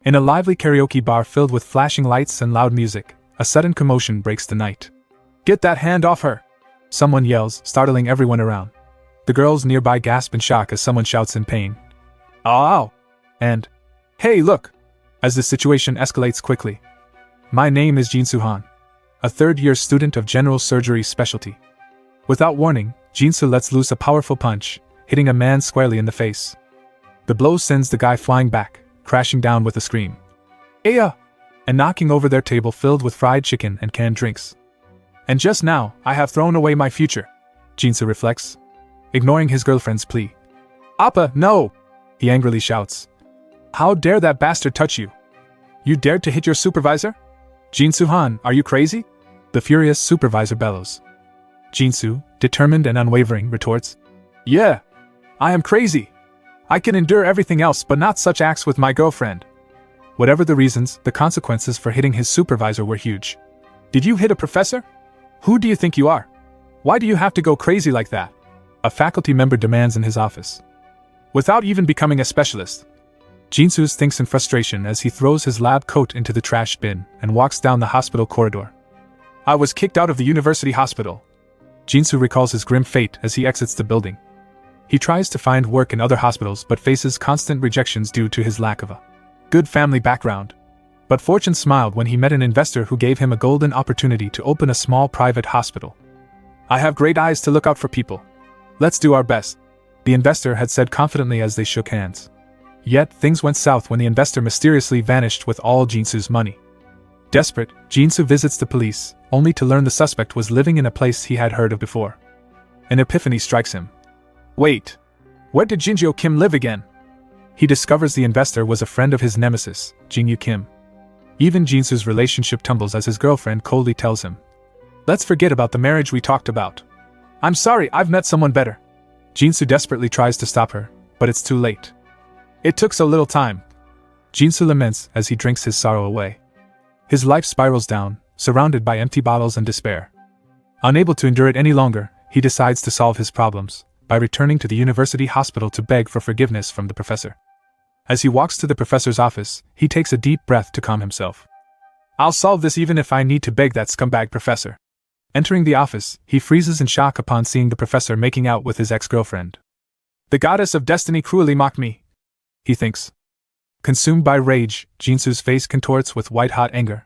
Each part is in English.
In a lively karaoke bar filled with flashing lights and loud music, a sudden commotion breaks the night. "Get that hand off her!" someone yells, startling everyone around. The girls nearby gasp in shock as someone shouts in pain, "Ow!" and "Hey, look!" as the situation escalates quickly. My name is Jinsu Han, a third-year student of general surgery specialty. Without warning, Jinsu lets loose a powerful punch, hitting a man squarely in the face. The blow sends the guy flying back, crashing down with a scream, "Aya!" and knocking over their table filled with fried chicken and canned drinks. And just now, I have thrown away my future, Jinsu reflects, ignoring his girlfriend's plea. "Appa, no!" he angrily shouts. "How dare that bastard touch you? You dared to hit your supervisor? Jinsu Han, are you crazy?" The furious supervisor bellows. Jinsu, determined and unwavering, retorts, "Yeah, I am crazy. I can endure everything else but not such acts with my girlfriend." Whatever the reasons, the consequences for hitting his supervisor were huge. "Did you hit a professor? Who do you think you are? Why do you have to go crazy like that?" a faculty member demands in his office. Without even becoming a specialist, Jinsu thinks in frustration as he throws his lab coat into the trash bin and walks down the hospital corridor. "I was kicked out of the university hospital." Jinsu recalls his grim fate as he exits the building. He tries to find work in other hospitals but faces constant rejections due to his lack of a good family background. But fortune smiled when he met an investor who gave him a golden opportunity to open a small private hospital. "I have great eyes to look out for people. Let's do our best," the investor had said confidently as they shook hands. Yet, things went south when the investor mysteriously vanished with all Jinsu's money. Desperate, Jinsu visits the police, only to learn the suspect was living in a place he had heard of before. An epiphany strikes him. Wait, where did Jinjo Kim live again? He discovers the investor was a friend of his nemesis, Jingyu Kim. Even Jinsu's relationship tumbles as his girlfriend coldly tells him, "Let's forget about the marriage we talked about. I'm sorry, I've met someone better." Jinsu desperately tries to stop her, but it's too late. "It took so little time." Jinsu laments as he drinks his sorrow away. His life spirals down, surrounded by empty bottles and despair. Unable to endure it any longer, he decides to solve his problems by returning to the university hospital to beg for forgiveness from the professor. As he walks to the professor's office, he takes a deep breath to calm himself. "I'll solve this even if I need to beg that scumbag professor." Entering the office, he freezes in shock upon seeing the professor making out with his ex-girlfriend. "The goddess of destiny cruelly mocked me," he thinks. Consumed by rage, Jinsu's face contorts with white-hot anger.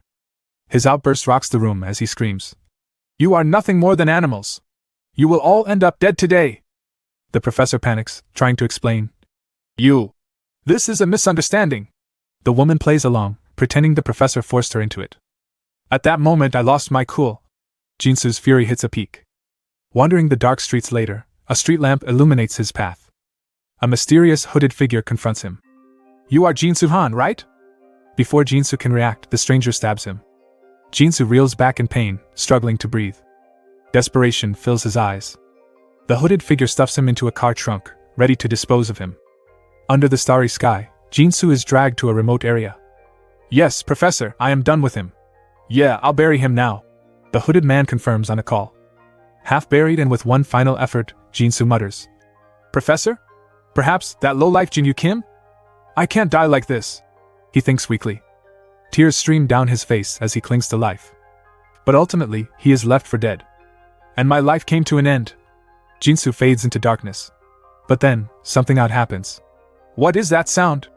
His outburst rocks the room as he screams, "You are nothing more than animals! You will all end up dead today!" The professor panics, trying to explain. This is a misunderstanding." The woman plays along, pretending the professor forced her into it. "At that moment I lost my cool." Jinsu's fury hits a peak. Wandering the dark streets later, a street lamp illuminates his path. A mysterious hooded figure confronts him. "You are Jinsu Han, right?" Before Jinsu can react, the stranger stabs him. Jinsu reels back in pain, struggling to breathe. Desperation fills his eyes. The hooded figure stuffs him into a car trunk, ready to dispose of him. Under the starry sky, Jinsu is dragged to a remote area. "Yes, Professor, I am done with him." "Yeah, I'll bury him now," the hooded man confirms on a call. Half buried and with one final effort, Jinsu mutters, "Professor? Perhaps that low-life Jinyu Kim? I can't die like this," he thinks weakly. Tears stream down his face as he clings to life. But ultimately, he is left for dead. "And my life came to an end." Jinsu fades into darkness. But then, something odd happens. "What is that sound?"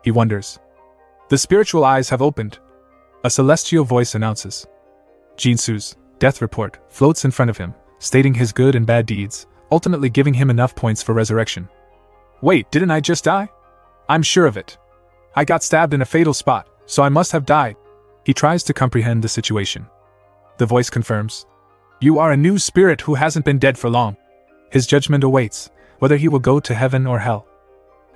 he wonders. The spiritual eyes have opened. A celestial voice announces. Jinsu's death report floats in front of him, stating his good and bad deeds, ultimately giving him enough points for resurrection. "Wait, didn't I just die? I'm sure of it. I got stabbed in a fatal spot, so I must have died." He tries to comprehend the situation. The voice confirms. "You are a new spirit who hasn't been dead for long." His judgment awaits, whether he will go to heaven or hell.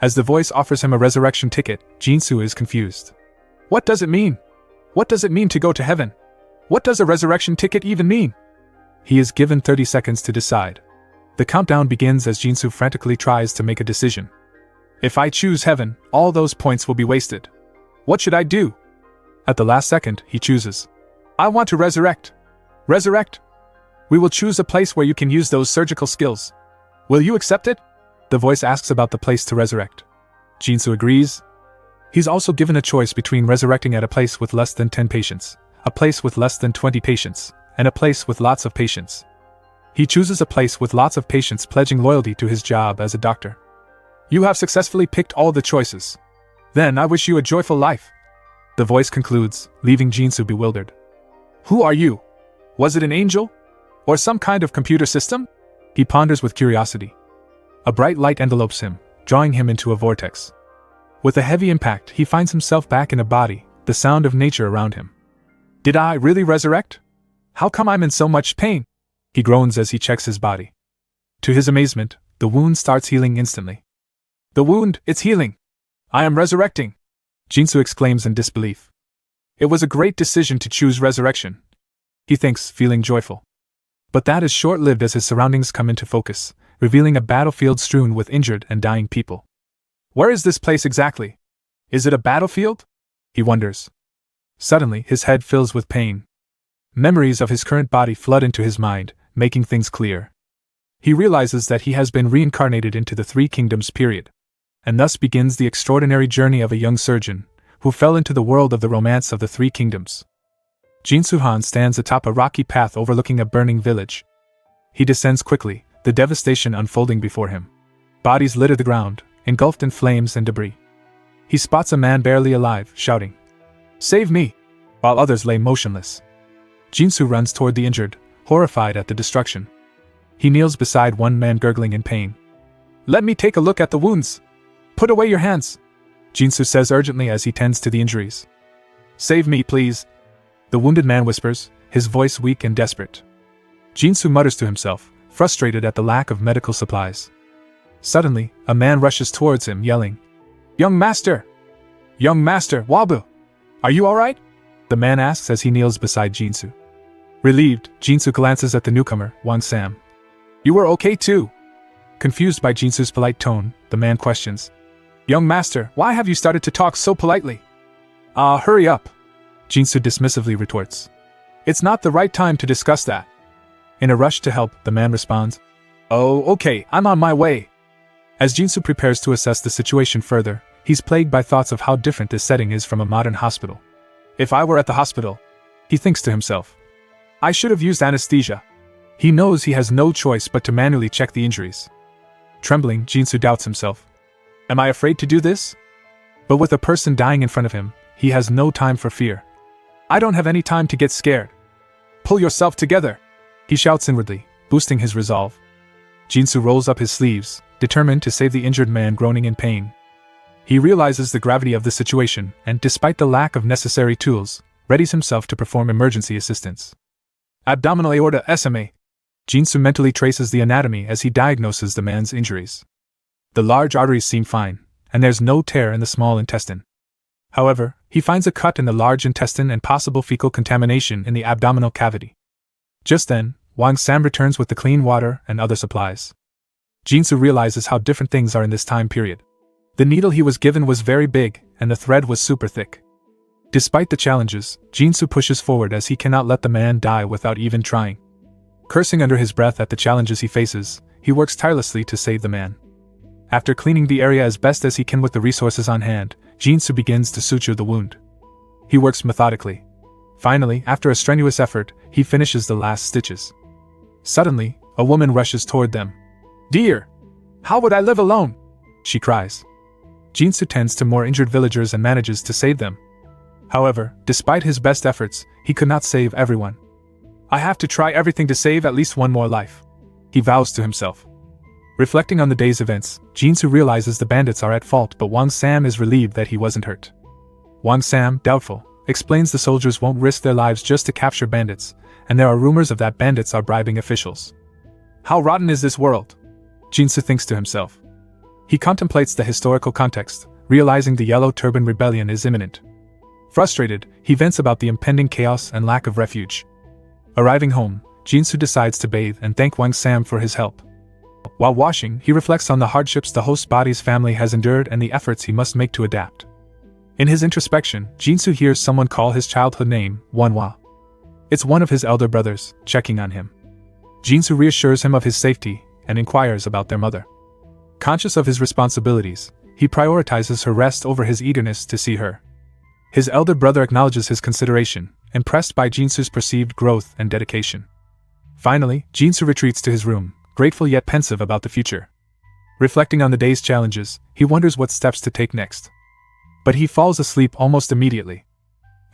As the voice offers him a resurrection ticket, Jinsu is confused. What does it mean? What does it mean to go to heaven? What does a resurrection ticket even mean? He is given 30 seconds to decide. The countdown begins as Jinsu frantically tries to make a decision. "If I choose heaven, all those points will be wasted. What should I do?" At the last second, he chooses. "I want to resurrect." "Resurrect? We will choose a place where you can use those surgical skills. Will you accept it?" The voice asks about the place to resurrect. Jinsu agrees. He's also given a choice between resurrecting at a place with less than 10 patients, a place with less than 20 patients, and a place with lots of patients. He chooses a place with lots of patients, pledging loyalty to his job as a doctor. You have successfully picked all the choices. Then I wish you a joyful life. The voice concludes, leaving Jinsu bewildered. Who are you? Was it an angel? Or some kind of computer system? He ponders with curiosity. A bright light envelopes him, drawing him into a vortex. With a heavy impact, he finds himself back in a body, the sound of nature around him. Did I really resurrect? How come I'm in so much pain? He groans as he checks his body. To his amazement, the wound starts healing instantly. The wound, it's healing! I am resurrecting! Jinsu exclaims in disbelief. It was a great decision to choose resurrection, he thinks, feeling joyful. But that is short-lived as his surroundings come into focus, revealing a battlefield strewn with injured and dying people. Where is this place exactly? Is it a battlefield? He wonders. Suddenly, his head fills with pain. Memories of his current body flood into his mind, making things clear. He realizes that he has been reincarnated into the Three Kingdoms period. And thus begins the extraordinary journey of a young surgeon, who fell into the world of the romance of the Three Kingdoms. Jinsu-han stands atop a rocky path overlooking a burning village. He descends quickly, the devastation unfolding before him. Bodies litter the ground, engulfed in flames and debris. He spots a man barely alive, shouting, "Save me!" while others lay motionless. Jinsu runs toward the injured, horrified at the destruction. He kneels beside one man gurgling in pain. "Let me take a look at the wounds! Put away your hands!" Jinsu says urgently as he tends to the injuries. "Save me, please!" the wounded man whispers, his voice weak and desperate. Jinsu mutters to himself, frustrated at the lack of medical supplies. Suddenly, a man rushes towards him, yelling, "Young master! Young master, Wabu! Are you alright?" the man asks as he kneels beside Jinsu. Relieved, Jinsu glances at the newcomer, Wang Sam. "You were okay too?" Confused by Jinsu's polite tone, the man questions, "Young master, why have you started to talk so politely?" Hurry up," Jinsu dismissively retorts. "It's not the right time to discuss that." In a rush to help, the man responds, "Oh, okay, I'm on my way." As Jinsu prepares to assess the situation further, he's plagued by thoughts of how different this setting is from a modern hospital. If I were at the hospital, he thinks to himself, I should have used anesthesia. He knows he has no choice but to manually check the injuries. Trembling, Jinsu doubts himself. Am I afraid to do this? But with a person dying in front of him, he has no time for fear. I don't have any time to get scared. Pull yourself together, he shouts inwardly, boosting his resolve. Jinsu rolls up his sleeves, determined to save the injured man groaning in pain. He realizes the gravity of the situation and, despite the lack of necessary tools, readies himself to perform emergency assistance. Abdominal aorta SMA. Jinsu mentally traces the anatomy as he diagnoses the man's injuries. The large arteries seem fine, and there's no tear in the small intestine. However, he finds a cut in the large intestine and possible fecal contamination in the abdominal cavity. Just then, Wang Sam returns with the clean water and other supplies. Jinsu realizes how different things are in this time period. The needle he was given was very big, and the thread was super thick. Despite the challenges, Jinsu pushes forward as he cannot let the man die without even trying. Cursing under his breath at the challenges he faces, he works tirelessly to save the man. After cleaning the area as best as he can with the resources on hand, Jinsu begins to suture the wound. He works methodically. Finally, after a strenuous effort, he finishes the last stitches. Suddenly, a woman rushes toward them. "Dear! How would I live alone?" she cries. Jinsu tends to more injured villagers and manages to save them. However, despite his best efforts, he could not save everyone. I have to try everything to save at least one more life, he vows to himself. Reflecting on the day's events, Jinsu realizes the bandits are at fault, but Wang Sam is relieved that he wasn't hurt. Wang Sam, doubtful, explains the soldiers won't risk their lives just to capture bandits, and there are rumors of that bandits are bribing officials. How rotten is this world? Jinsu thinks to himself. He contemplates the historical context, realizing the Yellow Turban Rebellion is imminent. Frustrated, he vents about the impending chaos and lack of refuge. Arriving home, Jinsu decides to bathe and thank Wang Sam for his help. While washing, he reflects on the hardships the host body's family has endured and the efforts he must make to adapt. In his introspection, Jinsu hears someone call his childhood name, Wanhua. It's one of his elder brothers, checking on him. Jinsu reassures him of his safety and inquires about their mother. Conscious of his responsibilities, He prioritizes her rest over his eagerness to see her. His elder brother acknowledges his consideration, impressed by Jinsu's perceived growth and dedication. Finally, Jinsu retreats to his room, grateful yet pensive about the future. Reflecting on the day's challenges, he wonders what steps to take next. But he falls asleep almost immediately.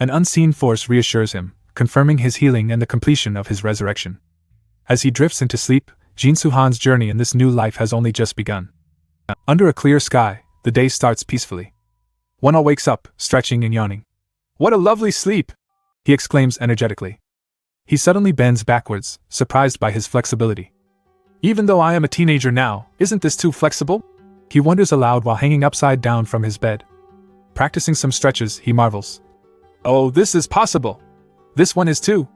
An unseen force reassures him, confirming his healing and the completion of his resurrection. As he drifts into sleep, Jinsu Han's journey in this new life has only just begun. Under a clear sky, the day starts peacefully. Wonhwa wakes up, stretching and yawning. "What a lovely sleep!" he exclaims energetically. He suddenly bends backwards, surprised by his flexibility. "Even though I am a teenager now, isn't this too flexible?" he wonders aloud while hanging upside down from his bed. Practicing some stretches, he marvels. "Oh, this is possible! This one is too!"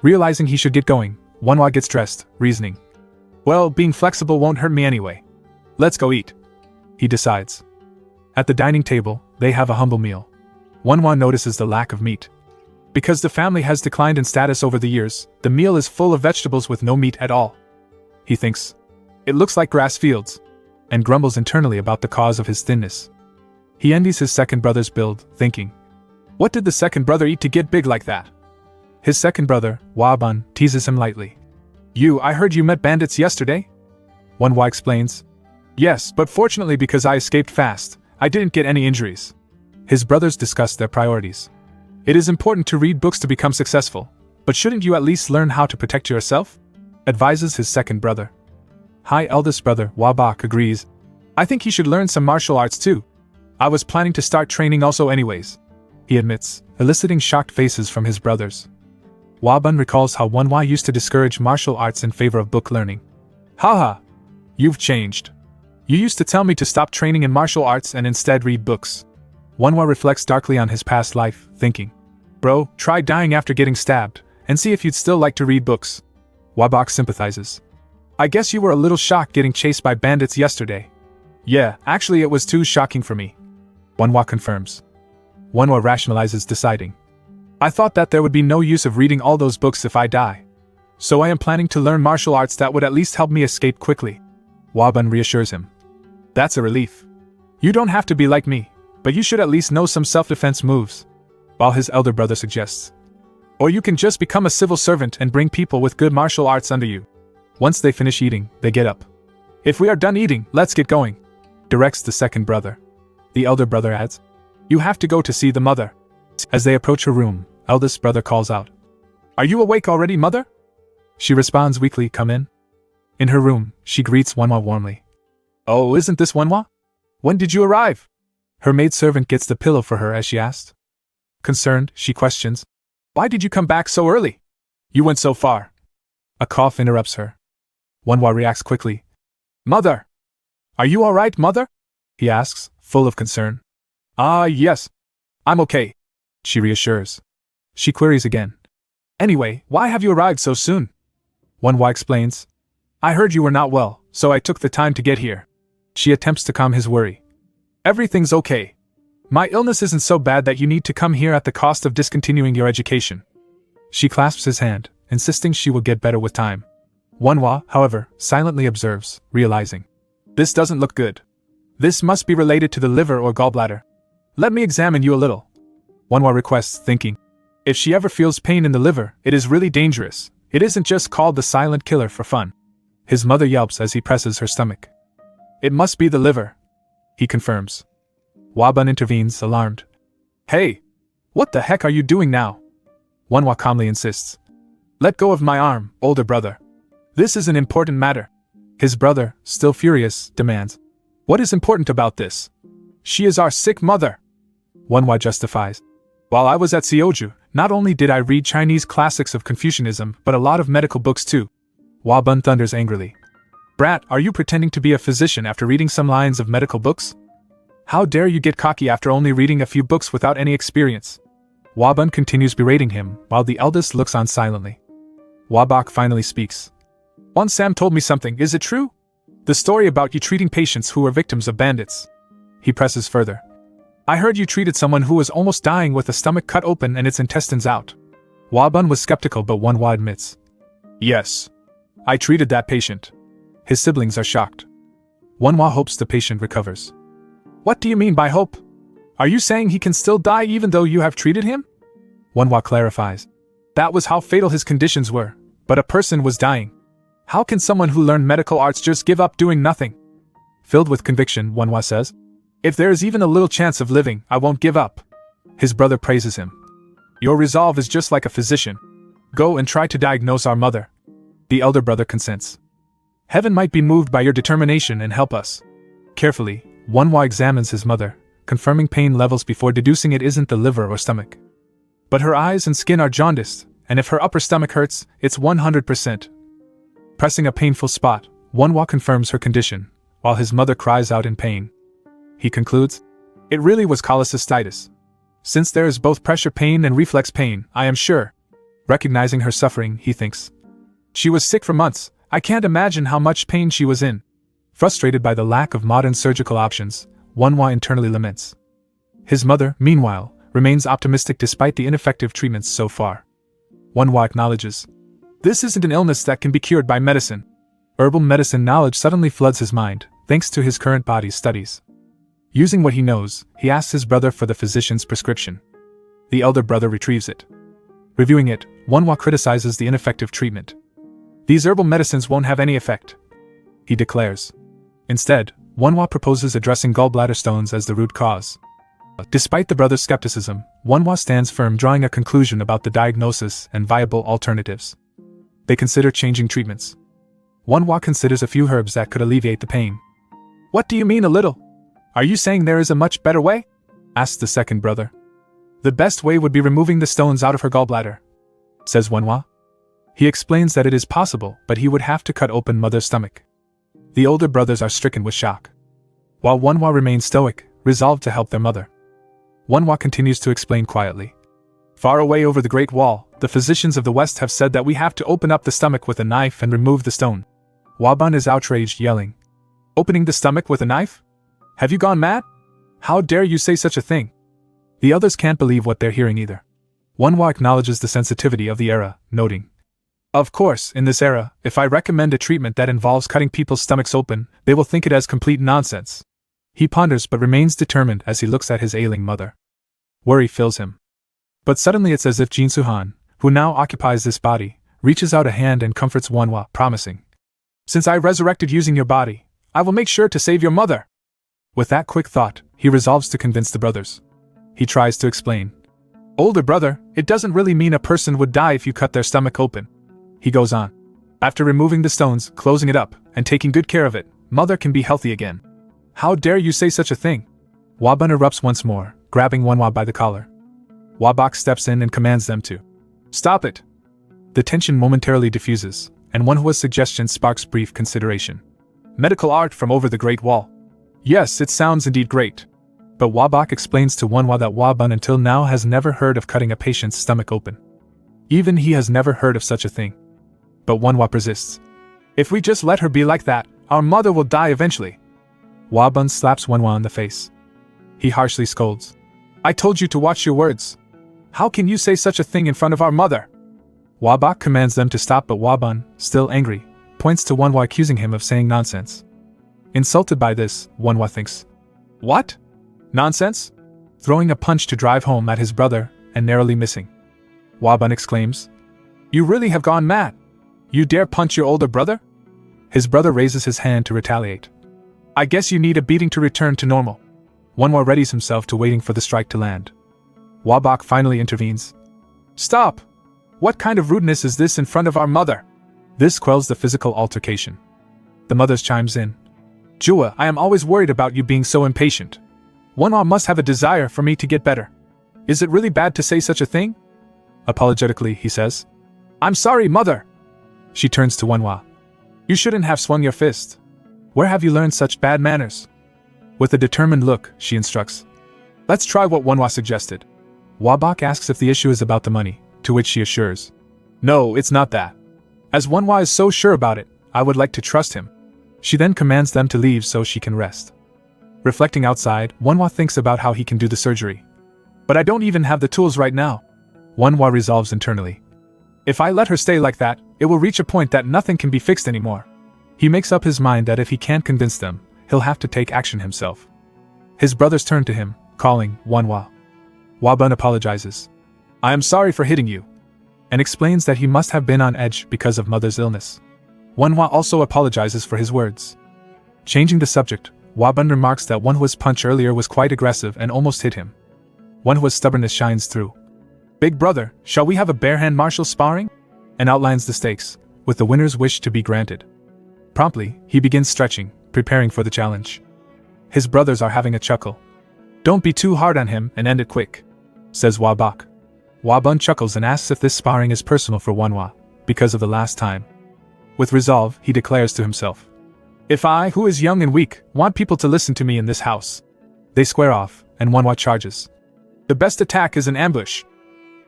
Realizing he should get going, Wonhwa gets dressed, reasoning. "Well, being flexible won't hurt me anyway. Let's go eat," he decides. At the dining table, they have a humble meal. Wonhwa notices the lack of meat. Because the family has declined in status over the years, the meal is full of vegetables with no meat at all. He thinks, "It looks like grass fields," and grumbles internally about the cause of his thinness. He envies his second brother's build, thinking, "What did the second brother eat to get big like that?" His second brother, Wabun, teases him lightly. I heard you met bandits yesterday?" Wonhwa explains. "Yes, but fortunately because I escaped fast, I didn't get any injuries." His brothers discuss their priorities. "It is important to read books to become successful, but shouldn't you at least learn how to protect yourself?" advises his second brother. Hi eldest brother, Wabak, agrees. "I think he should learn some martial arts too. I was planning to start training also anyways," he admits, eliciting shocked faces from his brothers. Wabun recalls how Wonhwa used to discourage martial arts in favor of book learning. "Haha! You've changed. You used to tell me to stop training in martial arts and instead read books." Wonhwa reflects darkly on his past life, thinking, "Bro, try dying after getting stabbed, and see if you'd still like to read books." Wabak sympathizes. "I guess you were a little shocked getting chased by bandits yesterday." "Yeah, actually it was too shocking for me," Wonhwa confirms. Wonhwa rationalizes, deciding, "I thought that there would be no use of reading all those books if I die. So I am planning to learn martial arts that would at least help me escape quickly." Wabun reassures him. "That's a relief. You don't have to be like me, but you should at least know some self-defense moves," while his elder brother suggests. "Or you can just become a civil servant and bring people with good martial arts under you." Once they finish eating, they get up. "If we are done eating, let's get going," directs the second brother. The elder brother adds, "You have to go to see the mother." As they approach her room, eldest brother calls out, "Are you awake already, mother?" She responds weakly, "Come in." In her room, she greets Wonhwa warmly. "Oh, isn't this Wonhwa? When did you arrive?" Her maidservant gets the pillow for her as she asked. Concerned, she questions, "Why did you come back so early? You went so far." A cough interrupts her. Wonhwa reacts quickly. "Mother! Are you all right, mother?" he asks, full of concern. Yes. I'm okay," she reassures. She queries again. "Anyway, why have you arrived so soon?" Wonhwa explains. "I heard you were not well, so I took the time to get here." She attempts to calm his worry. "Everything's okay. My illness isn't so bad that you need to come here at the cost of discontinuing your education." She clasps his hand, insisting she will get better with time. Wonhwa, however, silently observes, realizing, "This doesn't look good. This must be related to the liver or gallbladder. Let me examine you a little," Wonhwa requests, thinking, "If she ever feels pain in the liver, it is really dangerous. It isn't just called the silent killer for fun." His mother yelps as he presses her stomach. "It must be the liver," he confirms. Wabun intervenes, alarmed. "Hey! What the heck are you doing now?" Wonhwa calmly insists. "Let go of my arm, older brother. This is an important matter." His brother, still furious, demands, "What is important about this? She is our sick mother," Wonhwa justifies. "While I was at Seoju, not only did I read Chinese classics of Confucianism, but a lot of medical books too." Wabun thunders angrily. "Brat, are you pretending to be a physician after reading some lines of medical books? How dare you get cocky after only reading a few books without any experience?" Wabun continues berating him, while the eldest looks on silently. Wabak finally speaks. "Won Sam told me something, is it true? The story about you treating patients who were victims of bandits." He presses further. "I heard you treated someone who was almost dying with a stomach cut open and its intestines out." Wabun was skeptical, but Wonhwa admits. "Yes. I treated that patient." His siblings are shocked. Wonhwa hopes the patient recovers. What do you mean by hope? Are you saying he can still die even though you have treated him? Wonhwa clarifies. That was how fatal his conditions were, but a person was dying. How can someone who learned medical arts just give up doing nothing? Filled with conviction, Wonhwa says, if there is even a little chance of living, I won't give up. His brother praises him. Your resolve is just like a physician. Go and try to diagnose our mother. The elder brother consents. Heaven might be moved by your determination and help us. Carefully, Wonhwa examines his mother, confirming pain levels before deducing it isn't the liver or stomach. But her eyes and skin are jaundiced, and if her upper stomach hurts, it's 100%. Pressing a painful spot, Wonhwa confirms her condition, while his mother cries out in pain. He concludes, it really was cholecystitis. Since there is both pressure pain and reflex pain, I am sure. Recognizing her suffering, he thinks. She was sick for months, I can't imagine how much pain she was in. Frustrated by the lack of modern surgical options, Wonhwa internally laments. His mother, meanwhile, remains optimistic despite the ineffective treatments so far. Wonhwa acknowledges, this isn't an illness that can be cured by medicine. Herbal medicine knowledge suddenly floods his mind, thanks to his current body's studies. Using what he knows, he asks his brother for the physician's prescription. The elder brother retrieves it. Reviewing it, Wonhwa criticizes the ineffective treatment. These herbal medicines won't have any effect, he declares. Instead, Wonhwa proposes addressing gallbladder stones as the root cause. Despite the brother's skepticism, Wonhwa stands firm, drawing a conclusion about the diagnosis and viable alternatives. They consider changing treatments. Wonhwa considers a few herbs that could alleviate the pain. What do you mean a little? Are you saying there is a much better way? Asks the second brother. The best way would be removing the stones out of her gallbladder, says Wonhwa. He explains that it is possible, but he would have to cut open mother's stomach. The older brothers are stricken with shock, while Wonhwa remains stoic, resolved to help their mother. Wonhwa continues to explain quietly. Far away over the Great Wall, the physicians of the West have said that we have to open up the stomach with a knife and remove the stone. Waban is outraged, yelling, opening the stomach with a knife? Have you gone mad? How dare you say such a thing? The others can't believe what they're hearing either. Wonhwa acknowledges the sensitivity of the era, noting, of course, in this era, if I recommend a treatment that involves cutting people's stomachs open, they will think it as complete nonsense. He ponders but remains determined as he looks at his ailing mother. Worry fills him. But suddenly it's as if Jin Suhan, who now occupies this body, reaches out a hand and comforts Wonhwa, promising, since I resurrected using your body, I will make sure to save your mother. With that quick thought, he resolves to convince the brothers. He tries to explain. Older brother, it doesn't really mean a person would die if you cut their stomach open. He goes on. After removing the stones, closing it up, and taking good care of it, mother can be healthy again. How dare you say such a thing? Waban erupts once more, grabbing Wonhwa by the collar. Wabak steps in and commands them to stop it. The tension momentarily diffuses, and Wonhwa's suggestion sparks brief consideration. Medical art from over the Great Wall. Yes, it sounds indeed great. But Wabak explains to Wonhwa that Waban until now has never heard of cutting a patient's stomach open. Even he has never heard of such a thing. But Wonhwa persists. If we just let her be like that, our mother will die eventually. Waban slaps Wonhwa on the face. He harshly scolds. I told you to watch your words. How can you say such a thing in front of our mother? Wabak commands them to stop, but Waban, still angry, points to Wonhwa, accusing him of saying nonsense. Insulted by this, Wonhwa thinks, what? Nonsense? Throwing a punch to drive home at his brother, and narrowly missing. Waban exclaims, you really have gone mad. You dare punch your older brother? His brother raises his hand to retaliate. I guess you need a beating to return to normal. Wonhwa readies himself to waiting for the strike to land. Wabak finally intervenes. Stop! What kind of rudeness is this in front of our mother? This quells the physical altercation. The mother chimes in. Jua, I am always worried about you being so impatient. Wonhwa must have a desire for me to get better. Is it really bad to say such a thing? Apologetically, he says. I'm sorry, mother. She turns to Wonhwa. You shouldn't have swung your fist. Where have you learned such bad manners? With a determined look, she instructs. Let's try what Wonhwa suggested. Wabak asks if the issue is about the money, to which she assures. No, it's not that. As Wonhwa is so sure about it, I would like to trust him. She then commands them to leave so she can rest. Reflecting outside, Wonhwa thinks about how he can do the surgery. But I don't even have the tools right now. Wonhwa resolves internally. If I let her stay like that, it will reach a point that nothing can be fixed anymore. He makes up his mind that if he can't convince them, he'll have to take action himself. His brothers turn to him, calling Wanhua. Wabun apologizes. I am sorry for hitting you, and explains that he must have been on edge because of mother's illness. Wanhua also apologizes for his words. Changing the subject, Wabun remarks that Wanhua's punch earlier was quite aggressive and almost hit him. Wanhua's stubbornness shines through. Big brother, shall we have a bare-hand martial sparring? And outlines the stakes, with the winner's wish to be granted. Promptly, he begins stretching, preparing for the challenge. His brothers are having a chuckle. Don't be too hard on him and end it quick, says Wabak. Wabun chuckles and asks if this sparring is personal for Wanhua, because of the last time. With resolve, he declares to himself. If I, who is young and weak, want people to listen to me in this house. They square off, and Wanhua charges. The best attack is an ambush.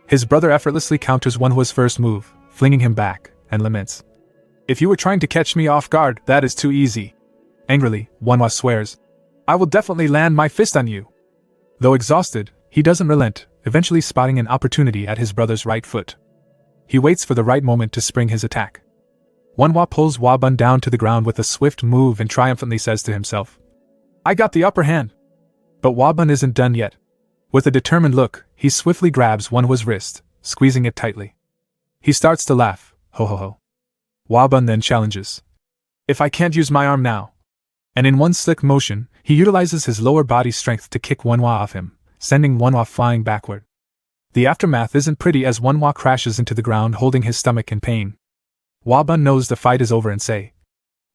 His brother effortlessly counters Wanhua's first move, flinging him back, and laments. If you were trying to catch me off guard, that is too easy. Angrily, Wanhua swears. I will definitely land my fist on you. Though exhausted, he doesn't relent, eventually spotting an opportunity at his brother's right foot. He waits for the right moment to spring his attack. Wanhua pulls Wabun down to the ground with a swift move and triumphantly says to himself, I got the upper hand. But Wabun isn't done yet. With a determined look, he swiftly grabs Wanhua's wrist, squeezing it tightly. He starts to laugh, ho ho ho. Wabun then challenges. If I can't use my arm now. And in one slick motion, he utilizes his lower body strength to kick Wanhua off him, sending Wanhua flying backward. The aftermath isn't pretty as Wanhua crashes into the ground holding his stomach in pain. Wabun knows the fight is over and say,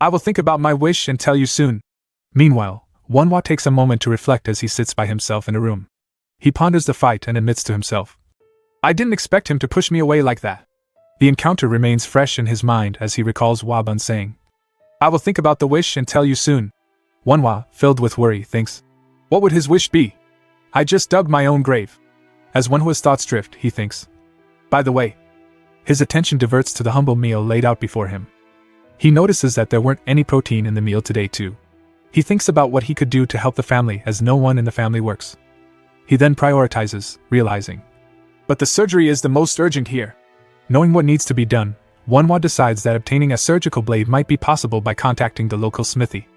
I will think about my wish and tell you soon. Meanwhile, Wanhua takes a moment to reflect as he sits by himself in a room. He ponders the fight and admits to himself. I didn't expect him to push me away like that. The encounter remains fresh in his mind as he recalls Wabun saying, I will think about the wish and tell you soon. Wanhua, filled with worry, thinks, what would his wish be? I just dug my own grave. As Wanhua's thoughts drift, he thinks, by the way. His attention diverts to the humble meal laid out before him. He notices that there weren't any protein in the meal today too. He thinks about what he could do to help the family as no one in the family works. He then prioritizes, realizing, but the surgery is the most urgent here. Knowing what needs to be done, Wanhua decides that obtaining a surgical blade might be possible by contacting the local smithy.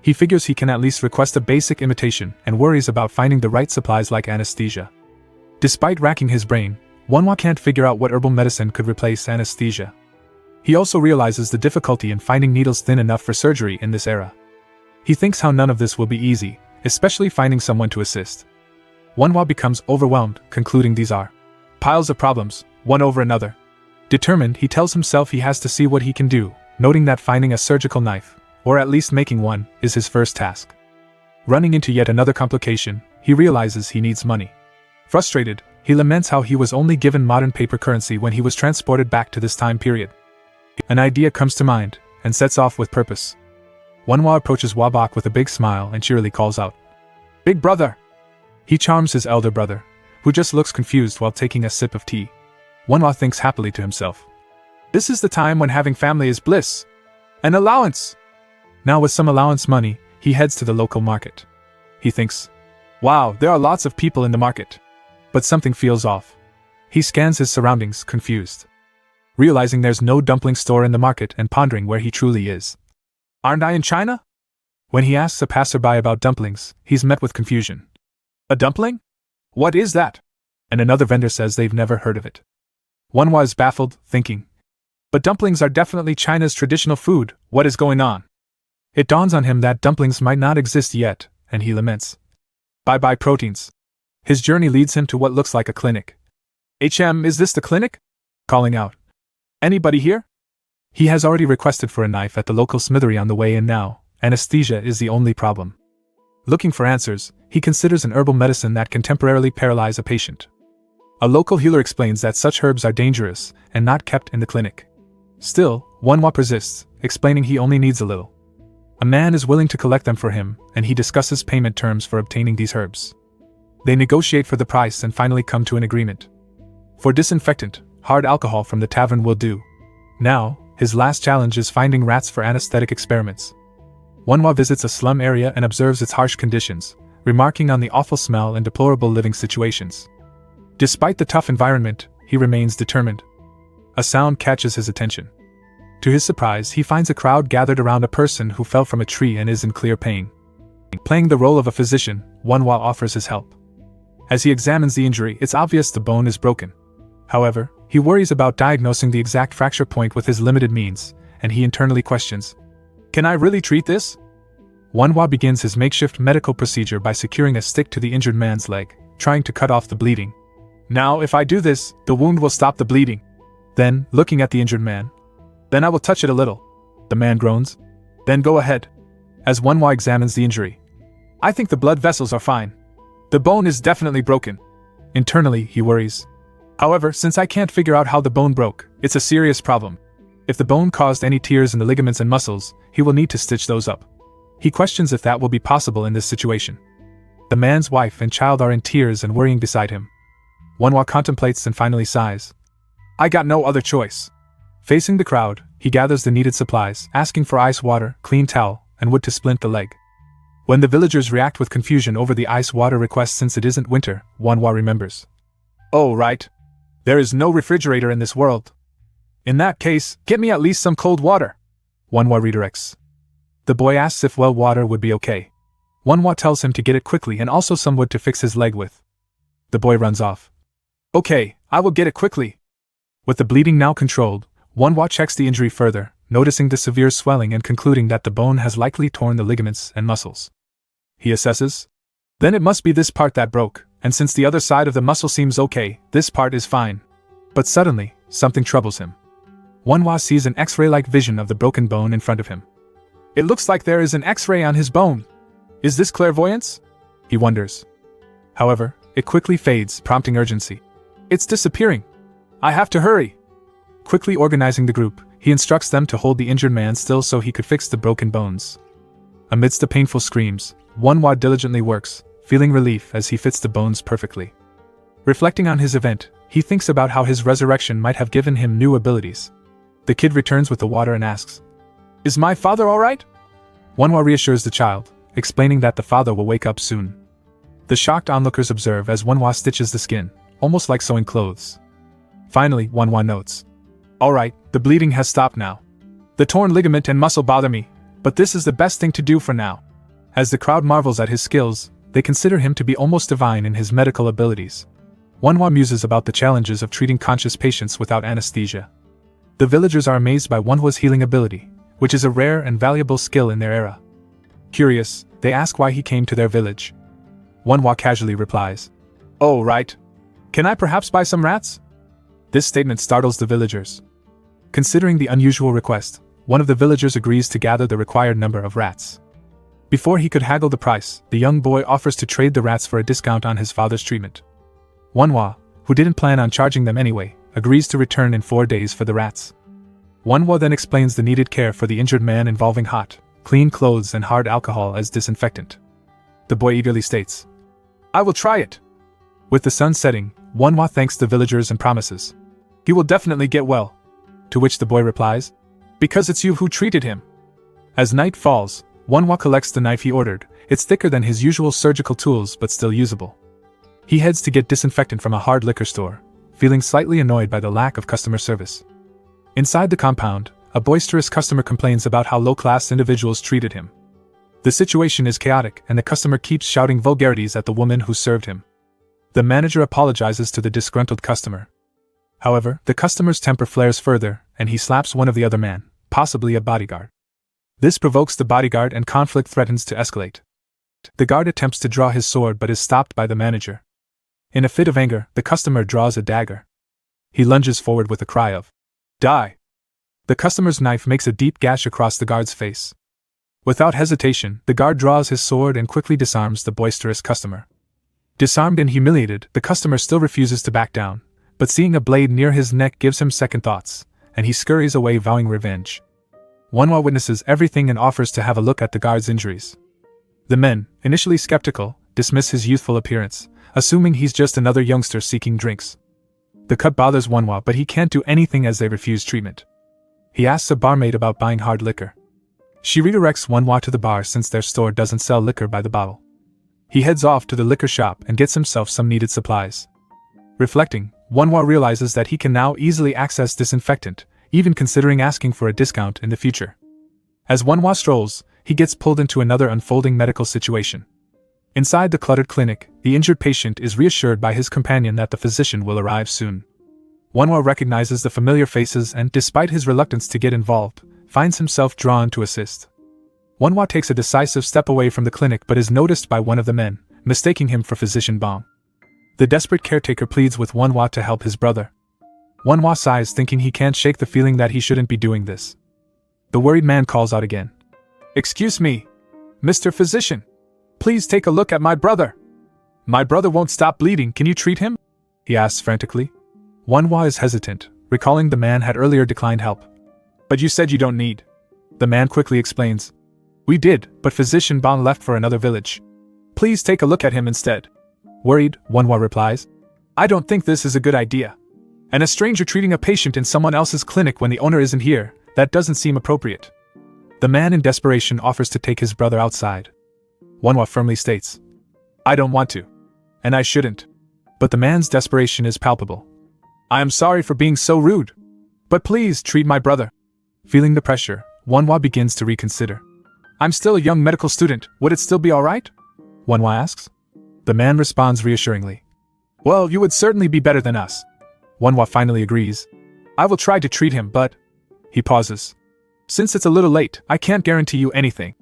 He figures he can at least request a basic imitation and worries about finding the right supplies like anesthesia. Despite racking his brain, Wanhua can't figure out what herbal medicine could replace anesthesia. He also realizes the difficulty in finding needles thin enough for surgery in this era. He thinks how none of this will be easy, especially finding someone to assist. Wanhua becomes overwhelmed, concluding these are piles of problems, one over another. Determined, he tells himself he has to see what he can do, noting that finding a surgical knife, or at least making one, is his first task. Running into yet another complication, he realizes he needs money. Frustrated, he laments how he was only given modern paper currency when he was transported back to this time period. An idea comes to mind, and sets off with purpose. Wanhua approaches Wabak with a big smile and cheerily calls out, Big brother! He charms his elder brother, who just looks confused while taking a sip of tea. Wanhua thinks happily to himself. This is the time when having family is bliss. An allowance! Now with some allowance money, he heads to the local market. He thinks, wow, there are lots of people in the market. But something feels off. He scans his surroundings, confused. Realizing there's no dumpling store in the market and pondering where he truly is. Aren't I in China? When he asks a passerby about dumplings, he's met with confusion. A dumpling? What is that? And another vendor says they've never heard of it. Wanhua is baffled, thinking, but dumplings are definitely China's traditional food, what is going on? It dawns on him that dumplings might not exist yet, and he laments. Bye-bye proteins. His journey leads him to what looks like a clinic. Is this the clinic? Calling out. Anybody here? He has already requested for a knife at the local smithery on the way in now. Anesthesia is the only problem. Looking for answers, he considers an herbal medicine that can temporarily paralyze a patient. A local healer explains that such herbs are dangerous and not kept in the clinic. Still, Wanhua persists, explaining he only needs a little. A man is willing to collect them for him, and he discusses payment terms for obtaining these herbs. They negotiate for the price and finally come to an agreement. For disinfectant, hard alcohol from the tavern will do. Now, his last challenge is finding rats for anesthetic experiments. Wanhua visits a slum area and observes its harsh conditions, remarking on the awful smell and deplorable living situations. Despite the tough environment, he remains determined. A sound catches his attention. To his surprise, he finds a crowd gathered around a person who fell from a tree and is in clear pain. Playing the role of a physician, Wonhwa offers his help. As he examines the injury, it's obvious the bone is broken. However, he worries about diagnosing the exact fracture point with his limited means, and he internally questions, "Can I really treat this?" Wonhwa begins his makeshift medical procedure by securing a stick to the injured man's leg, trying to cut off the bleeding. "Now, if I do this, the wound will stop the bleeding." Then, looking at the injured man, "Then I will touch it a little." The man groans. "Then go ahead." As Wonhwa examines the injury, "I think the blood vessels are fine. The bone is definitely broken." Internally, he worries. "However, since I can't figure out how the bone broke, it's a serious problem. If the bone caused any tears in the ligaments and muscles, he will need to stitch those up." He questions if that will be possible in this situation. The man's wife and child are in tears and worrying beside him. Wonhwa contemplates and finally sighs. "I got no other choice." Facing the crowd, he gathers the needed supplies, asking for ice water, clean towel, and wood to splint the leg. When the villagers react with confusion over the ice water request since it isn't winter, Wonhwa remembers. "Oh, right. There is no refrigerator in this world. In that case, get me at least some cold water." Wonhwa redirects. The boy asks if well water would be okay. Wonhwa tells him to get it quickly and also some wood to fix his leg with. The boy runs off. "Okay, I will get it quickly." With the bleeding now controlled, Wonhwa checks the injury further, noticing the severe swelling and concluding that the bone has likely torn the ligaments and muscles. He assesses. "Then it must be this part that broke, and since the other side of the muscle seems okay, this part is fine." But suddenly, something troubles him. Wonhwa sees an X-ray-like vision of the broken bone in front of him. "It looks like there is an X-ray on his bone. Is this clairvoyance?" he wonders. However, it quickly fades, prompting urgency. "It's disappearing. I have to hurry." Quickly organizing the group, he instructs them to hold the injured man still so he could fix the broken bones. Amidst the painful screams, Wonhwa diligently works, feeling relief as he fits the bones perfectly. Reflecting on his event, he thinks about how his resurrection might have given him new abilities. The kid returns with the water and asks, "Is my father alright?" Wonhwa reassures the child, explaining that the father will wake up soon. The shocked onlookers observe as Wonhwa stitches the skin, almost like sewing clothes. Finally, Wonhwa notes, "Alright, the bleeding has stopped now. The torn ligament and muscle bother me, but this is the best thing to do for now." As the crowd marvels at his skills, they consider him to be almost divine in his medical abilities. Wonhwa muses about the challenges of treating conscious patients without anesthesia. The villagers are amazed by Wonhwa's healing ability, which is a rare and valuable skill in their era. Curious, they ask why he came to their village. Wonhwa casually replies, "Oh, right. Can I perhaps buy some rats?" This statement startles the villagers. Considering the unusual request, one of the villagers agrees to gather the required number of rats. Before he could haggle the price, the young boy offers to trade the rats for a discount on his father's treatment. Wonhwa, who didn't plan on charging them anyway, agrees to return in 4 days for the rats. Wonhwa then explains the needed care for the injured man involving hot, clean clothes and hard alcohol as disinfectant. The boy eagerly states, "I will try it." With the sun setting, Wonhwa thanks the villagers and promises, "He will definitely get well." To which the boy replies, "Because it's you who treated him." As night falls, Wonhwa collects the knife he ordered. It's thicker than his usual surgical tools but still usable. He heads to get disinfectant from a hard liquor store, feeling slightly annoyed by the lack of customer service. Inside the compound, a boisterous customer complains about how low-class individuals treated him. The situation is chaotic and the customer keeps shouting vulgarities at the woman who served him. The manager apologizes to the disgruntled customer. However, the customer's temper flares further and he slaps one of the other men, possibly a bodyguard. This provokes the bodyguard and conflict threatens to escalate. The guard attempts to draw his sword but is stopped by the manager. In a fit of anger, the customer draws a dagger. He lunges forward with a cry of, "Die!" The customer's knife makes a deep gash across the guard's face. Without hesitation, the guard draws his sword and quickly disarms the boisterous customer. Disarmed and humiliated, the customer still refuses to back down, but seeing a blade near his neck gives him second thoughts, and he scurries away vowing revenge. Wonhwa witnesses everything and offers to have a look at the guard's injuries. The men, initially skeptical, dismiss his youthful appearance, assuming he's just another youngster seeking drinks. The cut bothers Wonhwa but he can't do anything as they refuse treatment. He asks a barmaid about buying hard liquor. She redirects Wonhwa to the bar since their store doesn't sell liquor by the bottle. He heads off to the liquor shop and gets himself some needed supplies. Reflecting, Wonhwa realizes that he can now easily access disinfectant, even considering asking for a discount in the future. As Wonhwa strolls, he gets pulled into another unfolding medical situation. Inside the cluttered clinic, the injured patient is reassured by his companion that the physician will arrive soon. Wonhwa recognizes the familiar faces and, despite his reluctance to get involved, finds himself drawn to assist. Wonhwa takes a decisive step away from the clinic but is noticed by one of the men, mistaking him for Physician Bong. The desperate caretaker pleads with Wonhwa to help his brother. Wonhwa sighs, thinking he can't shake the feeling that he shouldn't be doing this. The worried man calls out again. "Excuse me, Mr. Physician. Please take a look at my brother. My brother won't stop bleeding, can you treat him?" he asks frantically. Wonhwa is hesitant, recalling the man had earlier declined help. "But you said you don't need." The man quickly explains. "We did, but Physician Bong left for another village. Please take a look at him instead." Worried, Wonhwa replies, "I don't think this is a good idea. And a stranger treating a patient in someone else's clinic when the owner isn't here, that doesn't seem appropriate." The man in desperation offers to take his brother outside. Wonhwa firmly states, "I don't want to. And I shouldn't." But the man's desperation is palpable. "I am sorry for being so rude. But please treat my brother." Feeling the pressure, Wonhwa begins to reconsider. "I'm still a young medical student, would it still be alright?" Wonhwa asks. The man responds reassuringly. "Well, you would certainly be better than us." Wonhwa finally agrees. "I will try to treat him, but..." He pauses. "Since it's a little late, I can't guarantee you anything."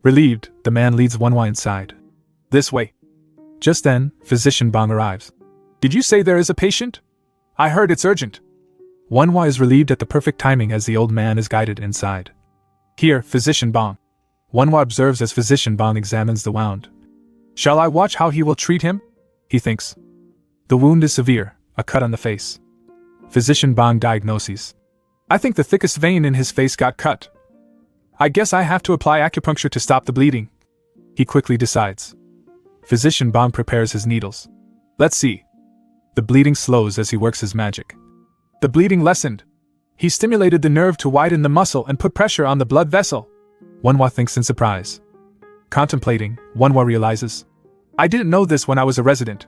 Relieved, the man leads Wonhwa inside. "This way." Just then, Physician Bong arrives. "Did you say there is a patient? I heard it's urgent." Wonhwa is relieved at the perfect timing as the old man is guided inside. "Here, Physician Bong." Wonhwa observes as Physician Bong examines the wound. "Shall I watch how he will treat him?" he thinks. The wound is severe, a cut on the face. Physician Bong diagnoses. "I think the thickest vein in his face got cut. I guess I have to apply acupuncture to stop the bleeding," he quickly decides. Physician Bong prepares his needles. "Let's see." The bleeding slows as he works his magic. The bleeding lessened. He stimulated the nerve to widen the muscle and put pressure on the blood vessel. Wonhwa thinks in surprise. Contemplating, Wonhwa realizes, "I didn't know this when I was a resident.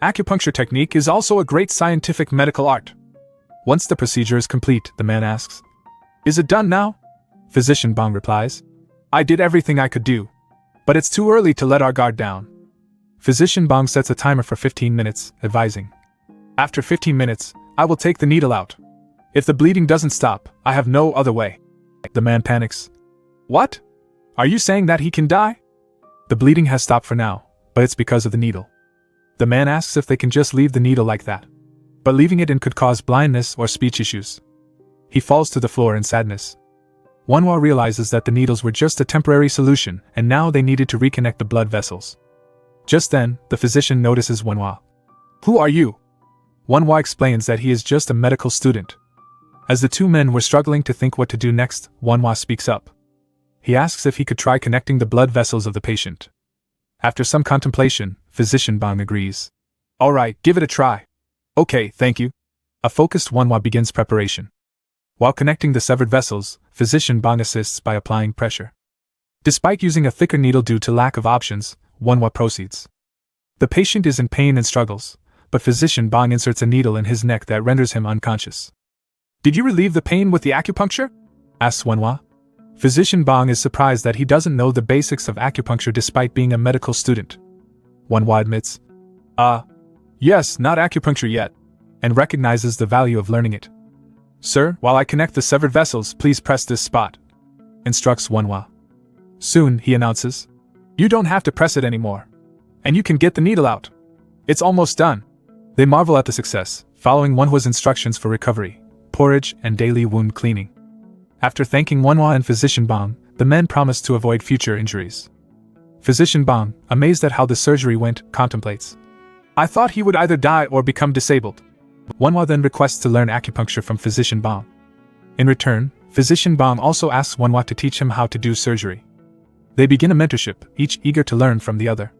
Acupuncture technique is also a great scientific medical art." Once the procedure is complete, the man asks, "Is it done now?" Physician Bong replies, "I did everything I could do. But it's too early to let our guard down." Physician Bong sets a timer for 15 minutes, advising, "After 15 minutes, I will take the needle out. If the bleeding doesn't stop, I have no other way." The man panics. "What? Are you saying that he can die?" The bleeding has stopped for now, but it's because of the needle. The man asks if they can just leave the needle like that. But leaving it in could cause blindness or speech issues. He falls to the floor in sadness. Wonhwa realizes that the needles were just a temporary solution, and now they needed to reconnect the blood vessels. Just then, the physician notices Wonhwa. "Who are you?" Wonhwa explains that he is just a medical student. As the two men were struggling to think what to do next, Wonhwa speaks up. He asks if he could try connecting the blood vessels of the patient. After some contemplation, Physician Bong agrees. "Alright, give it a try." "Okay, thank you." A focused Wonhwa begins preparation. While connecting the severed vessels, Physician Bong assists by applying pressure. Despite using a thicker needle due to lack of options, Wonhwa proceeds. The patient is in pain and struggles, but Physician Bong inserts a needle in his neck that renders him unconscious. "Did you relieve the pain with the acupuncture?" asks Wonhwa. Physician Bong is surprised that he doesn't know the basics of acupuncture despite being a medical student. Wonhwa admits, Yes, not acupuncture yet," and recognizes the value of learning it. "Sir, while I connect the severed vessels, please press this spot," instructs Wonhwa. Soon, he announces, "You don't have to press it anymore. And you can get the needle out. It's almost done." They marvel at the success, following Wonhwa's instructions for recovery, porridge, and daily wound cleaning. After thanking Wonhwa and Physician Bong, the men promise to avoid future injuries. Physician Bong, amazed at how the surgery went, contemplates. "I thought he would either die or become disabled." Wonhwa then requests to learn acupuncture from Physician Bong. In return, Physician Bong also asks Wonhwa to teach him how to do surgery. They begin a mentorship, each eager to learn from the other.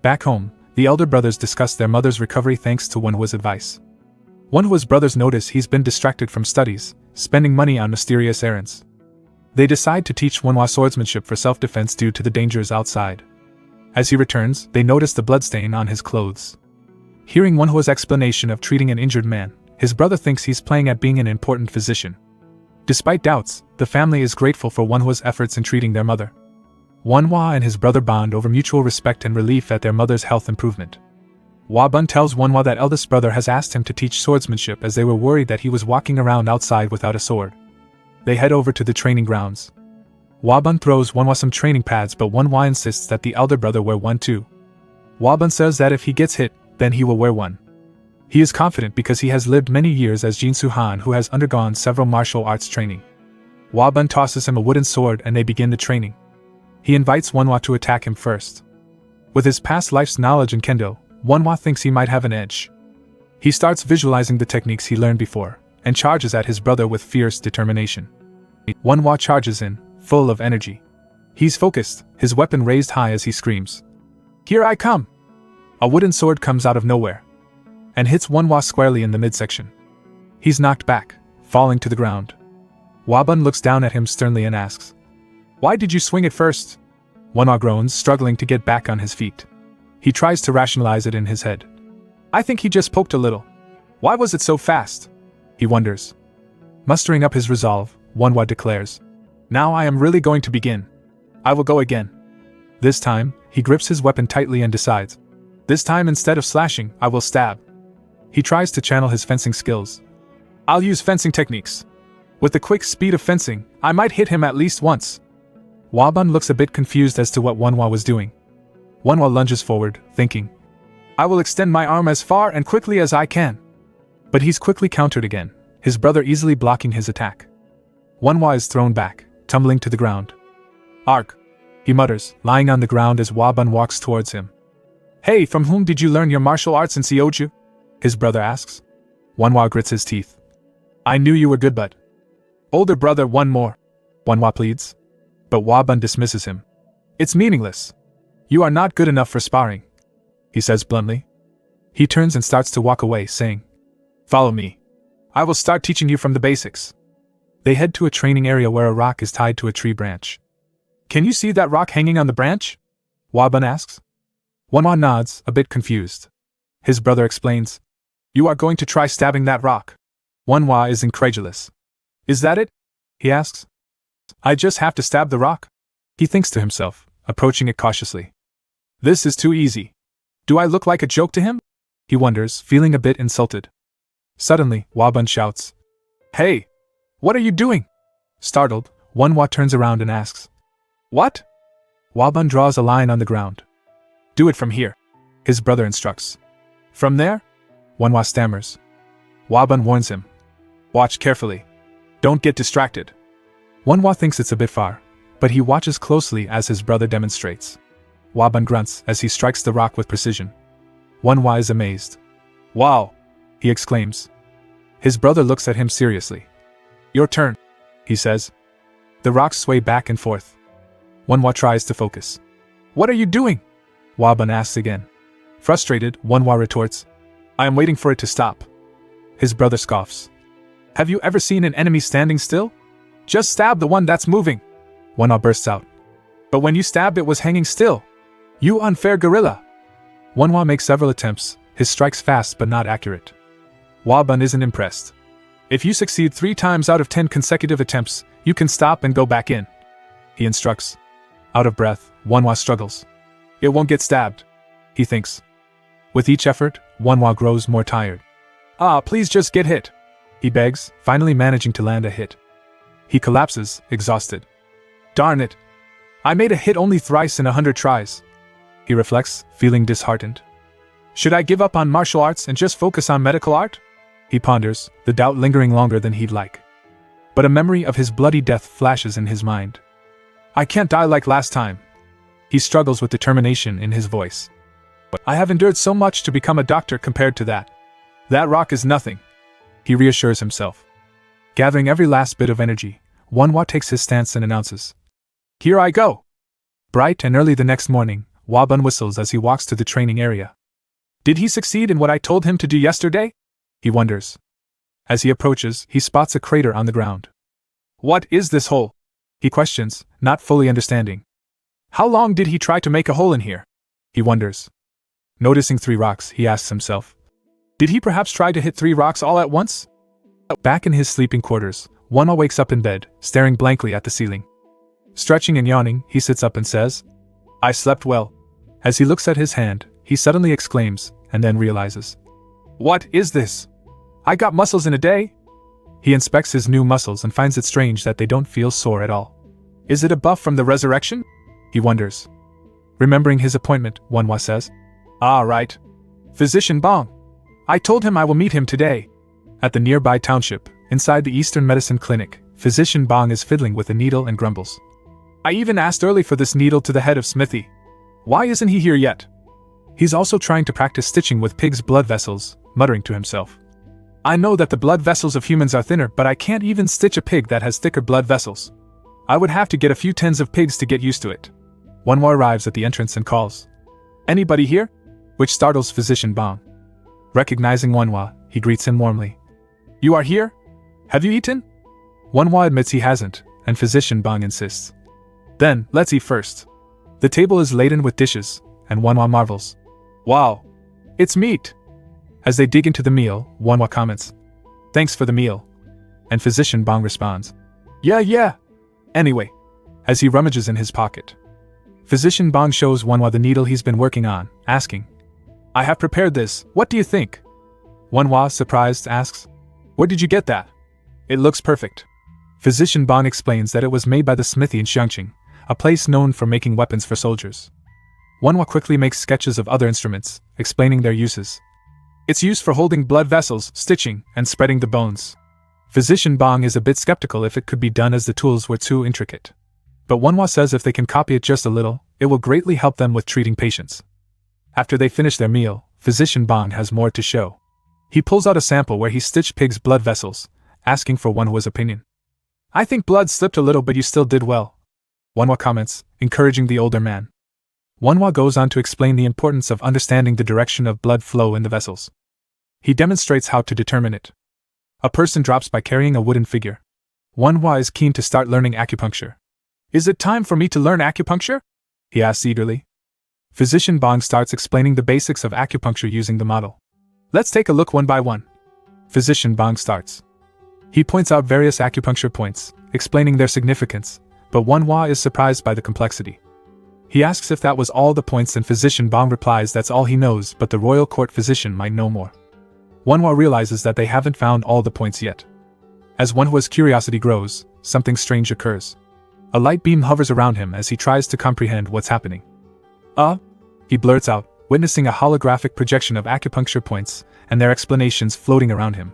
Back home, the elder brothers discuss their mother's recovery thanks to Wonhwa's advice. Wonhwa's brothers notice he's been distracted from studies, spending money on mysterious errands. They decide to teach Wonhwa swordsmanship for self-defense due to the dangers outside. As he returns, they notice the bloodstain on his clothes. Hearing Wonhwa's explanation of treating an injured man, his brother thinks he's playing at being an important physician. Despite doubts, the family is grateful for Wonhwa's efforts in treating their mother. Wanhwa and his brother bond over mutual respect and relief at their mother's health improvement. Wabun tells Wanhwa that eldest brother has asked him to teach swordsmanship as they were worried that he was walking around outside without a sword. They head over to the training grounds. Wabun throws Wanhwa some training pads, but Wanhwa insists that the elder brother wear one too. Wabun says that if he gets hit, then he will wear one. He is confident because he has lived many years as Jin Suhan, who has undergone several martial arts training. Wabun tosses him a wooden sword and they begin the training. He invites Wanhwa to attack him first. With his past life's knowledge in kendo, Wanhwa thinks he might have an edge. He starts visualizing the techniques he learned before, and charges at his brother with fierce determination. Wanhwa charges in, full of energy. He's focused, his weapon raised high as he screams, "Here I come!" A wooden sword comes out of nowhere and hits Wanhwa squarely in the midsection. He's knocked back, falling to the ground. Wabun looks down at him sternly and asks, "Why did you swing it first?" Wanhwa groans, struggling to get back on his feet. He tries to rationalize it in his head. "I think he just poked a little. Why was it so fast?" he wonders. Mustering up his resolve, Wanhwa declares, "Now I am really going to begin. I will go again." This time, he grips his weapon tightly and decides, "This time instead of slashing, I will stab." He tries to channel his fencing skills. "I'll use fencing techniques. With the quick speed of fencing, I might hit him at least once." Wabun looks a bit confused as to what Wanhwa was doing. Wanhwa lunges forward, thinking, "I will extend my arm as far and quickly as I can." But he's quickly countered again, his brother easily blocking his attack. Wanhwa is thrown back, tumbling to the ground. "Arg," he mutters, lying on the ground as Wabun walks towards him. "Hey, from whom did you learn your martial arts in Seoju?" his brother asks. Wanhwa grits his teeth. "I knew you were good, but..." "Older brother, one more," Wanhwa pleads. But Wabun dismisses him. "It's meaningless. You are not good enough for sparring," he says bluntly. He turns and starts to walk away, saying, "Follow me. I will start teaching you from the basics." They head to a training area where a rock is tied to a tree branch. "Can you see that rock hanging on the branch?" Wabun asks. Wanhwa nods, a bit confused. His brother explains, "You are going to try stabbing that rock." Wanhwa is incredulous. "Is that it?" he asks. "I just have to stab the rock?" he thinks to himself, approaching it cautiously. "This is too easy. Do I look like a joke to him?" he wonders, feeling a bit insulted. Suddenly, Wabun shouts, "Hey! What are you doing?" Startled, Wanhwa turns around and asks, "What?" Wabun draws a line on the ground. "Do it from here," his brother instructs. "From there?" Wanhwa stammers. Wabun warns him, "Watch carefully. Don't get distracted." Wanhwa thinks it's a bit far, but he watches closely as his brother demonstrates. Wabun grunts as he strikes the rock with precision. Wanhwa is amazed. "Wow!" he exclaims. His brother looks at him seriously. "Your turn," he says. The rocks sway back and forth. Wanhwa tries to focus. "What are you doing?" Wabun asks again. Frustrated, Wanhwa retorts, "I am waiting for it to stop." His brother scoffs. "Have you ever seen an enemy standing still? Just stab the one that's moving." Wanhwa bursts out. "But when you stabbed it was hanging still. You unfair gorilla." Wanhwa makes several attempts, his strikes fast but not accurate. Wabun isn't impressed. "If you succeed 3 times out of 10 consecutive attempts, you can stop and go back in," he instructs. Out of breath, Wanhwa struggles. "It won't get stabbed," he thinks. With each effort, Wanhwa grows more tired. "Ah, please just get hit," he begs, finally managing to land a hit. He collapses, exhausted. "Darn it! I made a hit only thrice in 100 tries," he reflects, feeling disheartened. "Should I give up on martial arts and just focus on medical art?" he ponders, the doubt lingering longer than he'd like. But a memory of his bloody death flashes in his mind. "I can't die like last time." He struggles with determination in his voice. "I have endured so much to become a doctor compared to that. That rock is nothing," he reassures himself. Gathering every last bit of energy, Wanhwa takes his stance and announces, "Here I go!" Bright and early the next morning, Wabun whistles as he walks to the training area. "Did he succeed in what I told him to do yesterday?" he wonders. As he approaches, he spots a crater on the ground. "What is this hole?" he questions, not fully understanding. "How long did he try to make a hole in here?" he wonders. Noticing 3 rocks, he asks himself, "Did he perhaps try to hit 3 rocks all at once?" Back in his sleeping quarters, Wanhwa wakes up in bed, staring blankly at the ceiling. Stretching and yawning, he sits up and says, I slept well. As he looks at his hand, he suddenly exclaims, and then realizes, What is this? I got muscles in a day? He inspects his new muscles and finds it strange that they don't feel sore at all. Is it a buff from the resurrection? He wonders. Remembering his appointment, Wanhwa says, Ah, right. Physician Bong. I told him I will meet him today. At the nearby township, inside the Eastern Medicine Clinic, Physician Bong is fiddling with a needle and grumbles. I even asked early for this needle to the head of Smithy. Why isn't he here yet? He's also trying to practice stitching with pig's blood vessels, muttering to himself. I know that the blood vessels of humans are thinner, but I can't even stitch a pig that has thicker blood vessels. I would have to get a few tens of pigs to get used to it. Wanhwa arrives at the entrance and calls. Anybody here? Which startles Physician Bong. Recognizing Wanhwa, he greets him warmly. You are here? Have you eaten? Wanhwa admits he hasn't, and Physician Bong insists. Then, let's eat first. The table is laden with dishes, and Wanhwa marvels. Wow! It's meat! As they dig into the meal, Wanhwa comments. Thanks for the meal. And Physician Bong responds. Yeah. Anyway. As he rummages in his pocket. Physician Bong shows Wanhwa the needle he's been working on, asking. I have prepared this, what do you think? Wanhwa, surprised, asks. Where did you get that? It looks perfect. Physician Bong explains that it was made by the smithy in Xiangqing, a place known for making weapons for soldiers. Wanhwa quickly makes sketches of other instruments, explaining their uses. It's used for holding blood vessels, stitching, and spreading the bones. Physician Bong is a bit skeptical if it could be done as the tools were too intricate. But Wanhwa says if they can copy it just a little, it will greatly help them with treating patients. After they finish their meal, Physician Bong has more to show. He pulls out a sample where he stitched pig's blood vessels, asking for Wanhwa's opinion. I think blood slipped a little, but you still did well. Wanhwa comments, encouraging the older man. Wanhwa goes on to explain the importance of understanding the direction of blood flow in the vessels. He demonstrates how to determine it. A person drops by carrying a wooden figure. Wanhwa is keen to start learning acupuncture. Is it time for me to learn acupuncture? He asks eagerly. Physician Bong starts explaining the basics of acupuncture using the model. Let's take a look one by one. Physician Bong starts. He points out various acupuncture points, explaining their significance, but Wanhwa is surprised by the complexity. He asks if that was all the points, and Physician Bong replies that's all he knows, but the royal court physician might know more. Wanhwa realizes that they haven't found all the points yet. As Wanhwa's curiosity grows, something strange occurs. A light beam hovers around him as he tries to comprehend what's happening. He blurts out, witnessing a holographic projection of acupuncture points, and their explanations floating around him.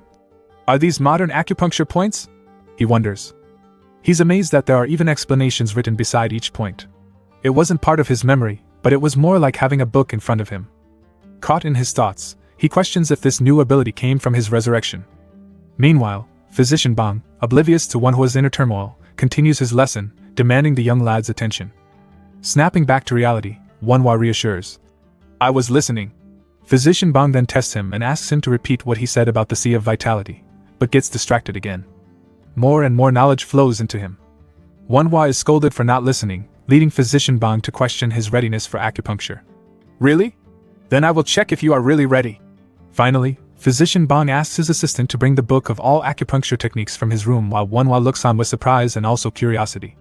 Are these modern acupuncture points? He wonders. He's amazed that there are even explanations written beside each point. It wasn't part of his memory, but it was more like having a book in front of him. Caught in his thoughts, he questions if this new ability came from his resurrection. Meanwhile, Physician Bong, oblivious to Wanhwa's inner turmoil, continues his lesson, demanding the young lad's attention. Snapping back to reality, Wanhwa reassures. I was listening. Physician Bong then tests him and asks him to repeat what he said about the Sea of Vitality, but gets distracted again. More and more knowledge flows into him. Wanhwa is scolded for not listening, leading Physician Bong to question his readiness for acupuncture. Really? Then I will check if you are really ready. Finally, Physician Bong asks his assistant to bring the book of all acupuncture techniques from his room while Wanhwa looks on with surprise and also curiosity.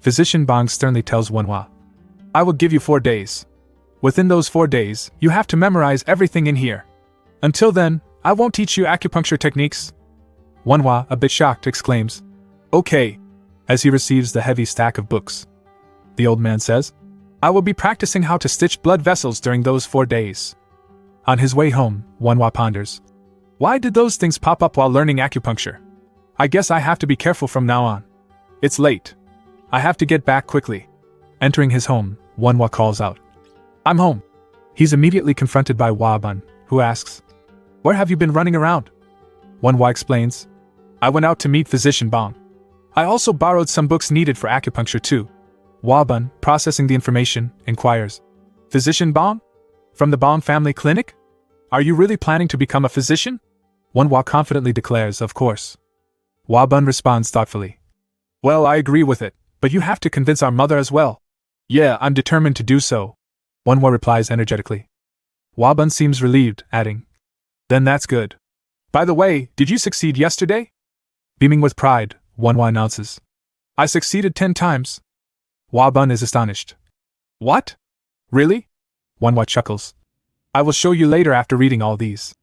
Physician Bong sternly tells Wanhwa, I will give you 4 days. Within those 4 days, you have to memorize everything in here. Until then, I won't teach you acupuncture techniques. Wanhwa, a bit shocked, exclaims, Okay, as he receives the heavy stack of books. The old man says, I will be practicing how to stitch blood vessels during those 4 days. On his way home, Wanhwa ponders, why did those things pop up while learning acupuncture? I guess I have to be careful from now on. It's late. I have to get back quickly. Entering his home, Wanhwa calls out, I'm home. He's immediately confronted by Wabun, who asks, Where have you been running around? Wanhwa explains, I went out to meet Physician Bong. I also borrowed some books needed for acupuncture too. Wabun, processing the information, inquires, Physician Bong? From the Bong family clinic? Are you really planning to become a physician? Wanhwa confidently declares, Of course. Wabun responds thoughtfully, Well, I agree with it, but you have to convince our mother as well. Yeah, I'm determined to do so. Wanhwa replies energetically. Wabun seems relieved, adding, Then that's good. By the way, did you succeed yesterday? Beaming with pride, Wanhwa announces, I succeeded 10 times. Bun is astonished. What? Really? Wanwa chuckles. I will show you later after reading all these.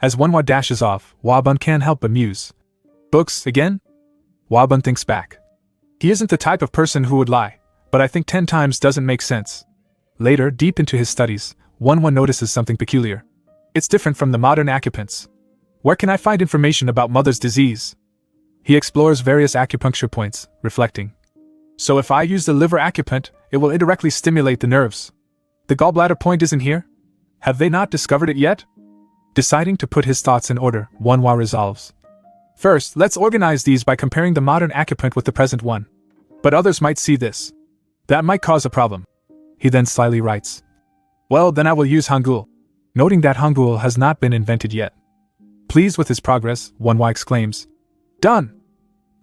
As Wanwa dashes off, Bun can't help but muse. Books, again? Bun thinks back. He isn't the type of person who would lie, but I think 10 times doesn't make sense. Later, deep into his studies, Wanwa notices something peculiar. It's different from the modern occupants. Where can I find information about mother's disease? He explores various acupuncture points, reflecting. So if I use the liver acupunt, it will indirectly stimulate the nerves. The gallbladder point isn't here? Have they not discovered it yet? Deciding to put his thoughts in order, Wanwa resolves. First, let's organize these by comparing the modern acupunt with the present one. But others might see this. That might cause a problem. He then slyly writes. Well, then I will use Hangul. Noting that Hangul has not been invented yet. Pleased with his progress, Wanwa exclaims. Done!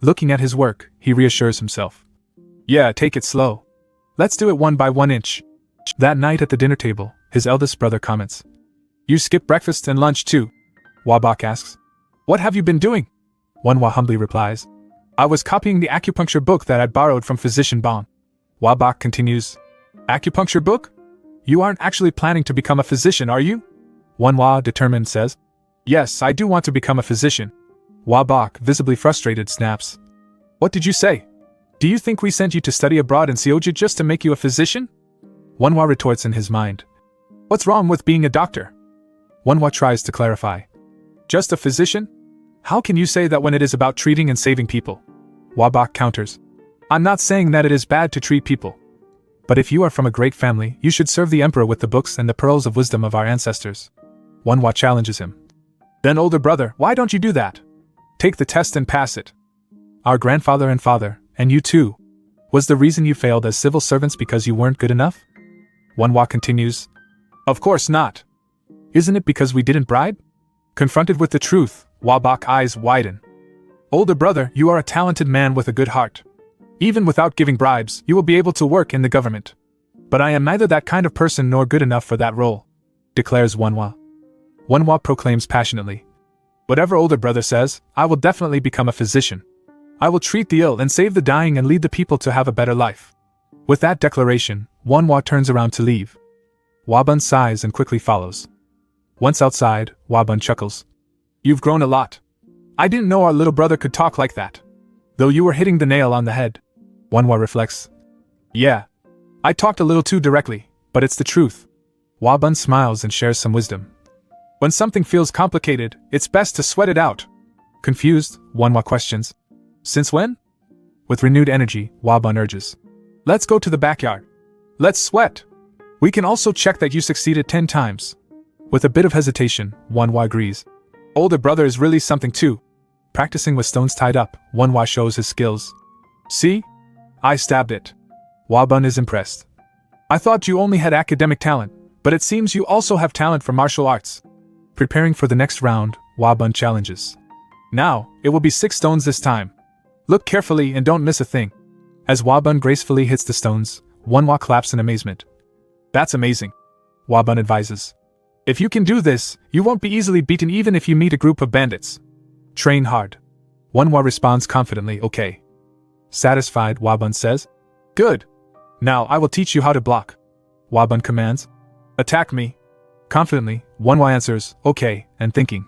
Looking at his work, he reassures himself. Yeah, take it slow. Let's do it 1 by 1 inch. That night at the dinner table, his eldest brother comments. You skipped breakfast and lunch too? Wabak asks. What have you been doing? Wanwa humbly replies. I was copying the acupuncture book that I borrowed from Physician Bong. Wabak continues. Acupuncture book? You aren't actually planning to become a physician, are you? Wanwa, determined, says. Yes, I do want to become a physician. Wabak, visibly frustrated, snaps. What did you say? Do you think we sent you to study abroad in Seoju just to make you a physician? Wanwa retorts in his mind. What's wrong with being a doctor? Wanwa tries to clarify. Just a physician? How can you say that when it is about treating and saving people? Wabak counters. I'm not saying that it is bad to treat people. But if you are from a great family, you should serve the emperor with the books and the pearls of wisdom of our ancestors. Wanwa challenges him. Then older brother, why don't you do that? Take the test and pass it. Our grandfather and father, and you too. Was the reason you failed as civil servants because you weren't good enough? Wanwa continues. Of course not. Isn't it because we didn't bribe? Confronted with the truth, Wabak's eyes widen. Older brother, you are a talented man with a good heart. Even without giving bribes, you will be able to work in the government. But I am neither that kind of person nor good enough for that role, declares Wanwa. Wanwa proclaims passionately. Whatever older brother says, I will definitely become a physician. I will treat the ill and save the dying and lead the people to have a better life. With that declaration, Wanwa turns around to leave. Wabun sighs and quickly follows. Once outside, Wabun chuckles. You've grown a lot. I didn't know our little brother could talk like that. Though you were hitting the nail on the head. Wanwa reflects. Yeah. I talked a little too directly, but it's the truth. Wabun smiles and shares some wisdom. When something feels complicated, it's best to sweat it out. Confused, Wanwa questions. Since when? With renewed energy, Wabun urges. Let's go to the backyard. Let's sweat. We can also check that you succeeded 10 times. With a bit of hesitation, Wanwa agrees. Older brother is really something too. Practicing with stones tied up, Wanwa shows his skills. See? I stabbed it. Wabun is impressed. I thought you only had academic talent, but it seems you also have talent for martial arts. Preparing for the next round, Wabun challenges. Now, it will be 6 stones this time. Look carefully and don't miss a thing. As Wabun gracefully hits the stones, Wanwa claps in amazement. That's amazing. Wabun advises. If you can do this, you won't be easily beaten even if you meet a group of bandits. Train hard. Wanwa responds confidently, okay. Satisfied, Wabun says. Good. Now I will teach you how to block. Wabun commands. Attack me. Confidently, Wanwa answers, okay, and thinking.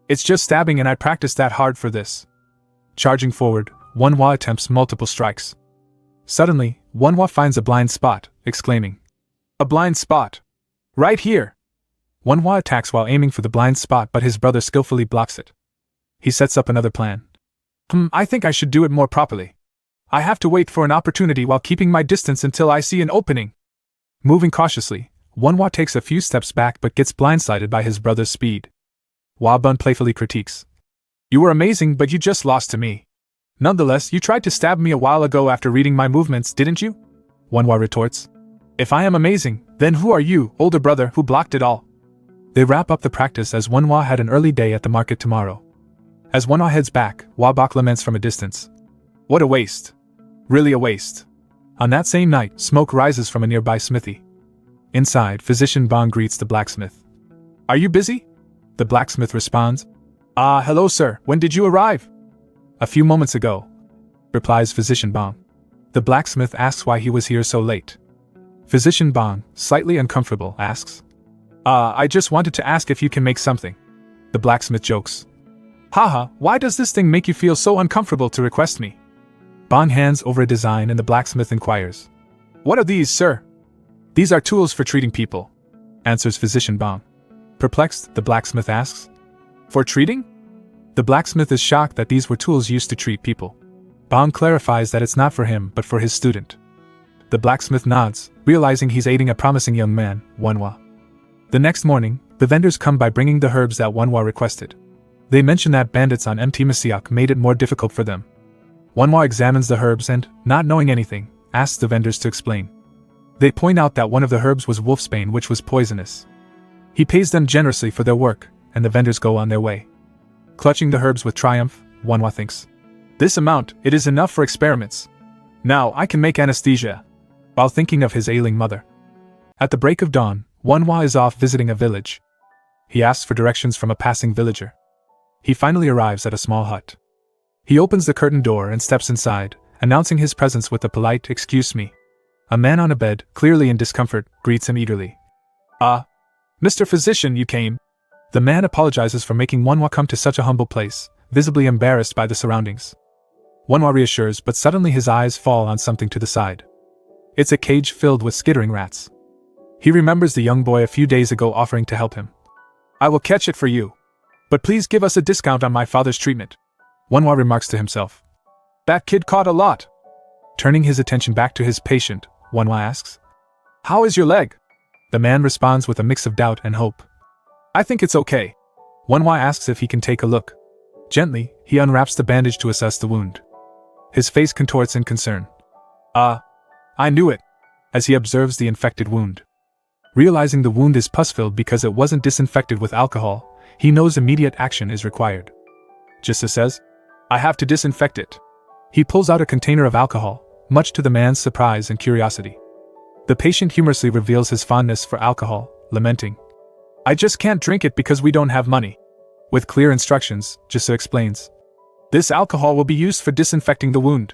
It's just stabbing and I practiced that hard for this. Charging forward, Wanwa attempts multiple strikes. Suddenly, Wanwa finds a blind spot, exclaiming. A blind spot. Right here. Wanwa attacks while aiming for the blind spot, but his brother skillfully blocks it. He sets up another plan. I think I should do it more properly. I have to wait for an opportunity while keeping my distance until I see an opening. Moving cautiously, Wanwa takes a few steps back but gets blindsided by his brother's speed. Wabun playfully critiques. You were amazing, but you just lost to me. Nonetheless, you tried to stab me a while ago after reading my movements, didn't you? Wanwa retorts. If I am amazing, then who are you, older brother, who blocked it all? They wrap up the practice as Wanwa had an early day at the market tomorrow. As Wanwa heads back, Wabak laments from a distance. What a waste. Really a waste. On that same night, smoke rises from a nearby smithy. Inside, Physician Bong greets the blacksmith. Are you busy? The blacksmith responds. Hello sir, when did you arrive? A few moments ago, replies Physician Bong. The blacksmith asks why he was here so late. Physician Bong, slightly uncomfortable, asks, I just wanted to ask if you can make something. The blacksmith jokes. Haha, why does this thing make you feel so uncomfortable to request me? Bong hands over a design and the blacksmith inquires. What are these, sir? These are tools for treating people, answers Physician Bong. Perplexed, the blacksmith asks, for treating? The blacksmith is shocked that these were tools used to treat people. Bong clarifies that it's not for him but for his student. The blacksmith nods, realizing he's aiding a promising young man, Wanhwa. The next morning, the vendors come by bringing the herbs that Wanhwa requested. They mention that bandits on MT Masiak made it more difficult for them. Wanhwa examines the herbs and, not knowing anything, asks the vendors to explain. They point out that one of the herbs was wolfsbane, which was poisonous. He pays them generously for their work, and the vendors go on their way. Clutching the herbs with triumph, Wanhwa thinks, this amount, it is enough for experiments. Now I can make anesthesia. While thinking of his ailing mother. At the break of dawn, Wanhwa is off visiting a village. He asks for directions from a passing villager. He finally arrives at a small hut. He opens the curtain door and steps inside, announcing his presence with a polite, excuse me. A man on a bed, clearly in discomfort, greets him eagerly. Mr. Physician, you came. The man apologizes for making Wanhwa come to such a humble place, visibly embarrassed by the surroundings. Wanhwa reassures, but suddenly his eyes fall on something to the side. It's a cage filled with skittering rats. He remembers the young boy a few days ago offering to help him. I will catch it for you. But please give us a discount on my father's treatment. Wanhwa remarks to himself. That kid caught a lot. Turning his attention back to his patient, Wanhwa asks, how is your leg? The man responds with a mix of doubt and hope. I think it's okay. Wanhwa asks if he can take a look. Gently, he unwraps the bandage to assess the wound. His face contorts in concern. I knew it, as he observes the infected wound. Realizing the wound is pus-filled because it wasn't disinfected with alcohol, he knows immediate action is required. Jissa says, I have to disinfect it. He pulls out a container of alcohol, much to the man's surprise and curiosity. The patient humorously reveals his fondness for alcohol, lamenting, I just can't drink it because we don't have money. With clear instructions, Jissa explains, this alcohol will be used for disinfecting the wound.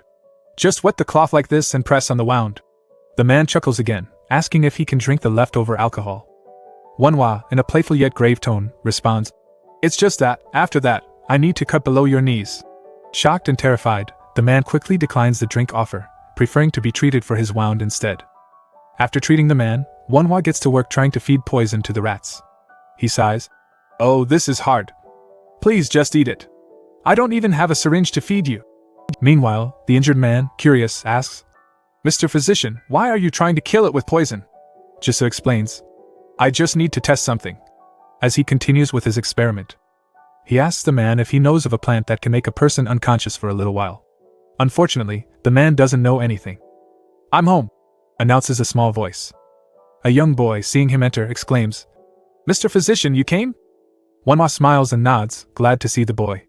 Just wet the cloth like this and press on the wound. The man chuckles again, asking if he can drink the leftover alcohol. Wanhwa, in a playful yet grave tone, responds, it's just that, after that, I need to cut below your knees. Shocked and terrified, the man quickly declines the drink offer, preferring to be treated for his wound instead. After treating the man, Wanhwa gets to work trying to feed poison to the rats. He sighs, oh, this is hard. Please just eat it. I don't even have a syringe to feed you. Meanwhile, the injured man, curious, asks, Mr. Physician, why are you trying to kill it with poison? Jissa explains, I just need to test something. As he continues with his experiment, he asks the man if he knows of a plant that can make a person unconscious for a little while. Unfortunately, the man doesn't know anything. I'm home, announces a small voice. A young boy, seeing him enter, exclaims, Mr. Physician, you came? Wanhwa smiles and nods, glad to see the boy.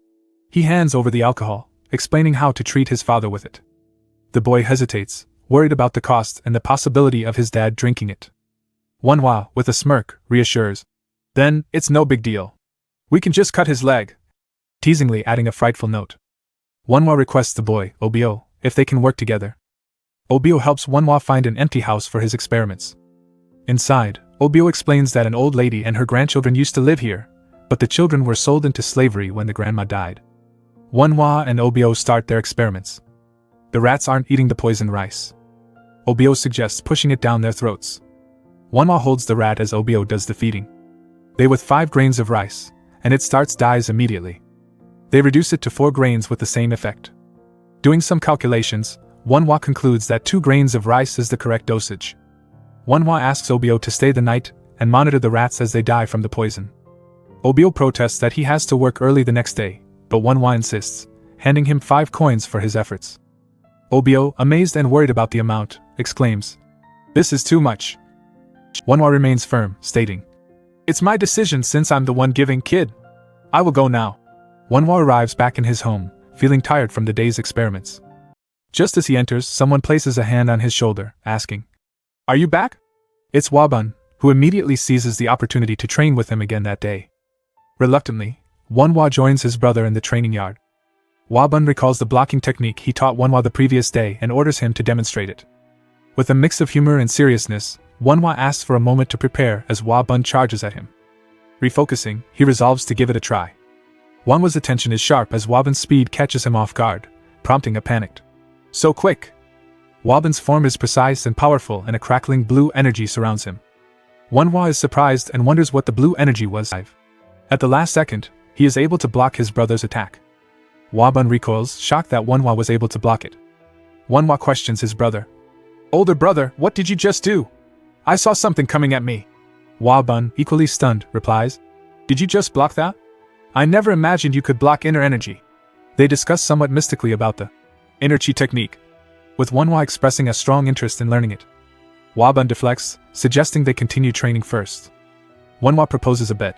He hands over the alcohol, explaining how to treat his father with it. The boy hesitates, worried about the cost and the possibility of his dad drinking it. Wanhwa, with a smirk, reassures, then, it's no big deal. We can just cut his leg. Teasingly adding a frightful note. Wanhwa requests the boy, Obio, if they can work together. Obio helps Wanhwa find an empty house for his experiments. Inside, Obio explains that an old lady and her grandchildren used to live here, but the children were sold into slavery when the grandma died. Wanhwa and Obio start their experiments. The rats aren't eating the poisoned rice. Obio suggests pushing it down their throats. Wanhwa holds the rat as Obio does the feeding. They with 5 grains of rice, and it dies immediately. They reduce it to 4 grains with the same effect. Doing some calculations, Wanhwa concludes that 2 grains of rice is the correct dosage. Wanhwa asks Obio to stay the night and monitor the rats as they die from the poison. Obio protests that he has to work early the next day, but Wanhwa insists, handing him 5 coins for his efforts. Obio, amazed and worried about the amount, exclaims, "This is too much." Wanhwa remains firm, stating, "It's my decision since I'm the one giving, kid. I will go now." Wanhwa arrives back in his home, feeling tired from the day's experiments. Just as he enters, someone places a hand on his shoulder, asking, "Are you back?" It's Wabun, who immediately seizes the opportunity to train with him again that day. Reluctantly, Wanhwa joins his brother in the training yard. Wabun recalls the blocking technique he taught Wonhwa the previous day and orders him to demonstrate it. With a mix of humor and seriousness, Wonhwa asks for a moment to prepare as Wabun charges at him. Refocusing, he resolves to give it a try. Wonhwa's attention is sharp as Wabun's speed catches him off guard, prompting a panicked, "So quick!" Wabun's form is precise and powerful and a crackling blue energy surrounds him. Wonhwa is surprised and wonders what the blue energy was. At the last second, he is able to block his brother's attack. Wabun recoils, shocked that Wonhwa was able to block it. Wonhwa questions his brother. "Older brother, what did you just do? I saw something coming at me." Wabun, equally stunned, replies, "Did you just block that? I never imagined you could block inner energy." They discuss somewhat mystically about the inner chi technique, with Wonhwa expressing a strong interest in learning it. Wabun deflects, suggesting they continue training first. Wonhwa proposes a bet.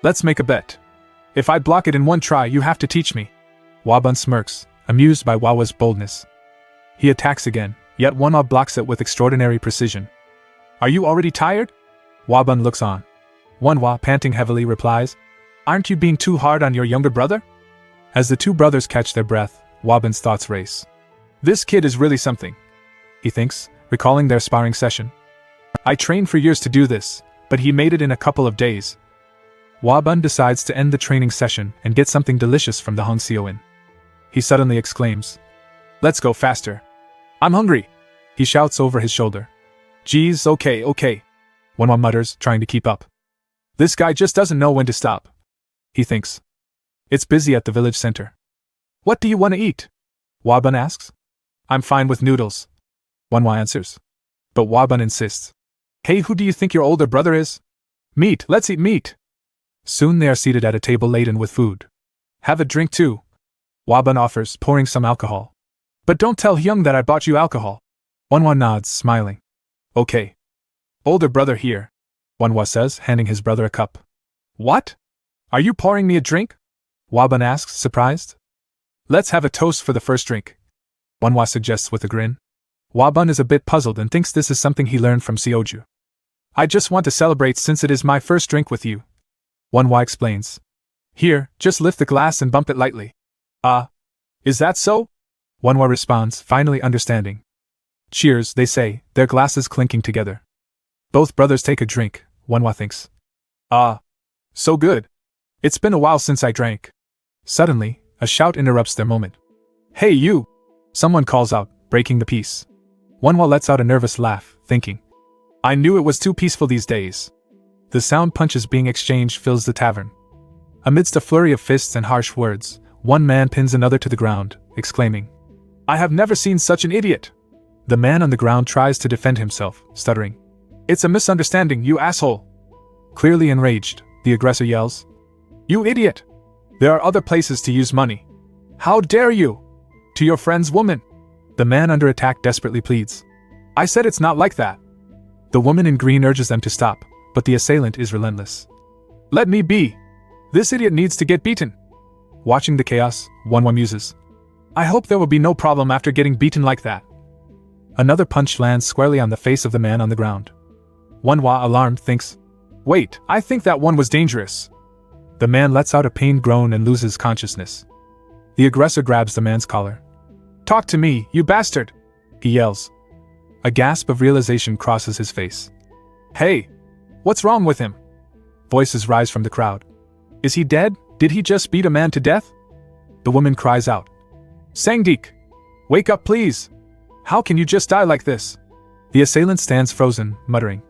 "Let's make a bet. If I block it in one try, you have to teach me." Wabun smirks, amused by Wonhwa's boldness. He attacks again, yet Wonhwa blocks it with extraordinary precision. "Are you already tired?" Wabun looks on. Wonhwa, panting heavily, replies, "Aren't you being too hard on your younger brother?" As the two brothers catch their breath, Wabun's thoughts race. "This kid is really something," he thinks, recalling their sparring session. "I trained for years to do this, but he made it in a couple of days." Wabun decides to end the training session and get something delicious from the Hongseo Inn. He suddenly exclaims, "Let's go faster. I'm hungry," he shouts over his shoulder. "Geez, okay. Wonhwa mutters, trying to keep up. "This guy just doesn't know when to stop," he thinks. It's busy at the village center. "What do you want to eat?" Wabun asks. "I'm fine with noodles," Wonhwa answers. But Wabun insists. "Hey, who do you think your older brother is? Meat, let's eat meat." Soon they are seated at a table laden with food. "Have a drink too," Wabun offers, pouring some alcohol. "But don't tell Hyung that I bought you alcohol." Wonhwa nods, smiling. "Okay. Older brother here," Wonhwa says, handing his brother a cup. "What? Are you pouring me a drink?" Wabun asks, surprised. "Let's have a toast for the first drink," Wonhwa suggests with a grin. Wabun is a bit puzzled and thinks this is something he learned from Seoju. "I just want to celebrate since it is my first drink with you," Wonhwa explains. "Here, just lift the glass and bump it lightly." Is that so?" Wonhwa responds, finally understanding. "Cheers," they say, their glasses clinking together. Both brothers take a drink, Wonhwa thinks. So good. It's been a while since I drank." Suddenly, a shout interrupts their moment. "Hey you!" someone calls out, breaking the peace. Wonhwa lets out a nervous laugh, thinking, "I knew it was too peaceful these days." The sound punches being exchanged fills the tavern. Amidst a flurry of fists and harsh words, one man pins another to the ground, exclaiming, "I have never seen such an idiot!" The man on the ground tries to defend himself, stuttering, "It's a misunderstanding, you asshole!" Clearly enraged, the aggressor yells, "You idiot! There are other places to use money. How dare you! To your friend's woman!" The man under attack desperately pleads, "I said it's not like that." The woman in green urges them to stop, but the assailant is relentless. "Let me be! This idiot needs to get beaten!" Watching the chaos, Wonhwa muses, "I hope there will be no problem after getting beaten like that." Another punch lands squarely on the face of the man on the ground. Wonhwa, alarmed, thinks, "Wait, I think that one was dangerous." The man lets out a pained groan and loses consciousness. The aggressor grabs the man's collar. "Talk to me, you bastard!" he yells. A gasp of realization crosses his face. "Hey! What's wrong with him?" Voices rise from the crowd. "Is he dead? Did he just beat a man to death?" The woman cries out, "Sangdeek! Wake up please! How can you just die like this?" The assailant stands frozen, muttering,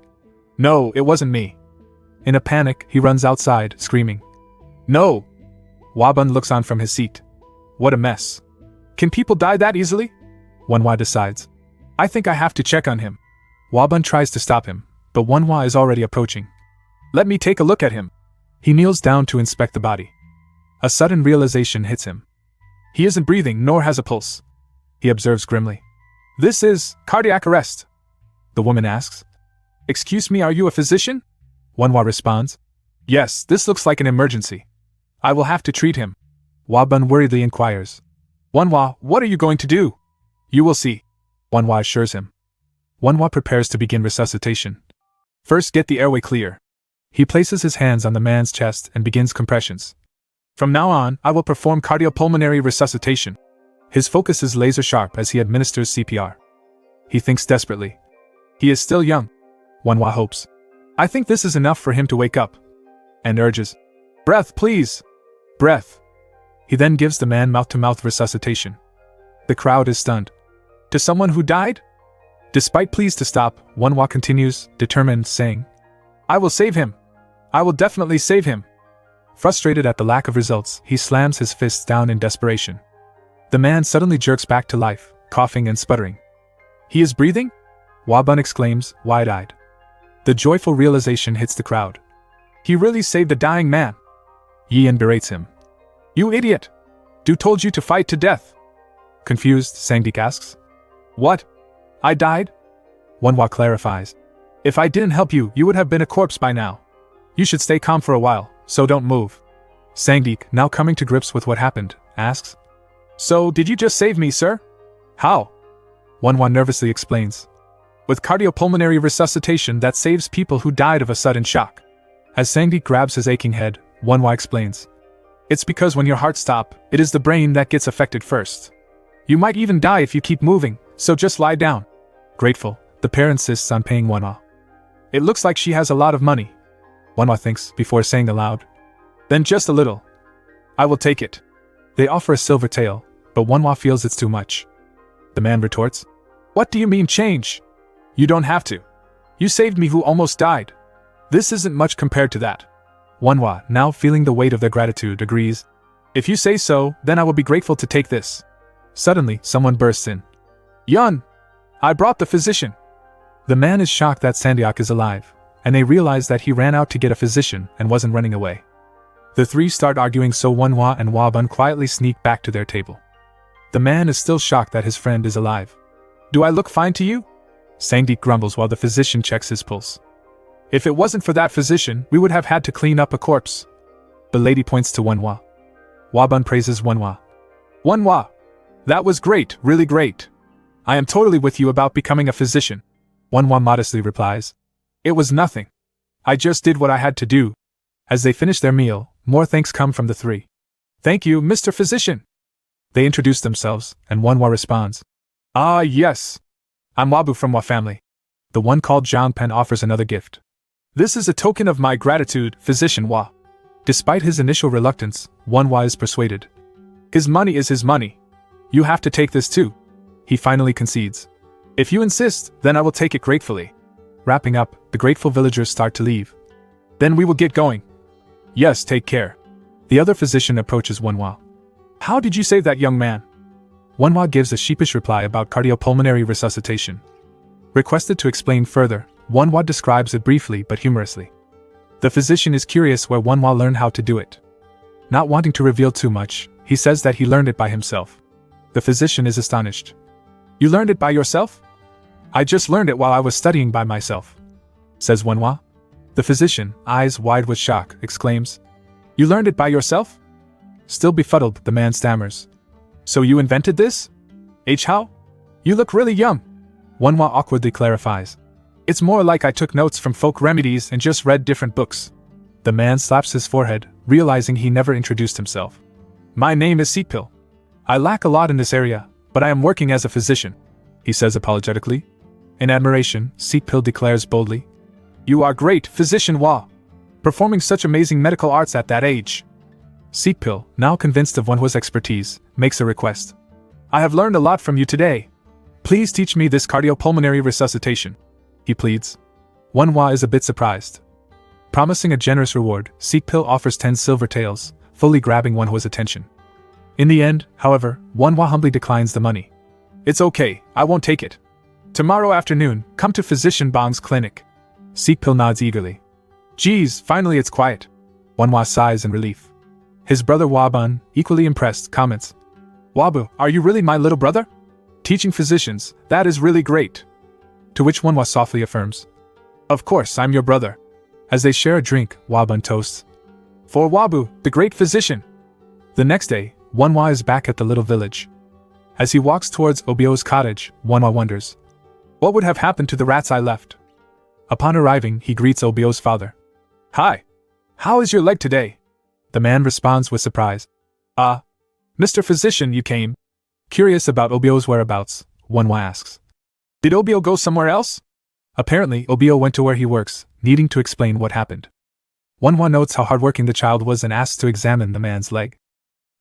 "No, it wasn't me." In a panic, he runs outside, screaming, "No!" Wabun looks on from his seat. What a mess. Can people die that easily? Wonhwa decides. I think I have to check on him. Wabun tries to stop him, but Wonhwa is already approaching. Let me take a look at him. He kneels down to inspect the body. A sudden realization hits him. He isn't breathing nor has a pulse. He observes grimly. This is cardiac arrest. The woman asks. Excuse me, are you a physician? Wonhwa responds. Yes, this looks like an emergency. I will have to treat him. Wabun worriedly inquires. Wonhwa, what are you going to do? You will see. Wonhwa assures him. Wonhwa prepares to begin resuscitation. First, get the airway clear. He places his hands on the man's chest and begins compressions. From now on, I will perform cardiopulmonary resuscitation. His focus is laser sharp as he administers CPR. He thinks desperately. He is still young. Wanhwa hopes. I think this is enough for him to wake up. And urges. Breath, please! Breath! He then gives the man mouth-to-mouth resuscitation. The crowd is stunned. To someone who died? Despite pleas to stop, Wanhwa continues, determined, saying, I will save him! I will definitely save him! Frustrated at the lack of results, he slams his fists down in desperation. The man suddenly jerks back to life, coughing and sputtering. He is breathing? Wabun exclaims, wide-eyed. The joyful realization hits the crowd. He really saved a dying man. Yian berates him. You idiot! Who told you to fight to death? Confused, Sangdik asks. What? I died? Wanhwa clarifies. If I didn't help you, you would have been a corpse by now. You should stay calm for a while, so don't move. Sangdik, now coming to grips with what happened, asks. So, did you just save me, sir? How? Wanhwa nervously explains. With cardiopulmonary resuscitation that saves people who died of a sudden shock. As Sangdik grabs his aching head, Wanhwa explains. It's because when your heart stops, it is the brain that gets affected first. You might even die if you keep moving, so just lie down. Grateful, the pair insists on paying Wanhwa. It looks like she has a lot of money. Wanhwa thinks, before saying aloud. Then just a little. I will take it. They offer a silver tael, but Wanhwa feels it's too much. The man retorts. What do you mean change? You don't have to. You saved me who almost died. This isn't much compared to that. Wanhwa, now feeling the weight of their gratitude, agrees. If you say so, then I will be grateful to take this. Suddenly, someone bursts in. Yun! I brought the physician! The man is shocked that Sandyak is alive, and they realize that he ran out to get a physician and wasn't running away. The three start arguing, so Wanhwa and Wabun quietly sneak back to their table. The man is still shocked that his friend is alive. Do I look fine to you? Sangdik grumbles while the physician checks his pulse. If it wasn't for that physician, we would have had to clean up a corpse. The lady points to Wanhwa. Wabun praises Wanhwa. Wanhwa! That was great, really great. I am totally with you about becoming a physician. Wanhwa modestly replies. It was nothing. I just did what I had to do. As they finish their meal, more thanks come from the three. Thank you, Mr. Physician. They introduce themselves, and Wanhwa responds. Ah, yes. I'm Wabu from Wa family. The one called Zhangpan offers another gift. This is a token of my gratitude, Physician Wa. Despite his initial reluctance, Wanhwa is persuaded. His money is his money. You have to take this too. He finally concedes. If you insist, then I will take it gratefully. Wrapping up, the grateful villagers start to leave. Then we will get going. Yes, take care. The other physician approaches Wanhwa. How did you save that young man? Wanhwa gives a sheepish reply about cardiopulmonary resuscitation. Requested to explain further, Wanhwa describes it briefly but humorously. The physician is curious where Wanhwa learned how to do it. Not wanting to reveal too much, he says that he learned it by himself. The physician is astonished. You learned it by yourself? I just learned it while I was studying by myself, says Wanhwa. The physician, eyes wide with shock, exclaims. You learned it by yourself? Still befuddled, the man stammers. So you invented this? How? You look really young. Wanhwa awkwardly clarifies. It's more like I took notes from folk remedies and just read different books. The man slaps his forehead, realizing he never introduced himself. My name is Seekpil. I lack a lot in this area, but I am working as a physician, he says apologetically. In admiration, Seekpil declares boldly. You are great, Physician Wa. Performing such amazing medical arts at that age. Seekpil, now convinced of Wanhwa's expertise, makes a request. I have learned a lot from you today. Please teach me this cardiopulmonary resuscitation, he pleads. Wanhwa is a bit surprised. Promising a generous reward, Seekpil offers 10 silver taels, fully grabbing Wanhwa's attention. In the end, however, Wanhwa humbly declines the money. It's okay, I won't take it. Tomorrow afternoon, come to Physician Bang's clinic. Seekpil nods eagerly. Geez, finally it's quiet. Wanhwa sighs in relief. His brother Wabun, equally impressed, comments. Wabu, are you really my little brother? Teaching physicians, that is really great. To which Wanhwa softly affirms. Of course, I'm your brother. As they share a drink, Wabun toasts. For Wabu, the great physician. The next day, Wanhwa is back at the little village. As he walks towards Obio's cottage, Wanhwa wonders. What would have happened to the rats I left? Upon arriving, he greets Obio's father. Hi. How is your leg today? The man responds with surprise. Ah, Mr. Physician, you came. Curious about Obio's whereabouts, Wonwa asks. Did Obio go somewhere else? Apparently, Obio went to where he works, needing to explain what happened. Wonwa notes how hardworking the child was and asks to examine the man's leg.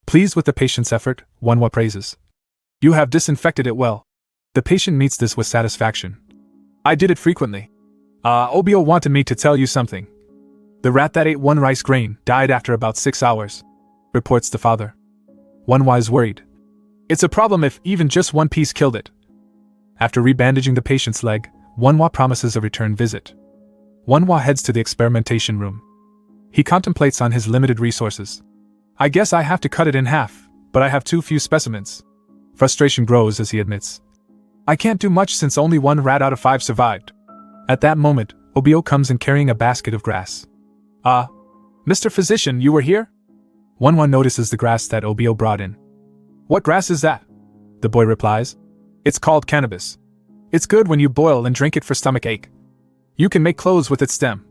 Pleased with the patient's effort, Wonwa praises. You have disinfected it well. The patient meets this with satisfaction. I did it frequently. Obio wanted me to tell you something. The rat that ate one rice grain died after about 6 hours, reports the father. Wonwa is worried. It's a problem if even just one piece killed it. After rebandaging the patient's leg, Wonwa promises a return visit. Wonwa heads to the experimentation room. He contemplates on his limited resources. I guess I have to cut it in half, but I have too few specimens. Frustration grows as he admits. I can't do much since only 1 rat out of 5 survived. At that moment, Obio comes in carrying a basket of grass. Mr. Physician, you were here? Wonwa notices the grass that Obio brought in. What grass is that? The boy replies. It's called cannabis. It's good when you boil and drink it for stomach ache. You can make clothes with its stem.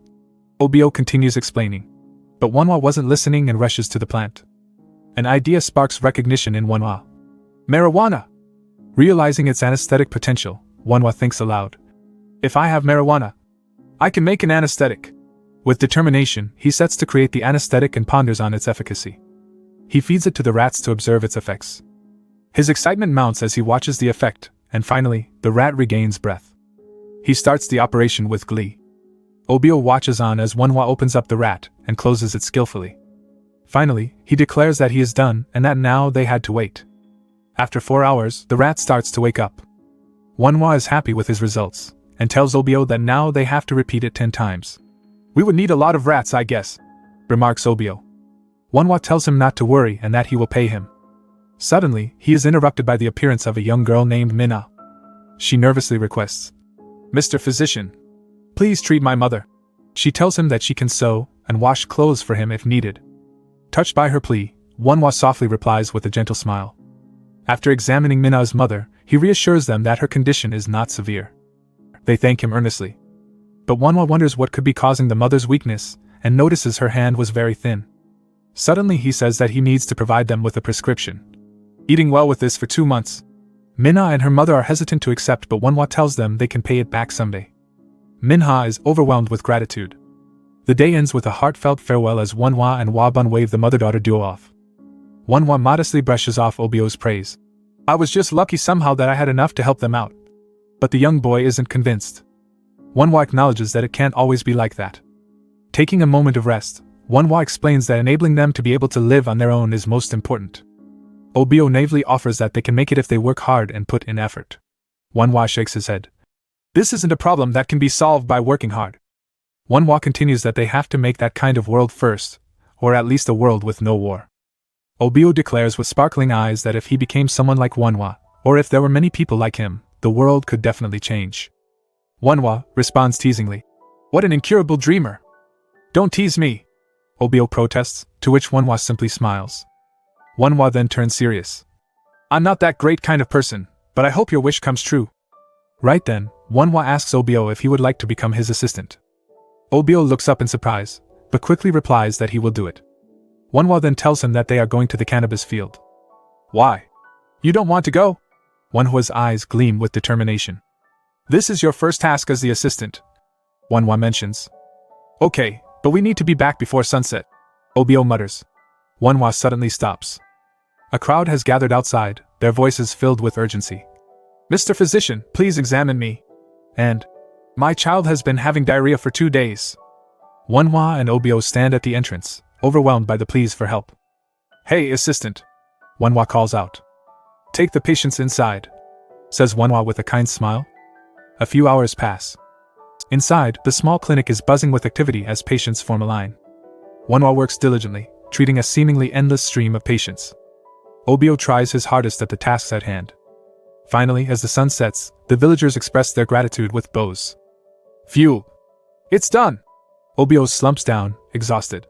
Obio continues explaining. But Wonwa wasn't listening and rushes to the plant. An idea sparks recognition in Wonwa. Marijuana! Realizing its anesthetic potential, Wonwa thinks aloud. If I have marijuana, I can make an anesthetic. With determination, he sets to create the anesthetic and ponders on its efficacy. He feeds it to the rats to observe its effects. His excitement mounts as he watches the effect, and finally, the rat regains breath. He starts the operation with glee. Obio watches on as Wonwa opens up the rat and closes it skillfully. Finally, he declares that he is done and that now they had to wait. After 4 hours, the rat starts to wake up. Wonwa is happy with his results, and tells Obio that now they have to repeat it 10 times. We would need a lot of rats, I guess, remarks Obio. Wonwa tells him not to worry and that he will pay him. Suddenly, he is interrupted by the appearance of a young girl named Minna. She nervously requests, Mr. Physician, please treat my mother. She tells him that she can sew and wash clothes for him if needed. Touched by her plea, Wonwa softly replies with a gentle smile. After examining Minna's mother, he reassures them that her condition is not severe. They thank him earnestly. But Wonwa wonders what could be causing the mother's weakness, and notices her hand was very thin. Suddenly he says that he needs to provide them with a prescription. Eating well with this for 2 months. Minna and her mother are hesitant to accept, but Wonwa tells them they can pay it back someday. Minha is overwhelmed with gratitude. The day ends with a heartfelt farewell as Wonwa and Wabun wave the mother-daughter duo off. Wonwa modestly brushes off Obio's praise. I was just lucky somehow that I had enough to help them out. But the young boy isn't convinced. Wonwa acknowledges that it can't always be like that. Taking a moment of rest, Wonwa explains that enabling them to be able to live on their own is most important. Obio naively offers that they can make it if they work hard and put in effort. Wonwa shakes his head. This isn't a problem that can be solved by working hard. Wonwa continues that they have to make that kind of world first, or at least a world with no war. Obio declares with sparkling eyes that if he became someone like Wonwa, or if there were many people like him, the world could definitely change. Wonwa responds teasingly. What an incurable dreamer! Don't tease me! Obio protests, to which Wonwa simply smiles. Wonwa then turns serious. I'm not that great kind of person, but I hope your wish comes true. Right then, Wonwa asks Obio if he would like to become his assistant. Obio looks up in surprise, but quickly replies that he will do it. Wonwa then tells him that they are going to the cannabis field. Why? You don't want to go? Wonwa's eyes gleam with determination. This is your first task as the assistant, Wonwa mentions. Okay, but we need to be back before sunset, Obio mutters. Wonwa suddenly stops. A crowd has gathered outside, their voices filled with urgency. Mr. Physician, please examine me. And, my child has been having diarrhea for 2 days. Wonwa and Obio stand at the entrance, overwhelmed by the pleas for help. Hey, assistant, Wonwa calls out. Take the patients inside, says Wonwa with a kind smile. A few hours pass. Inside, the small clinic is buzzing with activity as patients form a line. Wonwa works diligently, treating a seemingly endless stream of patients. Obio tries his hardest at the tasks at hand. Finally, as the sun sets, the villagers express their gratitude with bows. Phew! It's done! Obio slumps down, exhausted.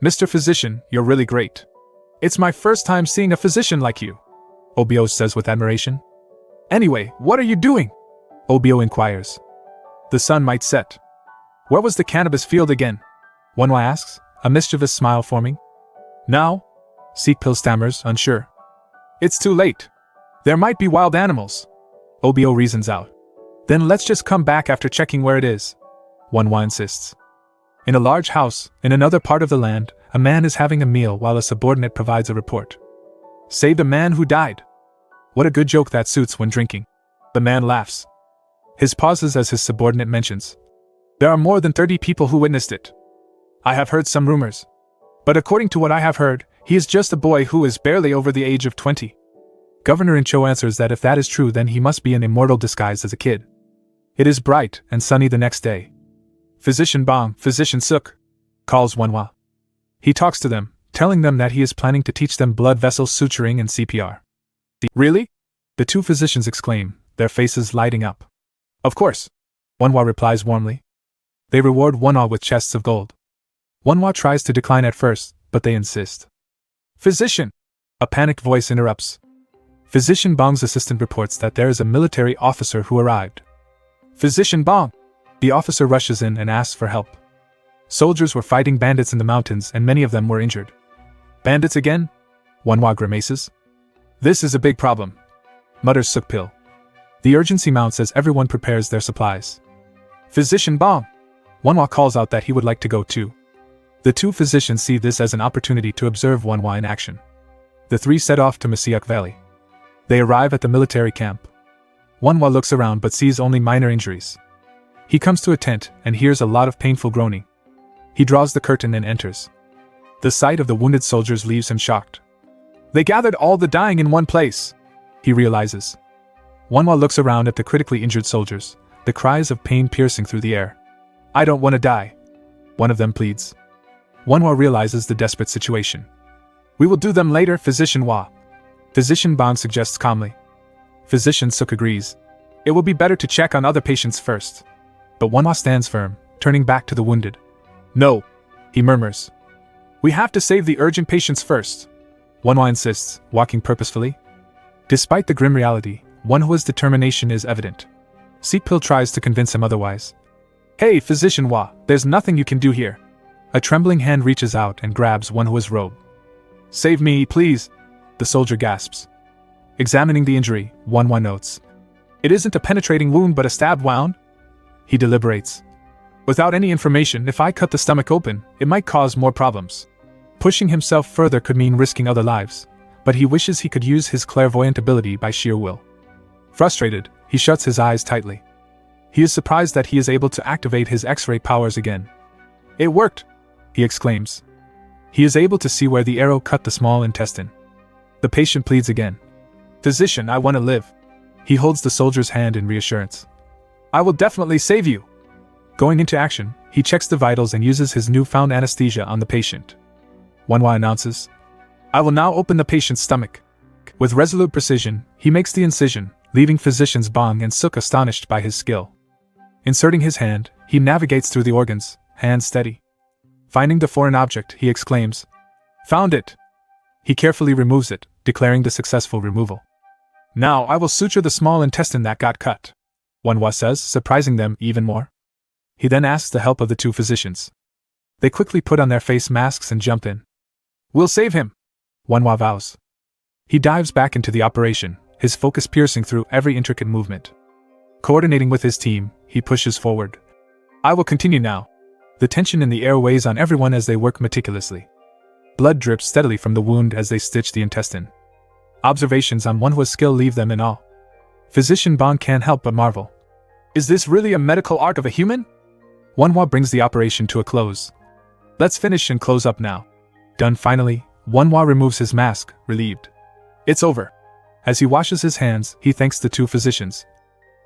Mr. Physician, you're really great. It's my first time seeing a physician like you, Obio says with admiration. Anyway, what are you doing? Obio inquires. The sun might set. Where was the cannabis field again? Wonwa asks, a mischievous smile forming. Now? Seekpill stammers, unsure. It's too late. There might be wild animals. Obio reasons out. Then let's just come back after checking where it is. Wanhua insists. In a large house, in another part of the land, a man is having a meal while a subordinate provides a report. Saved a man who died. What a good joke that suits when drinking. The man laughs. His pauses as his subordinate mentions. There are more than 30 people who witnessed it. I have heard some rumors. But according to what I have heard, he is just a boy who is barely over the age of 20. Governor Incho answers that if that is true, then he must be an immortal disguised as a kid. It is bright and sunny the next day. Physician Bong, Physician Suk, calls Wanhua. He talks to them, telling them that he is planning to teach them blood vessel suturing and CPR. Really? The two physicians exclaim, their faces lighting up. Of course. Wanhua replies warmly. They reward Wanhua with chests of gold. Wanhua tries to decline at first, but they insist. Physician! A panicked voice interrupts. Physician Bong's assistant reports that there is a military officer who arrived. Physician Bong! The officer rushes in and asks for help. Soldiers were fighting bandits in the mountains and many of them were injured. Bandits again? Wanhua grimaces. This is a big problem, mutters Sukpil. The urgency mounts as everyone prepares their supplies. Physician Bong! Wanhua calls out that he would like to go too. The two physicians see this as an opportunity to observe Wanhua in action. The three set off to Masiak Valley. They arrive at the military camp. Wanhua looks around but sees only minor injuries. He comes to a tent and hears a lot of painful groaning. He draws the curtain and enters. The sight of the wounded soldiers leaves him shocked. They gathered all the dying in one place, he realizes. Wanhua looks around at the critically injured soldiers, the cries of pain piercing through the air. I don't want to die, one of them pleads. Wanhua realizes the desperate situation. We will do them later, Physician Hua. Physician Bong suggests calmly. Physician Suk agrees. It will be better to check on other patients first. But Wanhua stands firm, turning back to the wounded. No, he murmurs. We have to save the urgent patients first. Wanhua insists, walking purposefully. Despite the grim reality, Wanhua's determination is evident. Seekpill tries to convince him otherwise. Hey, Physician Hua, there's nothing you can do here. A trembling hand reaches out and grabs Wanhua's robe. Save me, please, the soldier gasps. Examining the injury, Wanhua notes. It isn't a penetrating wound but a stabbed wound? He deliberates. Without any information, if I cut the stomach open, it might cause more problems. Pushing himself further could mean risking other lives, but he wishes he could use his clairvoyant ability by sheer will. Frustrated, he shuts his eyes tightly. He is surprised that he is able to activate his X-ray powers again. It worked, he exclaims. He is able to see where the arrow cut the small intestine. The patient pleads again. Physician, I want to live. He holds the soldier's hand in reassurance. I will definitely save you. Going into action, he checks the vitals and uses his newfound anesthesia on the patient. Wanhua announces, I will now open the patient's stomach. With resolute precision, he makes the incision, leaving physicians Bong and Suk astonished by his skill. Inserting his hand, he navigates through the organs, hand steady. Finding the foreign object, he exclaims, Found it! He carefully removes it, declaring the successful removal. Now I will suture the small intestine that got cut, Wanhua says, surprising them even more. He then asks the help of the two physicians. They quickly put on their face masks and jump in. We'll save him, Wanhua vows. He dives back into the operation, his focus piercing through every intricate movement. Coordinating with his team, he pushes forward. I will continue now. The tension in the air weighs on everyone as they work meticulously. Blood drips steadily from the wound as they stitch the intestine. Observations on Wanhua's skill leave them in awe. Physician Bong can't help but marvel. Is this really a medical art of a human? Wanhua brings the operation to a close. Let's finish and close up now. Done finally, Wanhua removes his mask, relieved. It's over. As he washes his hands, he thanks the two physicians.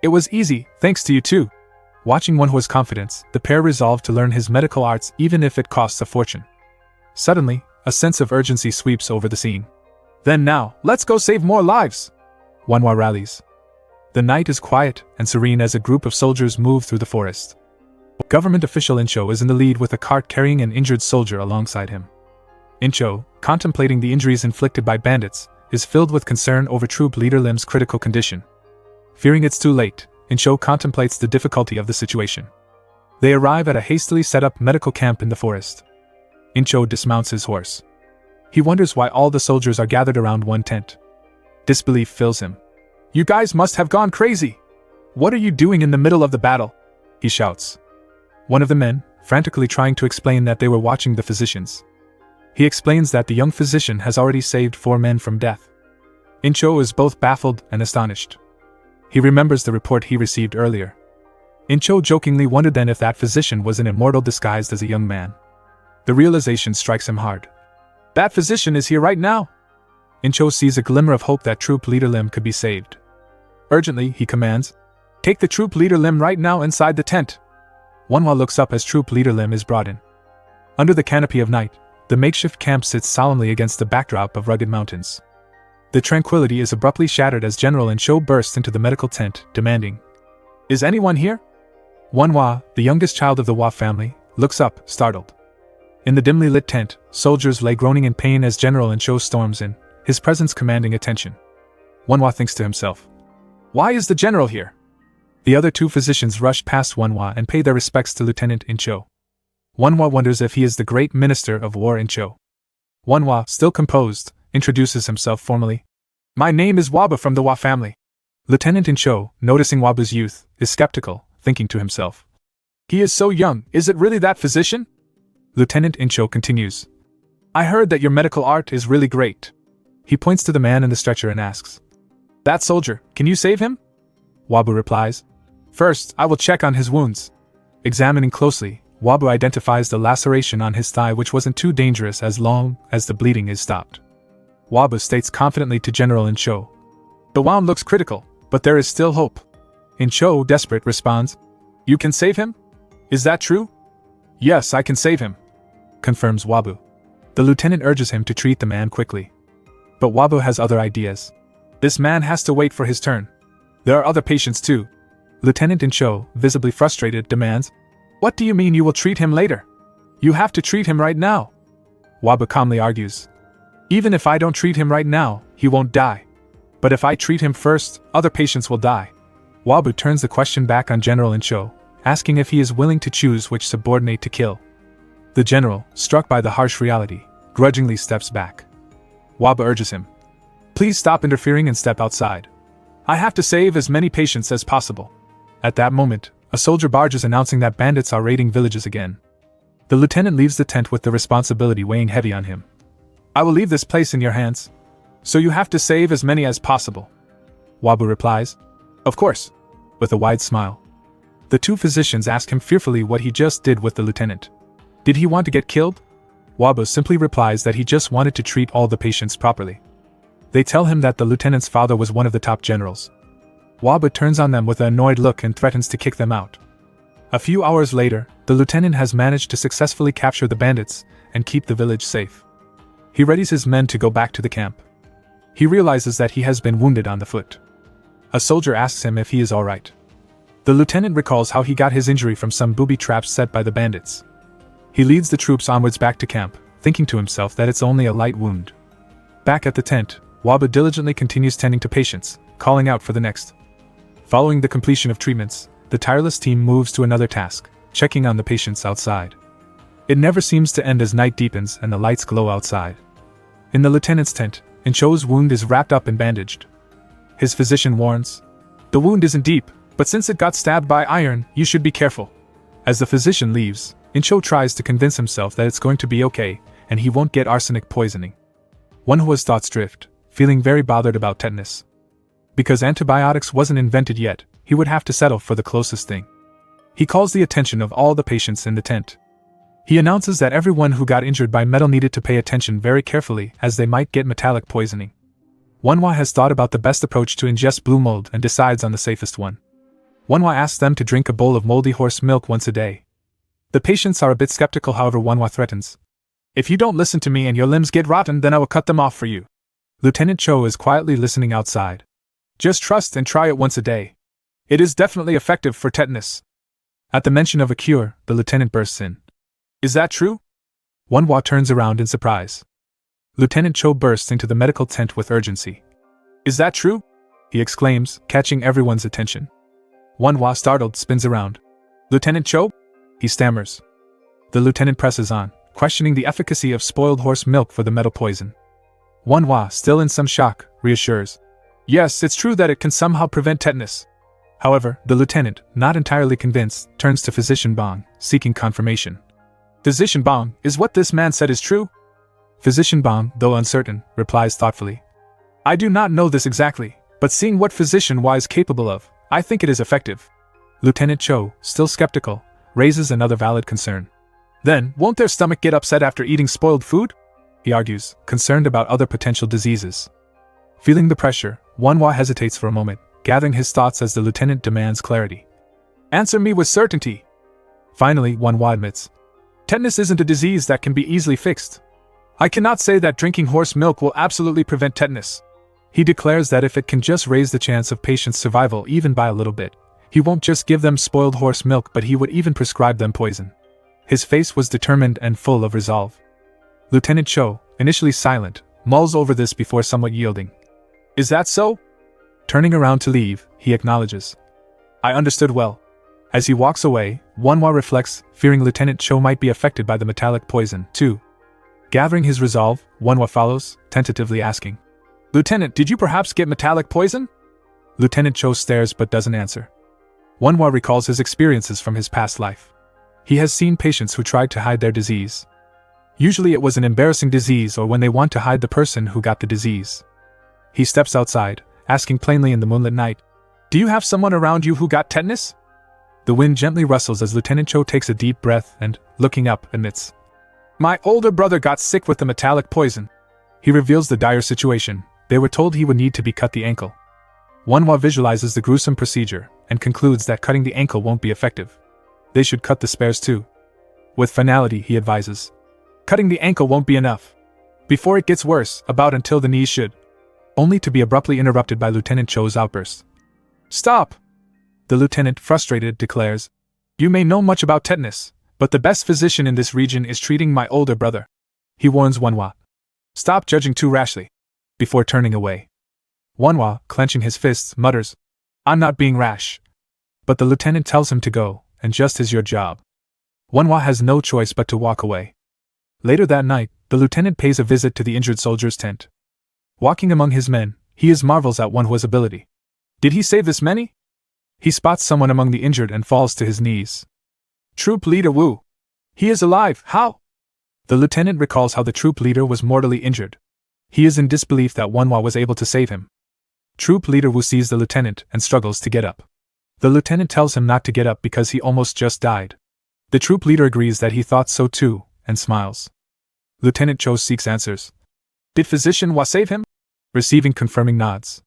It was easy, thanks to you too. Watching Wanhua's confidence, the pair resolve to learn his medical arts even if it costs a fortune. Suddenly, a sense of urgency sweeps over the scene. Then now, let's go save more lives! Wanhua rallies. The night is quiet and serene as a group of soldiers move through the forest. Government official Incho is in the lead with a cart carrying an injured soldier alongside him. Incho, contemplating the injuries inflicted by bandits, is filled with concern over troop leader Lim's critical condition. Fearing it's too late, Incho contemplates the difficulty of the situation. They arrive at a hastily set up medical camp in the forest. Incho dismounts his horse. He wonders why all the soldiers are gathered around one tent. Disbelief fills him. "You guys must have gone crazy! What are you doing in the middle of the battle?" he shouts. One of the men, frantically trying to explain that they were watching the physicians. He explains that the young physician has already saved 4 men from death. Incho is both baffled and astonished. He remembers the report he received earlier. Incho jokingly wondered then if that physician was an immortal disguised as a young man. The realization strikes him hard. That physician is here right now! Incho sees a glimmer of hope that Troop Leader Lim could be saved. Urgently, he commands, "Take the Troop Leader Lim right now inside the tent." Wanhwa looks up as Troop Leader Lim is brought in. Under the canopy of night, the makeshift camp sits solemnly against the backdrop of rugged mountains. The tranquility is abruptly shattered as General Incho bursts into the medical tent, demanding, "Is anyone here?" Wanhwa, the youngest child of the Hua family, looks up, startled. In the dimly lit tent, soldiers lay groaning in pain as General Incho storms in, his presence commanding attention. Wanhwa thinks to himself, "Why is the general here?" The other 2 physicians rush past Wanhwa and pay their respects to Lieutenant Incho. Wanhwa wonders if he is the great Minister of War Incho. Wanhwa, still composed, introduces himself formally. "My name is Waba from the Hua family." Lieutenant Incho, noticing Waba's youth, is skeptical, thinking to himself, "He is so young, is it really that physician?" Lieutenant Incho continues, "I heard that your medical art is really great." He points to the man in the stretcher and asks, "That soldier, can you save him?" Wabu replies, "First, I will check on his wounds." Examining closely, Wabu identifies the laceration on his thigh, which wasn't too dangerous as long as the bleeding is stopped. Wabu states confidently to General Incho, "The wound looks critical, but there is still hope." Incho, desperate, responds, "You can save him? Is that true?" "Yes, I can save him," confirms Wabu. The lieutenant urges him to treat the man quickly. But Wabu has other ideas. "This man has to wait for his turn. There are other patients too." Lieutenant Incho, visibly frustrated, demands, "What do you mean you will treat him later? You have to treat him right now." Wabu calmly argues, "Even if I don't treat him right now, he won't die. But if I treat him first, other patients will die." Wabu turns the question back on General Incho, asking if he is willing to choose which subordinate to kill. The general, struck by the harsh reality, grudgingly steps back. Wabu urges him, "Please stop interfering and step outside. I have to save as many patients as possible." At that moment, a soldier barges announcing that bandits are raiding villages again. The lieutenant leaves the tent with the responsibility weighing heavy on him. "I will leave this place in your hands. So you have to save as many as possible." Wabu replies, "Of course," with a wide smile. The 2 physicians ask him fearfully what he just did with the lieutenant. Did he want to get killed? Wabu simply replies that he just wanted to treat all the patients properly. They tell him that the lieutenant's father was one of the top generals. Wabu turns on them with an annoyed look and threatens to kick them out. A few hours later, the lieutenant has managed to successfully capture the bandits and keep the village safe. He readies his men to go back to the camp. He realizes that he has been wounded on the foot. A soldier asks him if he is alright. The lieutenant recalls how he got his injury from some booby traps set by the bandits. He leads the troops onwards back to camp, thinking to himself that it's only a light wound. Back at the tent, Wabu diligently continues tending to patients, calling out for the next. Following the completion of treatments, the tireless team moves to another task, checking on the patients outside. It never seems to end as night deepens and the lights glow outside. In the lieutenant's tent, Incho's wound is wrapped up and bandaged. His physician warns, "The wound isn't deep, but since it got stabbed by iron, you should be careful." As the physician leaves, Incho tries to convince himself that it's going to be okay, and he won't get arsenic poisoning. Wanhua's thoughts drift, feeling very bothered about tetanus. Because antibiotics wasn't invented yet, he would have to settle for the closest thing. He calls the attention of all the patients in the tent. He announces that everyone who got injured by metal needed to pay attention very carefully as they might get metallic poisoning. Wanhua has thought about the best approach to ingest blue mold and decides on the safest one. Wanhua asks them to drink a bowl of moldy horse milk once a day. The patients are a bit skeptical, however Wanhua threatens, "If you don't listen to me and your limbs get rotten, then I will cut them off for you." Lieutenant Cho is quietly listening outside. "Just trust and try it once a day. It is definitely effective for tetanus." At the mention of a cure, the lieutenant bursts in. "Is that true?" Wanhua turns around in surprise. Lieutenant Cho bursts into the medical tent with urgency. "Is that true?" he exclaims, catching everyone's attention. Wanhua, startled, spins around. "Lieutenant Cho?" he stammers. The lieutenant presses on, questioning the efficacy of spoiled horse milk for the metal poison. Manhwa, still in some shock, reassures. Yes, it's true that it can somehow prevent tetanus. However, the lieutenant, not entirely convinced, turns to Physician Bong, seeking confirmation. Physician Bong, is what this man said is true? Physician Bong, though uncertain, replies thoughtfully. I do not know this exactly, but seeing what Physician Y is capable of, I think it is effective. Lieutenant Cho, still skeptical, raises another valid concern. Then, won't their stomach get upset after eating spoiled food? He argues, concerned about other potential diseases. Feeling the pressure, Manhwa hesitates for a moment, gathering his thoughts as the lieutenant demands clarity. Answer me with certainty. Finally, Manhwa admits. Tetanus isn't a disease that can be easily fixed. I cannot say that drinking horse milk will absolutely prevent tetanus. He declares that if it can just raise the chance of patients' survival even by a little bit, he won't just give them spoiled horse milk, but he would even prescribe them poison. His face was determined and full of resolve. Lieutenant Cho, initially silent, mulls over this before somewhat yielding. Is that so? Turning around to leave, he acknowledges. I understood well. As he walks away, Manhwa reflects, fearing Lieutenant Cho might be affected by the metallic poison, too. Gathering his resolve, Manhwa follows, tentatively asking. Lieutenant, did you perhaps get metallic poison? Lieutenant Cho stares but doesn't answer. Manhwa recalls his experiences from his past life. He has seen patients who tried to hide their disease. Usually it was an embarrassing disease or when they want to hide the person who got the disease. He steps outside, asking plainly in the moonlit night, Do you have someone around you who got tetanus? The wind gently rustles as Lieutenant Cho takes a deep breath and, looking up, admits. My older brother got sick with the metallic poison. He reveals the dire situation. They were told he would need to be cut the ankle. Manhwa visualizes the gruesome procedure and concludes that cutting the ankle won't be effective. They should cut the spares too. With finality, he advises. Cutting the ankle won't be enough. Before it gets worse, about until the knees should. Only to be abruptly interrupted by Lieutenant Cho's outburst. Stop! The lieutenant, frustrated, declares. You may know much about tetanus, but the best physician in this region is treating my older brother. He warns Manhwa. Stop judging too rashly. Before turning away. Manhwa, clenching his fists, mutters. I'm not being rash. But the lieutenant tells him to go, and just as your job. Manhwa has no choice but to walk away. Later that night, the lieutenant pays a visit to the injured soldier's tent. Walking among his men, he marvels at Manhwa's ability. Did he save this many? He spots someone among the injured and falls to his knees. Troop leader Wu. He is alive, how? The lieutenant recalls how the troop leader was mortally injured. He is in disbelief that Manhwa was able to save him. Troop leader Wu sees the lieutenant and struggles to get up. The lieutenant tells him not to get up because he almost just died. The troop leader agrees that he thought so too, and smiles. Lieutenant Cho seeks answers. Did Physician Wa save him? Receiving confirming nods.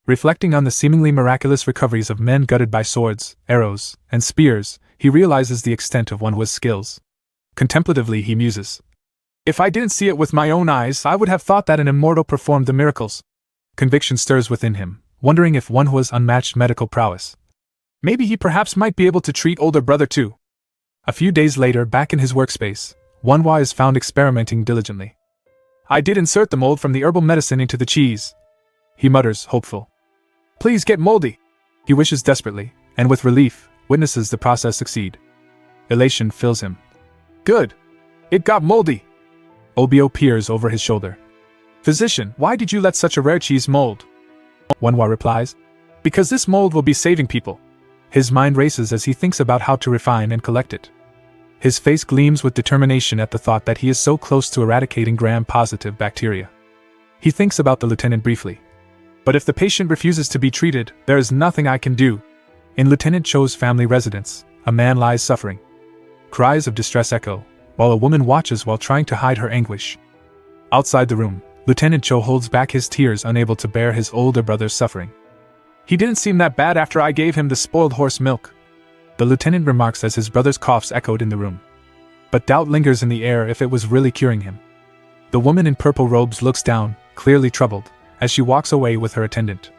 Reflecting on the seemingly miraculous recoveries of men gutted by swords, arrows, and spears, he realizes the extent of Manhwa's skills. Contemplatively he muses. If I didn't see it with my own eyes, I would have thought that an immortal performed the miracles. Conviction stirs within him, wondering if Manhwa's unmatched medical prowess. Maybe he perhaps might be able to treat older brother too. A few days later, back in his workspace, Manhwa is found experimenting diligently. I did insert the mold from the herbal medicine into the cheese. He mutters, hopeful. Please get moldy. He wishes desperately, and with relief, witnesses the process succeed. Elation fills him. Good. It got moldy. Obio peers over his shoulder. Physician, why did you let such a rare cheese mold? Manhwa replies. Because this mold will be saving people. His mind races as he thinks about how to refine and collect it. His face gleams with determination at the thought that he is so close to eradicating gram-positive bacteria. He thinks about the lieutenant briefly. But if the patient refuses to be treated, there is nothing I can do. In Lieutenant Cho's family residence, a man lies suffering. Cries of distress echo, while a woman watches while trying to hide her anguish. Outside the room, Lieutenant Cho holds back his tears, unable to bear his older brother's suffering. He didn't seem that bad after I gave him the spoiled horse milk. The lieutenant remarks as his brother's coughs echoed in the room. But doubt lingers in the air if it was really curing him. The woman in purple robes looks down, clearly troubled, as she walks away with her attendant.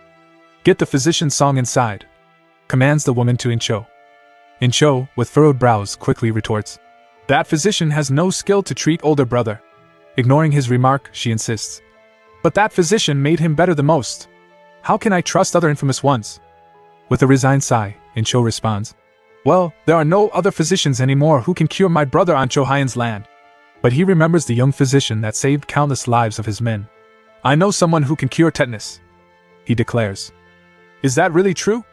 Get the physician's song inside, commands the woman to Incho. Incho, with furrowed brows, quickly retorts. That physician has no skill to treat older brother. Ignoring his remark, she insists. But that physician made him better the most. How can I trust other infamous ones? With a resigned sigh, Incho responds. Well, there are no other physicians anymore who can cure my brother on Chohyan's land. But he remembers the young physician that saved countless lives of his men. "I know someone who can cure tetanus," he declares. "Is that really true?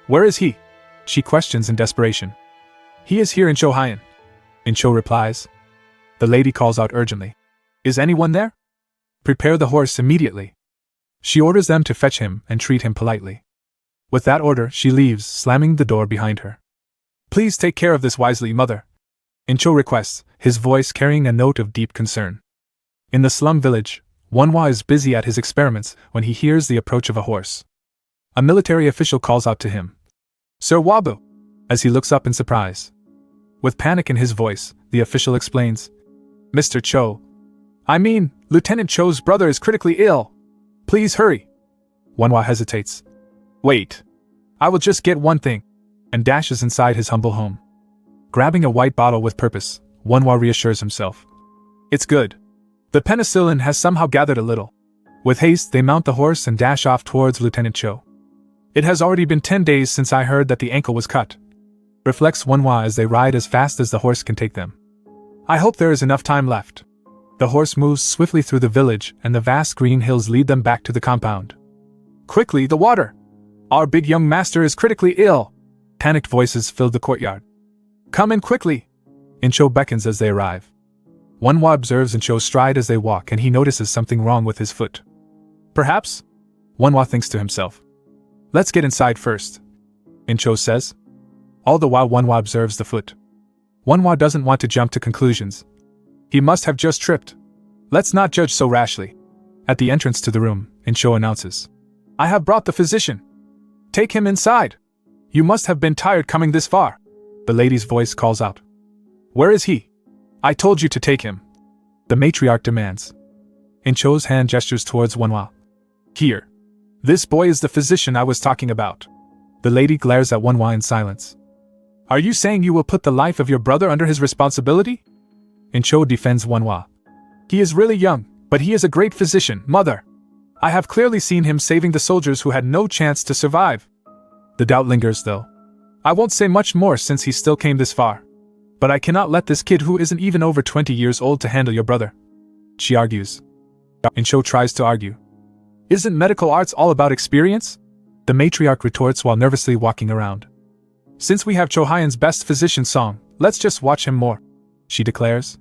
Where is he?" she questions in desperation. "He is here in Chohayan," Incho replies. The lady calls out urgently. "Is anyone there? Prepare the horse immediately." She orders them to fetch him and treat him politely. With that order, she leaves, slamming the door behind her. "Please take care of this wisely, mother," Incho requests, his voice carrying a note of deep concern. In the slum village, Wanhua is busy at his experiments when he hears the approach of a horse. A military official calls out to him, "Sir Wabu," as he looks up in surprise. With panic in his voice, the official explains, "Mr. Cho. I mean, Lieutenant Cho's brother is critically ill. Please hurry." Wanhua hesitates. "Wait. I will just get one thing," and dashes inside his humble home. Grabbing a white bottle with purpose, Wanhua reassures himself. "It's good. The penicillin has somehow gathered a little." With haste, they mount the horse and dash off towards Lieutenant Cho. "It has already been 10 days since I heard that the ankle was cut," reflects Wanhua as they ride as fast as the horse can take them. "I hope there is enough time left." The horse moves swiftly through the village, and the vast green hills lead them back to the compound. "Quickly, the water! Our big young master is critically ill!" Panicked voices fill the courtyard. "Come in quickly!" Incho beckons as they arrive. Wanhua observes Incho's stride as they walk, and he notices something wrong with his foot. "Perhaps?" Wanhua thinks to himself. "Let's get inside first," Incho says. All the while Wanhua observes the foot. Wanhua doesn't want to jump to conclusions. He must have just tripped. "Let's not judge so rashly." At the entrance to the room, Incho announces, "I have brought the physician. Take him inside. You must have been tired coming this far." The lady's voice calls out. "Where is he? I told you to take him," the matriarch demands. Incho's hand gestures towards Wanhua. "Here. This boy is the physician I was talking about." The lady glares at Wanhua in silence. "Are you saying you will put the life of your brother under his responsibility?" Incho defends Wanhua. "He is really young, but he is a great physician, mother. I have clearly seen him saving the soldiers who had no chance to survive." The doubt lingers, though. "I won't say much more since he still came this far. But I cannot let this kid who isn't even over 20 years old to handle your brother," she argues. Incho tries to argue. "Isn't medical arts all about experience?" the matriarch retorts while nervously walking around. "Since we have Chohayan's best physician song, let's just watch him more," she declares.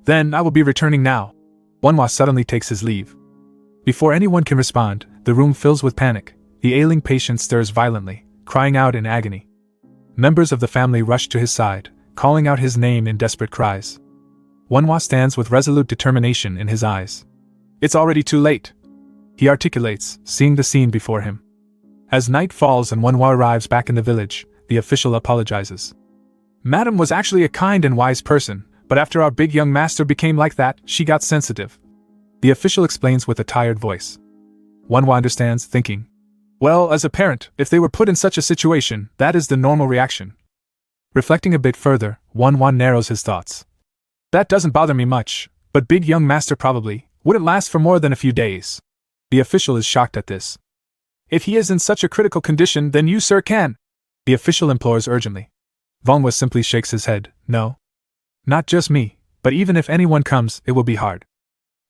"Then I will be returning now." Wanhua suddenly takes his leave. Before anyone can respond, the room fills with panic. The ailing patient stirs violently, crying out in agony. Members of the family rush to his side, calling out his name in desperate cries. Wanhua stands with resolute determination in his eyes. "It's already too late," he articulates, seeing the scene before him. As night falls and Wanhua arrives back in the village, the official apologizes. "Madam was actually a kind and wise person, but after our big young master became like that, she got sensitive," the official explains with a tired voice. Wanhua understands, thinking, "Well, as a parent, if they were put in such a situation, that is the normal reaction." Reflecting a bit further, Wanhua narrows his thoughts. "That doesn't bother me much, but big young master probably wouldn't last for more than a few days." The official is shocked at this. "If he is in such a critical condition, then you, sir, can," the official implores urgently. Wanhua simply shakes his head. "No. Not just me, but even if anyone comes, it will be hard."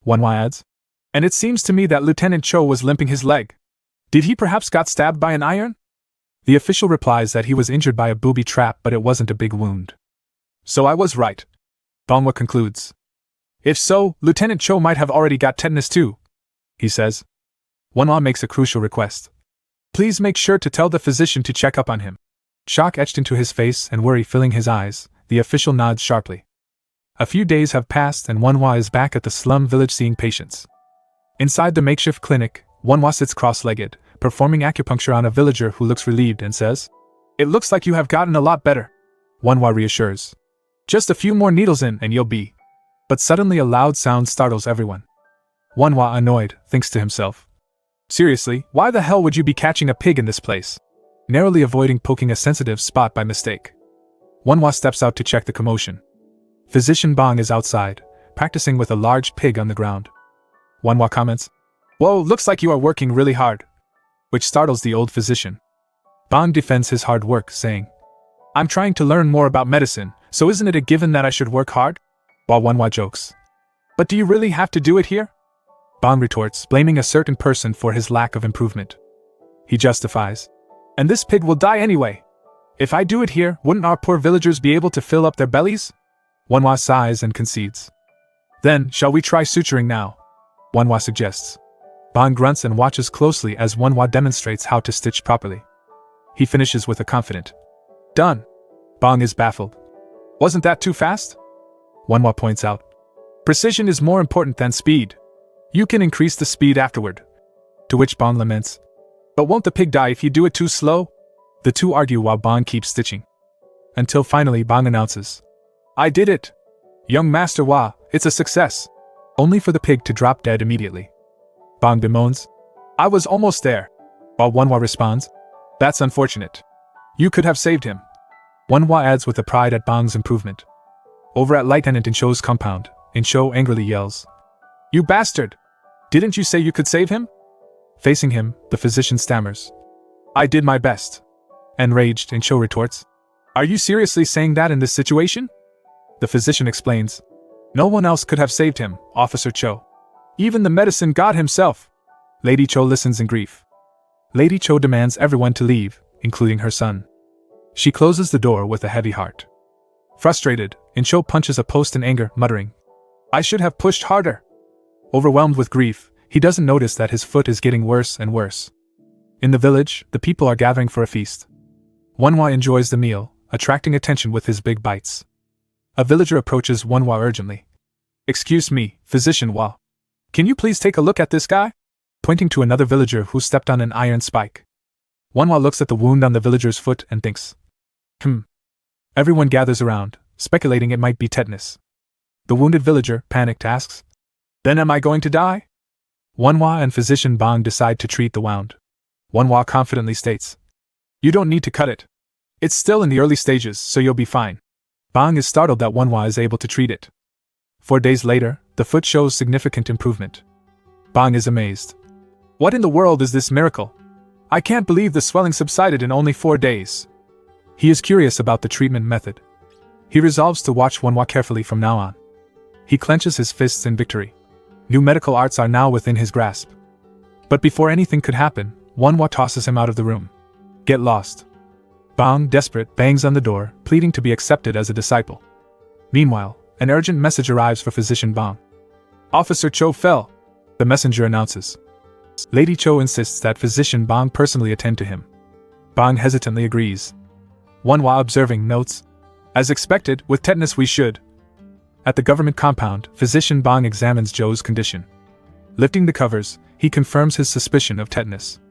Wanhua adds, "And it seems to me that Lieutenant Cho was limping his leg. Did he perhaps got stabbed by an iron?" The official replies that he was injured by a booby trap, but it wasn't a big wound. "So I was right," Wanhua concludes. "If so, Lieutenant Cho might have already got tetanus too," he says. Wanhua makes a crucial request. "Please make sure to tell the physician to check up on him." Shock etched into his face and worry filling his eyes, the official nods sharply. A few days have passed and Wanhua is back at the slum village seeing patients. Inside the makeshift clinic, Wanhua sits cross-legged, performing acupuncture on a villager who looks relieved and says, "It looks like you have gotten a lot better," Wanhua reassures. "Just a few more needles in and you'll be." But suddenly a loud sound startles everyone. Wanhua, annoyed, thinks to himself, "Seriously, why the hell would you be catching a pig in this place?" Narrowly avoiding poking a sensitive spot by mistake. Wanhua steps out to check the commotion. Physician Bong is outside, practicing with a large pig on the ground. Wanhua comments, "Whoa, looks like you are working really hard," which startles the old physician. Bong defends his hard work, saying, "I'm trying to learn more about medicine, so isn't it a given that I should work hard?" while Wanhua jokes. But do you really have to do it here? Bang retorts, blaming a certain person for his lack of improvement. He justifies. And this pig will die anyway. If I do it here, wouldn't our poor villagers be able to fill up their bellies? Wanhua sighs and concedes. Then, shall we try suturing now? Wanhua suggests. Bang grunts and watches closely as Wanhua demonstrates how to stitch properly. He finishes with a confident, "Done." Bang is baffled. "Wasn't that too fast?" Wanhua points out. "Precision is more important than speed. You can increase the speed afterward." To which Bang laments. "But won't the pig die if you do it too slow?" The two argue while Bang keeps stitching. Until finally Bang announces, "I did it! Young Master Wa, it's a success!" Only for the pig to drop dead immediately. Bang bemoans, "I was almost there." While Wanhua responds, "That's unfortunate. You could have saved him." Wanhua adds with a pride at Bang's improvement. Over at Lieutenant Incho's compound, Incho angrily yells, "You bastard! Didn't you say you could save him?" Facing him, the physician stammers, "I did my best." Enraged, Incho retorts, "Are you seriously saying that in this situation?" The physician explains, "No one else could have saved him, Officer Cho. Even the medicine god himself." Lady Cho listens in grief. Lady Cho demands everyone to leave, including her son. She closes the door with a heavy heart. Frustrated, Incho punches a post in anger, muttering, "I should have pushed harder." Overwhelmed with grief, he doesn't notice that his foot is getting worse and worse. In the village, the people are gathering for a feast. Wanhua enjoys the meal, attracting attention with his big bites. A villager approaches Wanhua urgently. "Excuse me, Physician Wa. Can you please take a look at this guy?" Pointing to another villager who stepped on an iron spike. Wanhua looks at the wound on the villager's foot and thinks, Everyone gathers around, speculating it might be tetanus. The wounded villager, panicked, asks, "Then am I going to die?" Wanhua and Physician Bang decide to treat the wound. Wanhua confidently states, "You don't need to cut it. It's still in the early stages, so you'll be fine." Bang is startled that Wanhua is able to treat it. 4 days later, the foot shows significant improvement. Bang is amazed. "What in the world is this miracle? I can't believe the swelling subsided in only 4 days." He is curious about the treatment method. He resolves to watch Wanhua carefully from now on. He clenches his fists in victory. New medical arts are now within his grasp. But before anything could happen, Wanhua tosses him out of the room. "Get lost." Bang, desperate, bangs on the door, pleading to be accepted as a disciple. Meanwhile, an urgent message arrives for Physician Bang. "Officer Cho fell," the messenger announces. Lady Cho insists that Physician Bang personally attend to him. Bang hesitantly agrees. Wanhua, observing, notes, "As expected, with tetanus we should." At the government compound, Physician Bang examines Joe's condition. Lifting the covers, he confirms his suspicion of tetanus.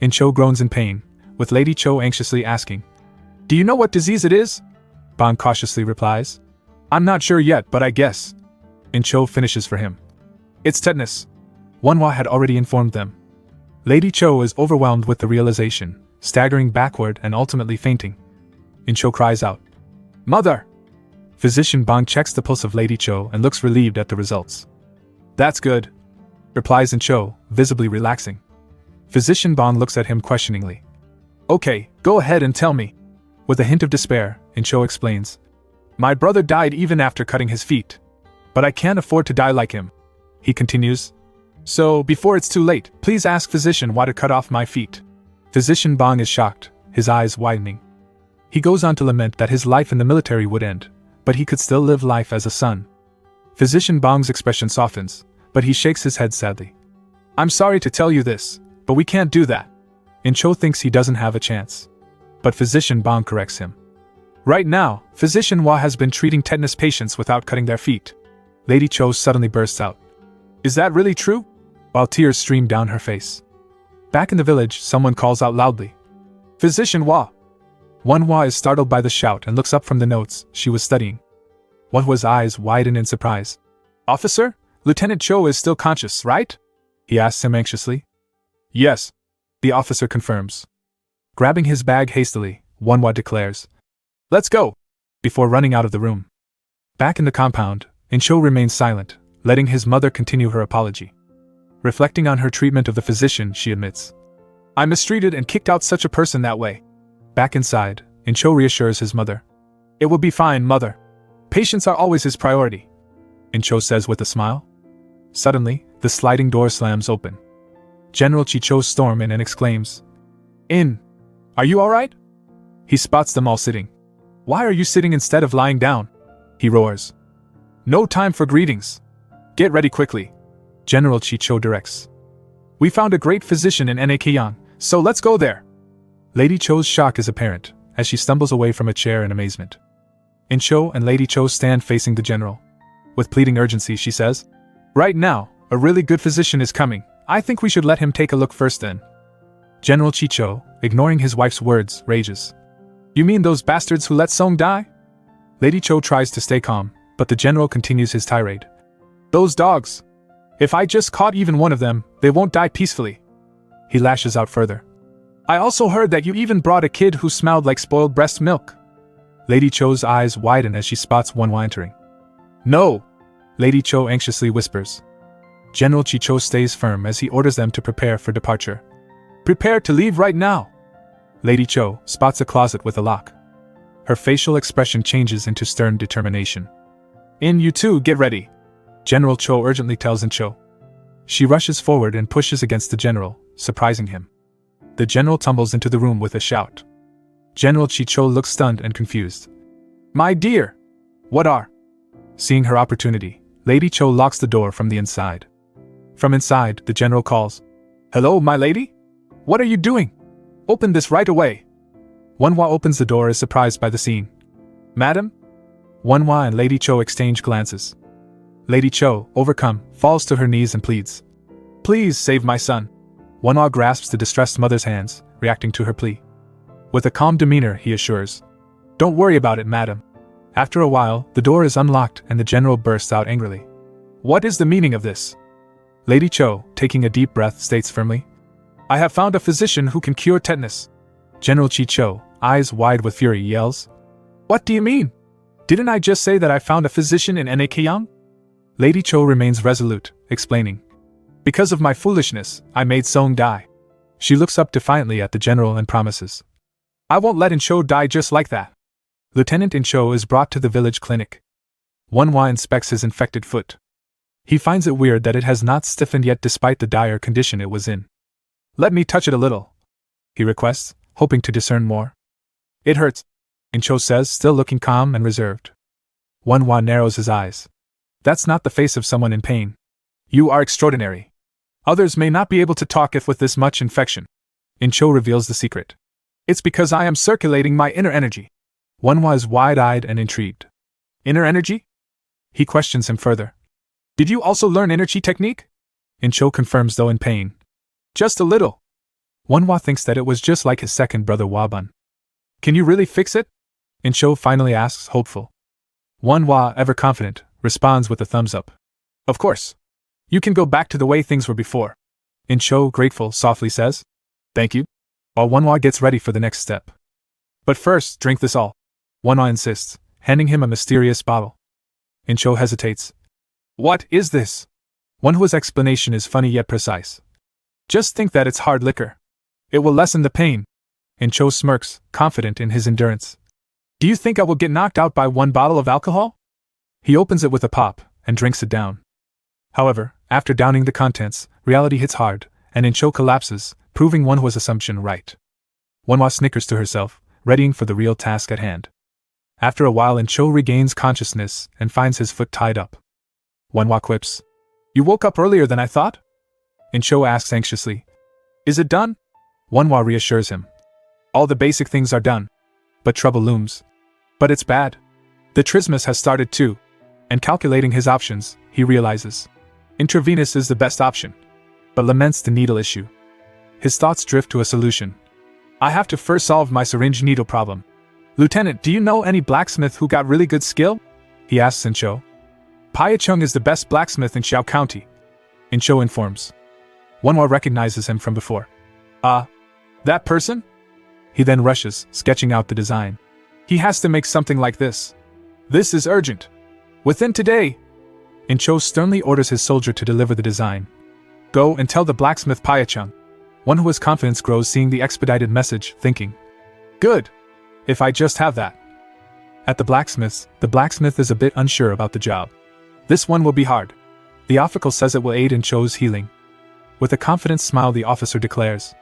Incho groans in pain, with Lady Cho anxiously asking, "Do you know what disease it is?" Bang cautiously replies, "I'm not sure yet, but I guess." Incho finishes for him. "It's tetanus." Wanhua had already informed them. Lady Cho is overwhelmed with the realization, staggering backward and ultimately fainting. Incho cries out, "Mother!" Physician Bang checks the pulse of Lady Cho and looks relieved at the results. "That's good," replies Incho, visibly relaxing. Physician Bang looks at him questioningly. "Okay, go ahead and tell me." With a hint of despair, Incho explains, "My brother died even after cutting his feet. But I can't afford to die like him." He continues, "So, before it's too late, please ask Physician Wa to cut off my feet." Physician Bang is shocked, his eyes widening. He goes on to lament that his life in the military would end, but he could still live life as a son. Physician Bang's expression softens, but he shakes his head sadly. "I'm sorry to tell you this, but we can't do that." Incho thinks he doesn't have a chance. But Physician Bang corrects him. "Right now, Physician Wa has been treating tetanus patients without cutting their feet." Lady Cho suddenly bursts out, "Is that really true?" while tears stream down her face. Back in the village, someone calls out loudly, "Physician Wa!" Wanhua is startled by the shout and looks up from the notes she was studying. Wanhua's eyes widen in surprise. "Officer, Lieutenant Cho is still conscious, right?" he asks him anxiously. "Yes," the officer confirms. Grabbing his bag hastily, Wanhua declares, "Let's go!" before running out of the room. Back in the compound, Incho remains silent, letting his mother continue her apology. Reflecting on her treatment of the physician, she admits, "I mistreated and kicked out such a person that way." Back inside, Incho reassures his mother. "It will be fine, mother. Patients are always his priority." Incho says with a smile. Suddenly, the sliding door slams open. General Chicho storms in and exclaims, "In! Are you alright?" He spots them all sitting. "Why are you sitting instead of lying down?" he roars. "No time for greetings. Get ready quickly," General Chicho directs. "We found a great physician in Aniclimax, so let's go there." Lady Cho's shock is apparent, as she stumbles away from a chair in amazement. Incho and Lady Cho stand facing the general. With pleading urgency, she says, "Right now, a really good physician is coming. I think we should let him take a look first then." General Chicho, ignoring his wife's words, rages. "You mean those bastards who let Song die?" Lady Cho tries to stay calm, but the general continues his tirade. "Those dogs! If I just caught even one of them, they won't die peacefully." He lashes out further. "I also heard that you even brought a kid who smelled like spoiled breast milk." Lady Cho's eyes widen as she spots Wanhua entering. "No!" Lady Cho anxiously whispers. General Chicho stays firm as he orders them to prepare for departure. "Prepare to leave right now!" Lady Cho spots a closet with a lock. Her facial expression changes into stern determination. "In, you two, get ready!" General Cho urgently tells Incho. She rushes forward and pushes against the general, surprising him. The general tumbles into the room with a shout. General Chicho looks stunned and confused. "My dear! What are—" Seeing her opportunity, Lady Cho locks the door from the inside. From inside, the general calls, "Hello, my lady? What are you doing? Open this right away!" Wanhua opens the door as surprised by the scene. "Madam?" Wanhua and Lady Cho exchange glances. Lady Cho, overcome, falls to her knees and pleads, "Please save my son." Wanhua grasps the distressed mother's hands, reacting to her plea. With a calm demeanor, he assures, "Don't worry about it, madam." After a while, the door is unlocked and the general bursts out angrily. "What is the meaning of this?" Lady Cho, taking a deep breath, states firmly, "I have found a physician who can cure tetanus." General Chicho, eyes wide with fury, yells, "What do you mean? Didn't I just say that I found a physician in Aniclimax?" Lady Cho remains resolute, explaining, "Because of my foolishness, I made Song die." She looks up defiantly at the general and promises, "I won't let Incho die just like that." Lieutenant Incho is brought to the village clinic. Wanhua inspects his infected foot. He finds it weird that it has not stiffened yet despite the dire condition it was in. "Let me touch it a little," he requests, hoping to discern more. "It hurts," Incho says, still looking calm and reserved. Wanhua narrows his eyes. "That's not the face of someone in pain. You are extraordinary. Others may not be able to talk if with this much infection." Incho reveals the secret. "It's because I am circulating my inner energy." Wanhua is wide-eyed and intrigued. "Inner energy?" He questions him further. "Did you also learn inner chi technique?" Incho confirms, though in pain. "Just a little." Wanhua thinks that it was just like his second brother Wabun. "Can you really fix it?" Incho finally asks, hopeful. Wanhua, ever confident, responds with a thumbs up. "Of course. You can go back to the way things were before." Incho, grateful, softly says, "Thank you," while Wanhua gets ready for the next step. "But first, drink this all," Wanhua insists, handing him a mysterious bottle. Incho hesitates. "What is this?" Wanhua's explanation is funny yet precise. "Just think that it's hard liquor. It will lessen the pain." Incho smirks, confident in his endurance. "Do you think I will get knocked out by one bottle of alcohol?" He opens it with a pop, and drinks it down. However, after downing the contents, reality hits hard, and Incho collapses, proving Wanhua's assumption right. Wanhua snickers to herself, readying for the real task at hand. After a while, Incho regains consciousness and finds his foot tied up. Wanhua quips, "You woke up earlier than I thought?" Incho asks anxiously, "Is it done?" Wanhua reassures him. "All the basic things are done. But trouble looms. But it's bad. The trismus has started too." And calculating his options, he realizes intravenous is the best option, but laments the needle issue. His thoughts drift to a solution. "I have to first solve my syringe needle problem. Lieutenant, do you know any blacksmith who got really good skill?" he asks Incho. "Paichung is the best blacksmith in Xiao County," Incho informs. Wanhua recognizes him from before. That person?" He then rushes, sketching out the design. "He has to make something like this. This is urgent. Within today." Incho sternly orders his soldier to deliver the design. "Go and tell the blacksmith Paichung." Wanhua's confidence grows seeing the expedited message, thinking, "Good! If I just have that." At the blacksmith is a bit unsure about the job. This one will be hard. The official says it will aid in Cho's healing. With a confident smile, the officer declares,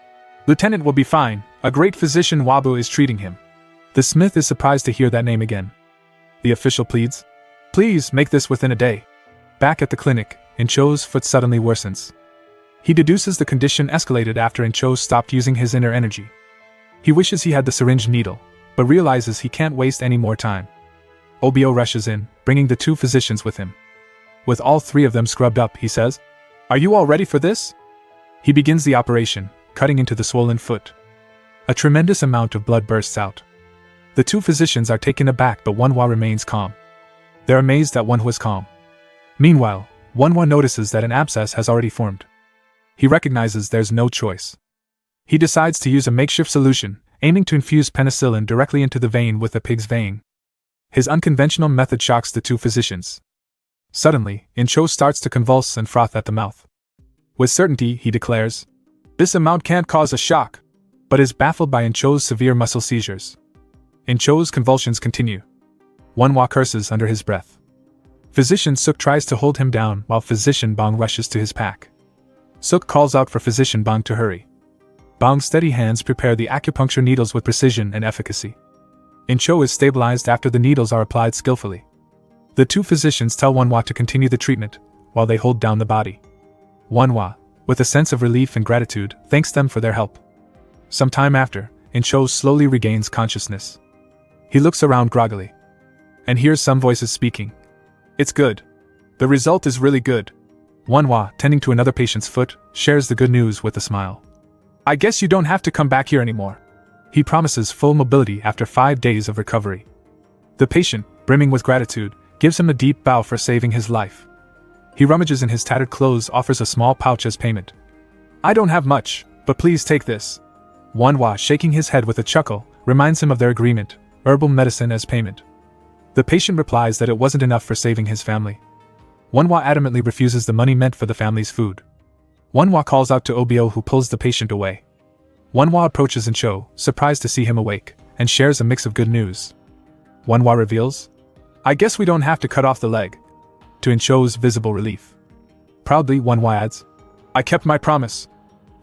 Lieutenant will be fine, a great physician Wabu is treating him. The smith is surprised to hear that name again. The official pleads, Please make this within a day. Back at the clinic, Incho's foot suddenly worsens. He deduces the condition escalated after Incho stopped using his inner energy. He wishes he had the syringe needle, but realizes he can't waste any more time. Obio rushes in, bringing the 2 physicians with him. With all 3 of them scrubbed up, he says, Are you all ready for this? He begins the operation, cutting into the swollen foot. A tremendous amount of blood bursts out. The 2 physicians are taken aback, but Wanhua remains calm. They're amazed that Wanhua is calm. Meanwhile, Wanhua notices that an abscess has already formed. He recognizes there's no choice. He decides to use a makeshift solution, aiming to infuse penicillin directly into the vein with a pig's vein. His unconventional method shocks the 2 physicians. Suddenly, Incho starts to convulse and froth at the mouth. With certainty, he declares, This amount can't cause a shock, but is baffled by Incho's severe muscle seizures. Incho's convulsions continue. Wanhua curses under his breath. Physician Suk tries to hold him down while Physician Bong rushes to his pack. Suk calls out for Physician Bong to hurry. Bong's steady hands prepare the acupuncture needles with precision and efficacy. Incho is stabilized after the needles are applied skillfully. The 2 physicians tell Wanhua to continue the treatment, while they hold down the body. Wanhua, with a sense of relief and gratitude, thanks them for their help. Some time after, Incho slowly regains consciousness. He looks around groggily, and hears some voices speaking. It's good. The result is really good. Wanhua, tending to another patient's foot, shares the good news with a smile. I guess you don't have to come back here anymore. He promises full mobility after 5 days of recovery. The patient, brimming with gratitude, gives him a deep bow for saving his life. He rummages in his tattered clothes, offers a small pouch as payment. I don't have much, but please take this. Wanhua, shaking his head with a chuckle, reminds him of their agreement, herbal medicine as payment. The patient replies that it wasn't enough for saving his family. Wanhua adamantly refuses the money meant for the family's food. Wanhua calls out to Obio, who pulls the patient away. Wanhua approaches Incho, surprised to see him awake, and shares a mix of good news. Wanhua reveals, I guess we don't have to cut off the leg, to Incho's visible relief. Proudly, Wanhua adds, I kept my promise.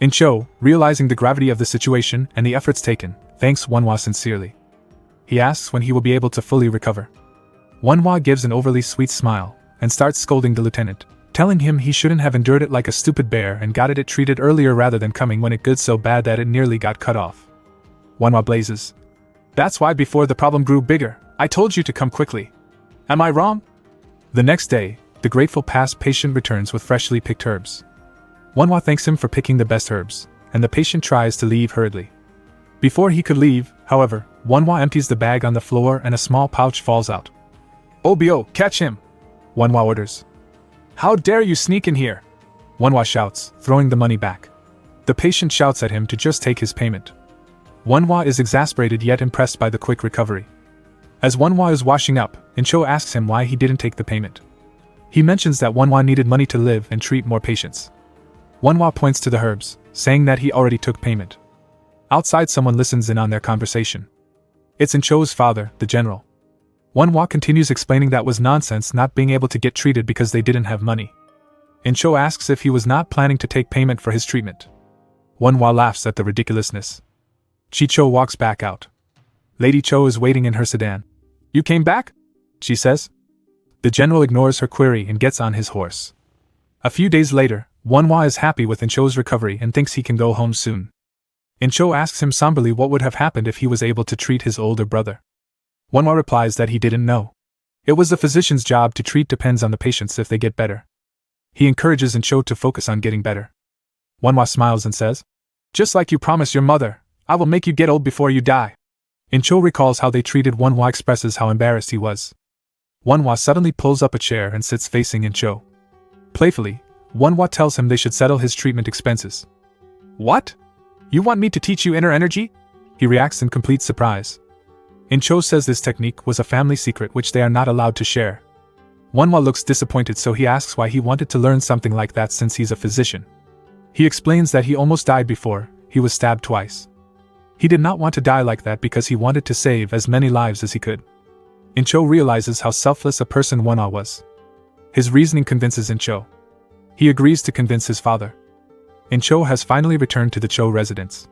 Incho, realizing the gravity of the situation and the efforts taken, thanks Wanhua sincerely. He asks when he will be able to fully recover. Wanhua gives an overly sweet smile, and starts scolding the lieutenant, telling him he shouldn't have endured it like a stupid bear and got it treated earlier rather than coming when it got so bad that it nearly got cut off. Wanhua blazes. That's why before the problem grew bigger, I told you to come quickly. Am I wrong? The next day, the grateful past patient returns with freshly picked herbs. Wanhua thanks him for picking the best herbs, and the patient tries to leave hurriedly. Before he could leave, however, Wanhua empties the bag on the floor and a small pouch falls out. Obio, catch him! Wanhua orders. How dare you sneak in here? Wanhua shouts, throwing the money back. The patient shouts at him to just take his payment. Wanhua is exasperated yet impressed by the quick recovery. As Wanhua is washing up, Incho asks him why he didn't take the payment. He mentions that Wanhua needed money to live and treat more patients. Wanhua points to the herbs, saying that he already took payment. Outside, someone listens in on their conversation. It's Incho's father, the general. Wanhua continues explaining that was nonsense not being able to get treated because they didn't have money. Incho asks if he was not planning to take payment for his treatment. Wanhua laughs at the ridiculousness. Chicho walks back out. Lady Cho is waiting in her sedan. You came back? She says. The general ignores her query and gets on his horse. A few days later, Wanhua is happy with Incho's recovery and thinks he can go home soon. Incho asks him somberly what would have happened if he was able to treat his older brother. Wanhua replies that he didn't know. It was the physician's job to treat, depends on the patients if they get better. He encourages Incho to focus on getting better. Wanhua smiles and says, just like you promised your mother, I will make you get old before you die. Incho recalls how they treated Wanhua, expresses how embarrassed he was. Wanhua suddenly pulls up a chair and sits facing Incho. Playfully, Wanhua tells him they should settle his treatment expenses. What? You want me to teach you inner energy? He reacts in complete surprise. Incho says this technique was a family secret which they are not allowed to share. Wanhua looks disappointed, so he asks why he wanted to learn something like that since he's a physician. He explains that he almost died before, he was stabbed twice. He did not want to die like that because he wanted to save as many lives as he could. Incho realizes how selfless a person Wanhua was. His reasoning convinces Incho. He agrees to convince his father. Incho has finally returned to the Cho residence.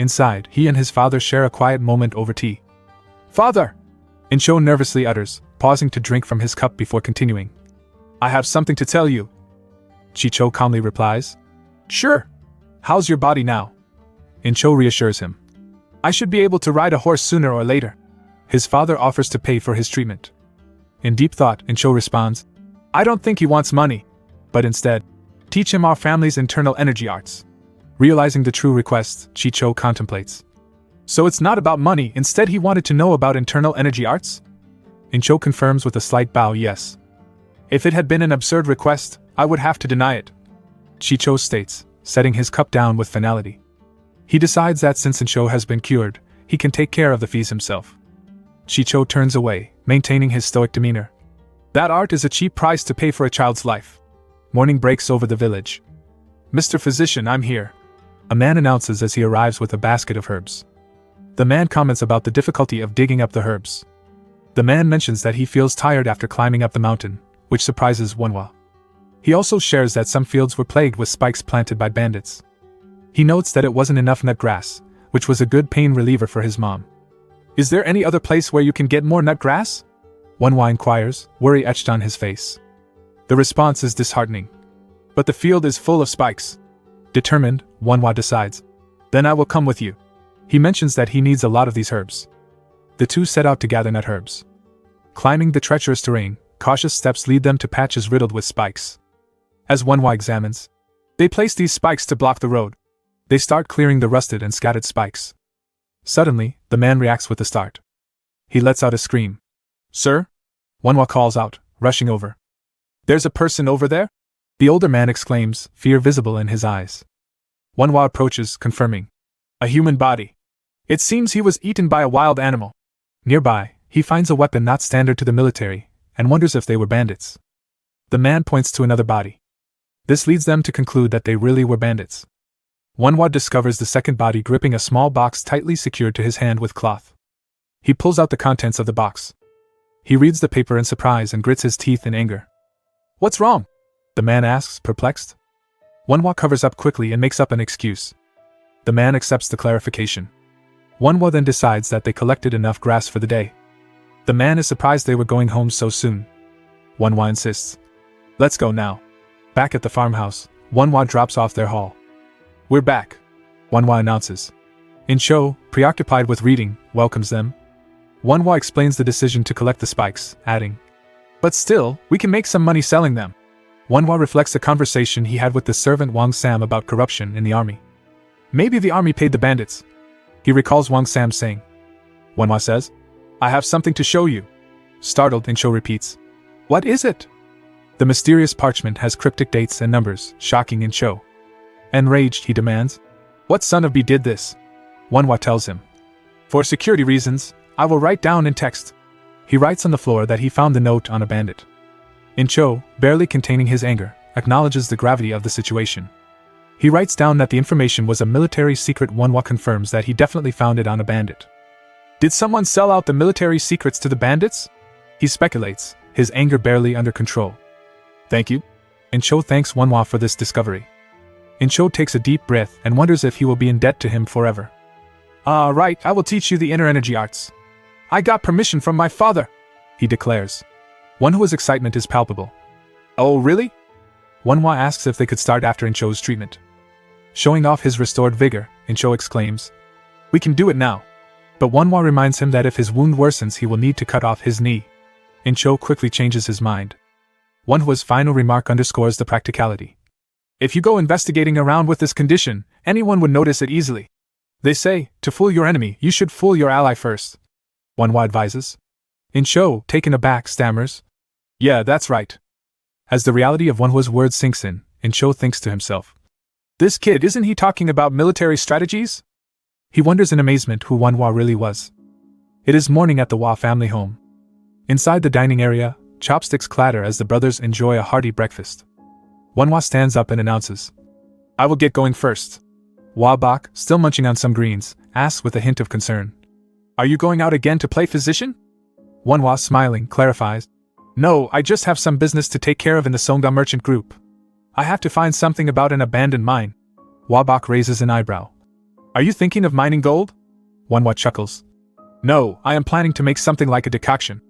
Inside, he and his father share a quiet moment over tea. "Father!" Incho nervously utters, pausing to drink from his cup before continuing. "I have something to tell you." Chicho calmly replies, "Sure. How's your body now?" Incho reassures him. "I should be able to ride a horse sooner or later." His father offers to pay for his treatment. In deep thought, Incho responds, "I don't think he wants money, but instead, teach him our family's internal energy arts." Realizing the true request, Chicho contemplates. "So it's not about money, instead he wanted to know about internal energy arts?" Incho confirms with a slight bow, "Yes. If it had been an absurd request, I would have to deny it," Chicho states, setting his cup down with finality. He decides that since Incho has been cured, he can take care of the fees himself. Chicho turns away, maintaining his stoic demeanor. That art is a cheap price to pay for a child's life. Morning breaks over the village. "Mr. Physician, I'm here," a man announces as he arrives with a basket of herbs. The man comments about the difficulty of digging up the herbs. The man mentions that he feels tired after climbing up the mountain, which surprises Wanhua. He also shares that some fields were plagued with spikes planted by bandits. He notes that it wasn't enough nut grass, which was a good pain reliever for his mom. "Is there any other place where you can get more nut grass?" Wanhua inquires, worry etched on his face. The response is disheartening. "But the field is full of spikes." Determined, Wanhua decides. "Then I will come with you." He mentions that he needs a lot of these herbs. The two set out to gather nut herbs. Climbing the treacherous terrain, cautious steps lead them to patches riddled with spikes. As Wanhua examines, they place these spikes to block the road. They start clearing the rusted and scattered spikes. Suddenly, the man reacts with a start. He lets out a scream. "Sir?" Wanhua calls out, rushing over. "There's a person over there?" The older man exclaims, fear visible in his eyes. Wanhua approaches, confirming. "A human body. It seems he was eaten by a wild animal." Nearby, he finds a weapon not standard to the military, and wonders if they were bandits. The man points to another body. This leads them to conclude that they really were bandits. Wanhua discovers the second body gripping a small box tightly secured to his hand with cloth. He pulls out the contents of the box. He reads the paper in surprise and grits his teeth in anger. "What's wrong?" the man asks, perplexed. Wanhua covers up quickly and makes up an excuse. The man accepts the clarification. Wanhua then decides that they collected enough grass for the day. The man is surprised they were going home so soon. Wanhua insists. "Let's go now." Back at the farmhouse, Wanhua drops off their haul. "We're back," Wanhua announces. Incho, preoccupied with reading, welcomes them. Wanhua explains the decision to collect the spikes, adding, "But still, we can make some money selling them." Wanhua reflects a conversation he had with the servant Wang Sam about corruption in the army. "Maybe the army paid the bandits." He recalls Wang Sam saying. Wanhua says, "I have something to show you." Startled, Incho repeats, "What is it?" The mysterious parchment has cryptic dates and numbers, shocking Incho. Enraged, he demands, "What son of B did this?" Wanhua tells him, "For security reasons, I will write down in text." He writes on the floor that he found the note on a bandit. Incho, barely containing his anger, acknowledges the gravity of the situation. He writes down that the information was a military secret. Wanhua confirms that he definitely found it on a bandit. Did someone sell out the military secrets to the bandits? He speculates, his anger barely under control. "Thank you." Incho thanks Wanhua for this discovery. Incho takes a deep breath and wonders if he will be in debt to him forever. Right, I will teach you the inner energy arts. I got permission from my father," he declares. Wanhua's excitement is palpable. "Oh, really?" Wanhua asks if they could start after Incho's treatment. Showing off his restored vigor, Incho exclaims, "We can do it now." But Wanhua reminds him that if his wound worsens he will need to cut off his knee. Incho quickly changes his mind. Wanhua's final remark underscores the practicality. "If you go investigating around with this condition, anyone would notice it easily. They say, to fool your enemy, you should fool your ally first," Wanhua advises. Incho, taken aback, stammers, "Yeah, that's right." As the reality of Wanhua's words sinks in, Incho thinks to himself, "This kid, isn't he talking about military strategies?" He wonders in amazement who Wanhua really was. It is morning at the Hua family home. Inside the dining area, chopsticks clatter as the brothers enjoy a hearty breakfast. Wanhua stands up and announces, "I will get going first." Hua Bak, still munching on some greens, asks with a hint of concern, "Are you going out again to play physician?" Wanhua, smiling, clarifies, No, I just have some business to take care of in the Songa merchant group. I have to find something about an abandoned mine. Wabak raises an eyebrow. Are you thinking of mining gold? Wanwa chuckles. No, I am planning to make something like a decoction.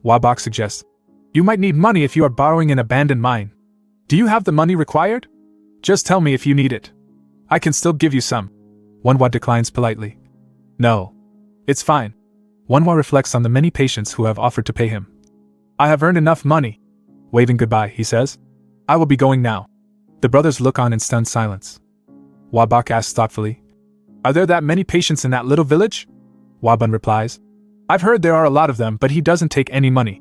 Wabak suggests. You might need money if you are borrowing an abandoned mine. Do you have the money required? Just tell me if you need it. I can still give you some. Wanwa declines politely. No. It's fine. Wanwa reflects on the many patients who have offered to pay him. I have earned enough money. Waving goodbye, he says. I will be going now. The brothers look on in stunned silence. Wabak asks thoughtfully. Are there that many patients in that little village? Wabun replies. I've heard there are a lot of them, but he doesn't take any money.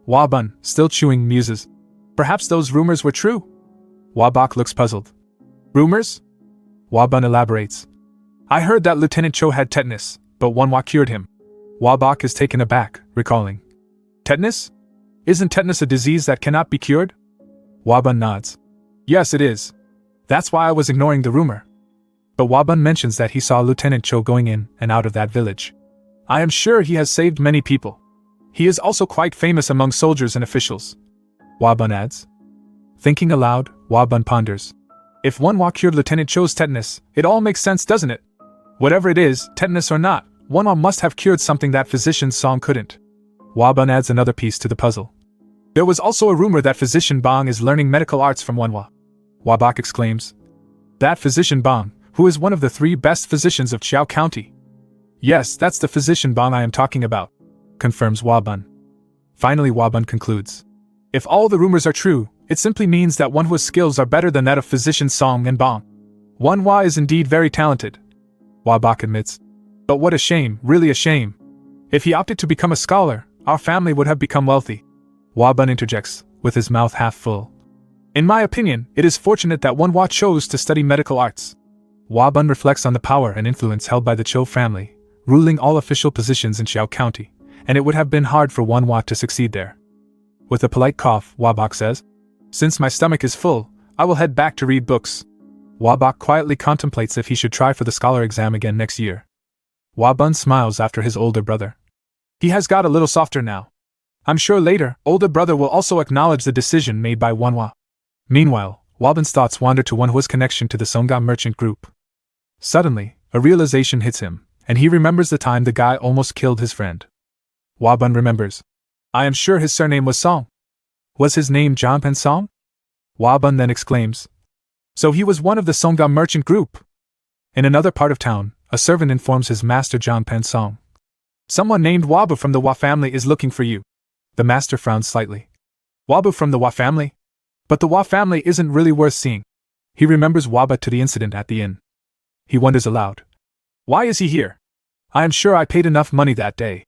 Wabun, still chewing, muses. Perhaps those rumors were true? Wabak looks puzzled. Rumors? Wabun elaborates. I heard that Lieutenant Cho had tetanus, but Wanwa cured him. Wabak is taken aback, recalling. Tetanus? Isn't tetanus a disease that cannot be cured? Wabun nods. Yes, it is. That's why I was ignoring the rumor. But Wabun mentions that he saw Lieutenant Cho going in and out of that village. I am sure he has saved many people. He is also quite famous among soldiers and officials. Wabun adds. Thinking aloud, Wabun ponders. If Wanwa cured Lieutenant Cho's tetanus, it all makes sense, doesn't it? Whatever it is, tetanus or not, Wanwa must have cured something that Physician Song couldn't. Wabun adds another piece to the puzzle. There was also a rumor that Physician Bong is learning medical arts from Wanwa. Wabak exclaims. That Physician Bong, who is one of the 3 best physicians of Chiao County. Yes, that's the Physician Bong I am talking about, confirms Wabun. Finally, Wabun concludes. If all the rumors are true, it simply means that Wanhua's skills are better than that of Physician Song and Bong. Wanhua is indeed very talented. Wabak admits. But what a shame, really a shame. If he opted to become a scholar, our family would have become wealthy. Wabun interjects, with his mouth half full. In my opinion, it is fortunate that Wanhua chose to study medical arts. Wabun reflects on the power and influence held by the Cho family, ruling all official positions in Chiao County, and it would have been hard for Wanhua to succeed there. With a polite cough, Wabak says, Since my stomach is full, I will head back to read books. Wabak quietly contemplates if he should try for the scholar exam again next year. Wabun smiles after his older brother. He has got a little softer now. I'm sure later, older brother will also acknowledge the decision made by Wanhua. Meanwhile, Wabun's thoughts wander to Wanhua's connection to the Songa merchant group. Suddenly, a realization hits him, and he remembers the time the guy almost killed his friend. Wabun remembers. I am sure his surname was Song. Was his name Jonpan Song? Wabun then exclaims. So he was one of the Songa merchant group. In another part of town, a servant informs his master Jonpan Song. Someone named Wabu from the Wa family is looking for you. The master frowns slightly. Wabu from the Wa family? But the Wa family isn't really worth seeing. He remembers Waba to the incident at the inn. He wonders aloud. Why is he here? I am sure I paid enough money that day.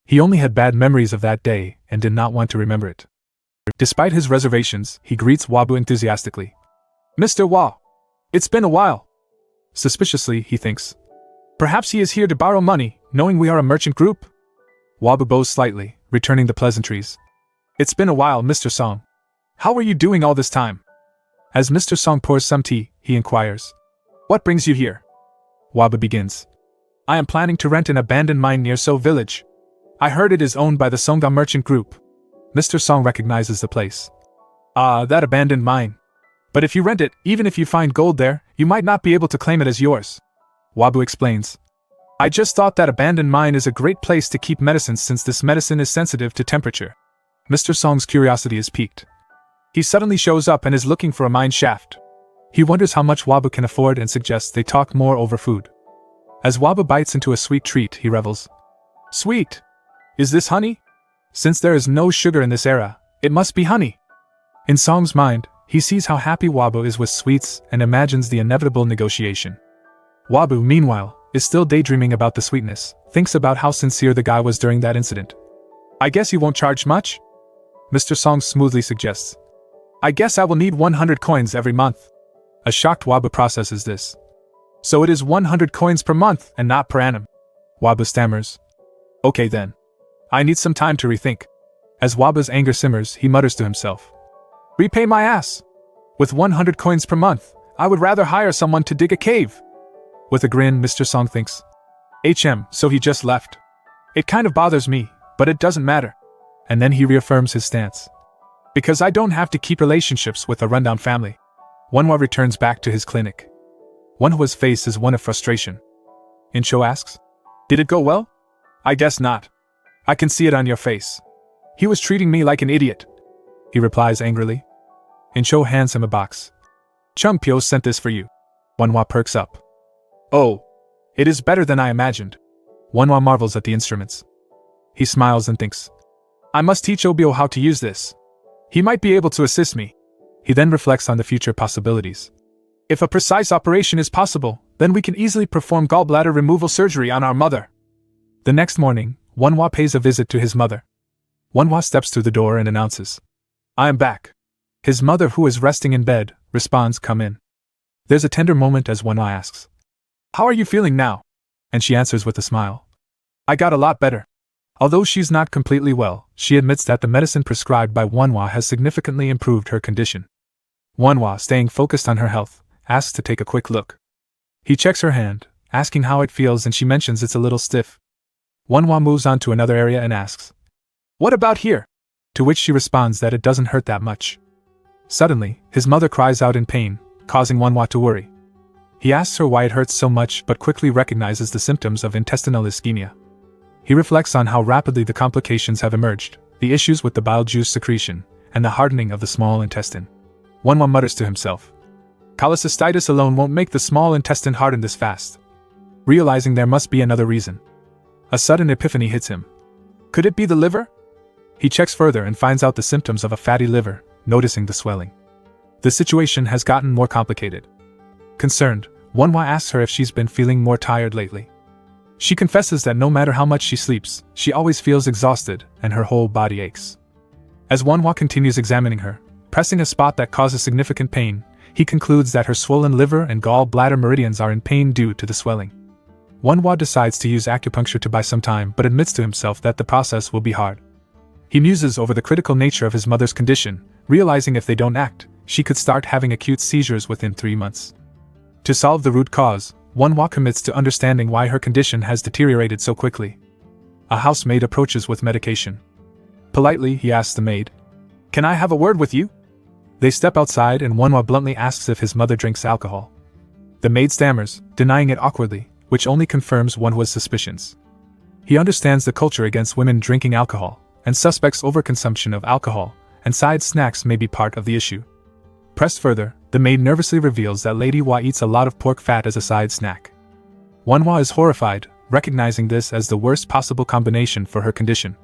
He only had bad memories of that day and did not want to remember it. Despite his reservations, he greets Wabu enthusiastically. Mr. Wa! It's been a while. Suspiciously, he thinks. Perhaps he is here to borrow money, knowing we are a merchant group? Wabu bows slightly, returning the pleasantries. It's been a while, Mr. Song. How are you doing all this time? As Mr. Song pours some tea, he inquires. What brings you here? Wabu begins. I am planning to rent an abandoned mine near So village. I heard it is owned by the Songa merchant group. Mr. Song recognizes the place. Ah, that abandoned mine. But if you rent it, even if you find gold there, you might not be able to claim it as yours. Wabu explains. I just thought that abandoned mine is a great place to keep medicines since this medicine is sensitive to temperature. Mr. Song's curiosity is piqued. He suddenly shows up and is looking for a mine shaft. He wonders how much Wabu can afford and suggests they talk more over food. As Wabu bites into a sweet treat, he revels. Sweet! Is this honey? Since there is no sugar in this era, it must be honey. In Song's mind, he sees how happy Wabu is with sweets and imagines the inevitable negotiation. Wabu, meanwhile, is still daydreaming about the sweetness, thinks about how sincere the guy was during that incident. I guess you won't charge much? Mr. Song smoothly suggests. I guess I will need 100 coins every month. A shocked Wabu processes this. So it is 100 coins per month and not per annum. Wabu stammers. Okay then. I need some time to rethink. As Wabu's anger simmers, he mutters to himself. Repay my ass. With 100 coins per month, I would rather hire someone to dig a cave. With a grin, Mr. Song thinks. So he just left. It kind of bothers me, but it doesn't matter. And then he reaffirms his stance. Because I don't have to keep relationships with a rundown family. Wonhwa returns back to his clinic. Wonhwa's face is one of frustration. Incho asks, "Did it go well?" "I guess not. I can see it on your face. He was treating me like an idiot," he replies angrily. Incho hands him a box. "Chumpyo sent this for you." Wonhwa perks up. "Oh, it is better than I imagined." Wonhwa marvels at the instruments. He smiles and thinks, "I must teach Obio how to use this. He might be able to assist me." He then reflects on the future possibilities. "If a precise operation is possible, then we can easily perform gallbladder removal surgery on our mother." The next morning, Wonhwa pays a visit to his mother. Wonhwa steps through the door and announces, "I am back." His mother, who is resting in bed, responds, "Come in." There's a tender moment as Wonhwa asks, "How are you feeling now?" And she answers with a smile, "I got a lot better." Although she's not completely well, she admits that the medicine prescribed by Wonhwa has significantly improved her condition. Wonhwa, staying focused on her health, asks to take a quick look. He checks her hand, asking how it feels, and she mentions it's a little stiff. Wonhwa moves on to another area and asks, "What about here?" To which she responds that it doesn't hurt that much. Suddenly, his mother cries out in pain, causing Wonhwa to worry. He asks her why it hurts so much but quickly recognizes the symptoms of intestinal ischemia. He reflects on how rapidly the complications have emerged, the issues with the bile juice secretion, and the hardening of the small intestine. Wonhwa mutters to himself, "Cholecystitis alone won't make the small intestine harden this fast." Realizing there must be another reason, a sudden epiphany hits him. Could it be the liver? He checks further and finds out the symptoms of a fatty liver, noticing the swelling. The situation has gotten more complicated. Concerned, Wonhwa asks her if she's been feeling more tired lately. She confesses that no matter how much she sleeps, she always feels exhausted and her whole body aches. As Wonhwa continues examining her, pressing a spot that causes significant pain, he concludes that her swollen liver and gallbladder meridians are in pain due to the swelling. Wonhwa decides to use acupuncture to buy some time but admits to himself that the process will be hard. He muses over the critical nature of his mother's condition, realizing if they don't act, she could start having acute seizures within 3 months. To solve the root cause, Wonhwa commits to understanding why her condition has deteriorated so quickly. A housemaid approaches with medication. Politely, he asks the maid, "Can I have a word with you?" They step outside and Wonhwa bluntly asks if his mother drinks alcohol. The maid stammers, denying it awkwardly, which only confirms Wonhwa's suspicions. He understands the culture against women drinking alcohol, and suspects overconsumption of alcohol, and side snacks may be part of the issue. Pressed further, the maid nervously reveals that Lady Hwa eats a lot of pork fat as a side snack. Wonhwa is horrified, recognizing this as the worst possible combination for her condition.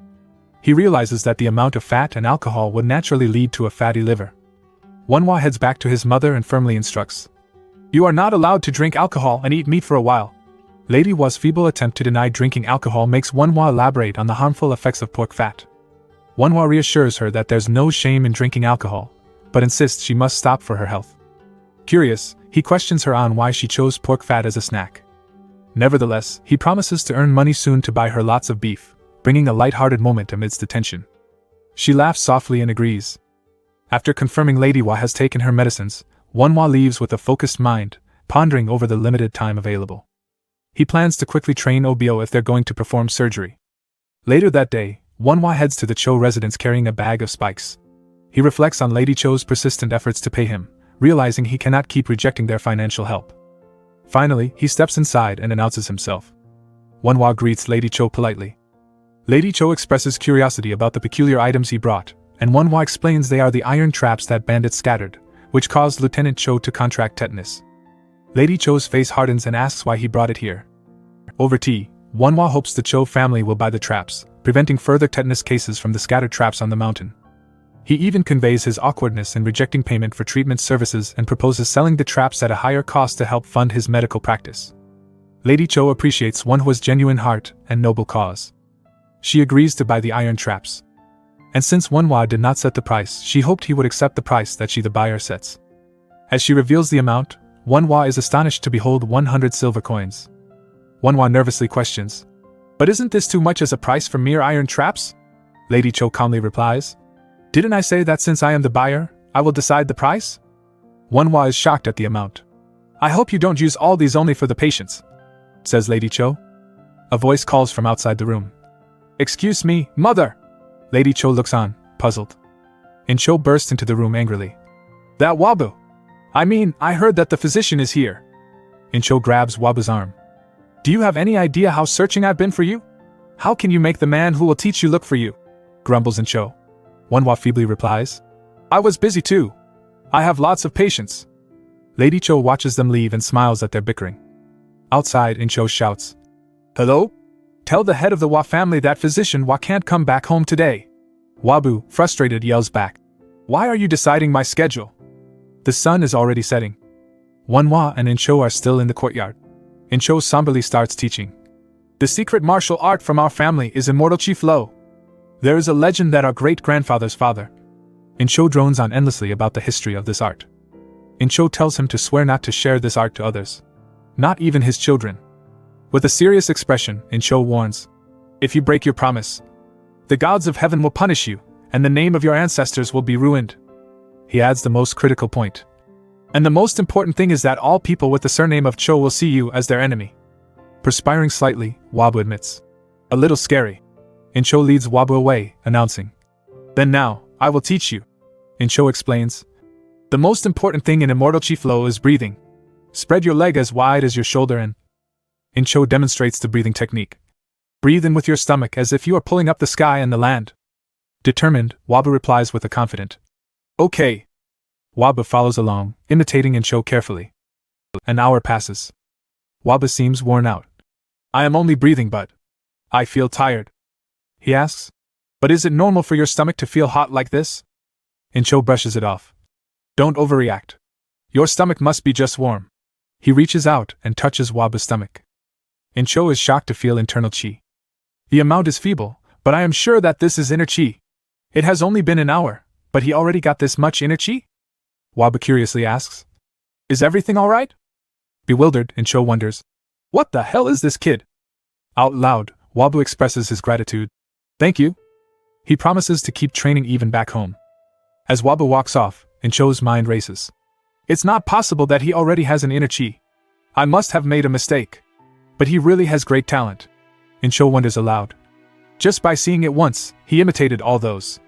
He realizes that the amount of fat and alcohol would naturally lead to a fatty liver. Wonhwa heads back to his mother and firmly instructs, "You are not allowed to drink alcohol and eat meat for a while." Lady Hwa's feeble attempt to deny drinking alcohol makes Wonhwa elaborate on the harmful effects of pork fat. Wonhwa reassures her that there's no shame in drinking alcohol, but insists she must stop for her health. Curious, he questions her on why she chose pork fat as a snack. Nevertheless, he promises to earn money soon to buy her lots of beef, bringing a light-hearted moment amidst the tension. She laughs softly and agrees. After confirming Lady Hwa has taken her medicines, Wonhwa leaves with a focused mind, pondering over the limited time available. He plans to quickly train Obio if they're going to perform surgery. Later that day, Wonhwa heads to the Cho residence carrying a bag of spikes. He reflects on Lady Cho's persistent efforts to pay him, realizing he cannot keep rejecting their financial help. Finally, he steps inside and announces himself. Wonhwa greets Lady Cho politely. Lady Cho expresses curiosity about the peculiar items he brought, and Wonhwa explains they are the iron traps that bandits scattered, which caused Lieutenant Cho to contract tetanus. Lady Cho's face hardens and asks why he brought it here. Over tea, Wonhwa hopes the Cho family will buy the traps, preventing further tetanus cases from the scattered traps on the mountain. He even conveys his awkwardness in rejecting payment for treatment services and proposes selling the traps at a higher cost to help fund his medical practice. Lady Cho appreciates Wonhwa's genuine heart and noble cause. She agrees to buy the iron traps. And since Wonhwa did not set the price, she hoped he would accept the price that she the buyer sets. As she reveals the amount, Wonhwa is astonished to behold 100 silver coins. Wonhwa nervously questions, "But isn't this too much as a price for mere iron traps?" Lady Cho calmly replies, "Didn't I say that since I am the buyer, I will decide the price?" Wonhwa is shocked at the amount. "I hope you don't use all these only for the patients," says Lady Cho. A voice calls from outside the room. "Excuse me, mother!" Lady Cho looks on, puzzled. Incho burst into the room angrily. That Wabu! I heard that the physician is here. Incho grabs Wabu's arm. Do you have any idea how searching I've been for you? How can you make the man who will teach you look for you? Grumbles Incho. Manhwa feebly replies. I was busy too. I have lots of patience. Lady Cho watches them leave and smiles at their bickering. Outside, Incho shouts. Hello? Tell the head of the Wa family that physician Wa can't come back home today. Wabu, frustrated, yells back. Why are you deciding my schedule? The sun is already setting. Manhwa and Incho are still in the courtyard. Incho somberly starts teaching. The secret martial art from our family is Immortal Chief Lo. There is a legend that our great-grandfather's father. Incho drones on endlessly about the history of this art. Incho tells him to swear not to share this art to others. Not even his children. With a serious expression, Incho warns. If you break your promise, the gods of heaven will punish you, and the name of your ancestors will be ruined. He adds the most critical point. And the most important thing is that all people with the surname of Cho will see you as their enemy. Perspiring slightly, Wabu admits. A little scary. Incho leads Wabu away, announcing. Then now, I will teach you. Incho explains. The most important thing in Immortal Chief Lo is breathing. Spread your leg as wide as your shoulder and... Incho demonstrates the breathing technique. Breathe in with your stomach as if you are pulling up the sky and the land. Determined, Wabu replies with a confident. Okay. Wabu follows along, imitating Incho carefully. An hour passes. Wabu seems worn out. I am only breathing but... I feel tired. He asks. But is it normal for your stomach to feel hot like this? Incho brushes it off. Don't overreact. Your stomach must be just warm. He reaches out and touches Wabu's stomach. Incho is shocked to feel internal chi. The amount is feeble, but I am sure that this is inner chi. It has only been an hour, but he already got this much inner chi? Wabu curiously asks. Is everything alright? Bewildered, Incho wonders. What the hell is this kid? Out loud, Wabu expresses his gratitude. Thank you. He promises to keep training even back home. As Wabu walks off, Incho's mind races. It's not possible that he already has an inner chi. I must have made a mistake. But he really has great talent. Incho wonders aloud. Just by seeing it once, he imitated all those.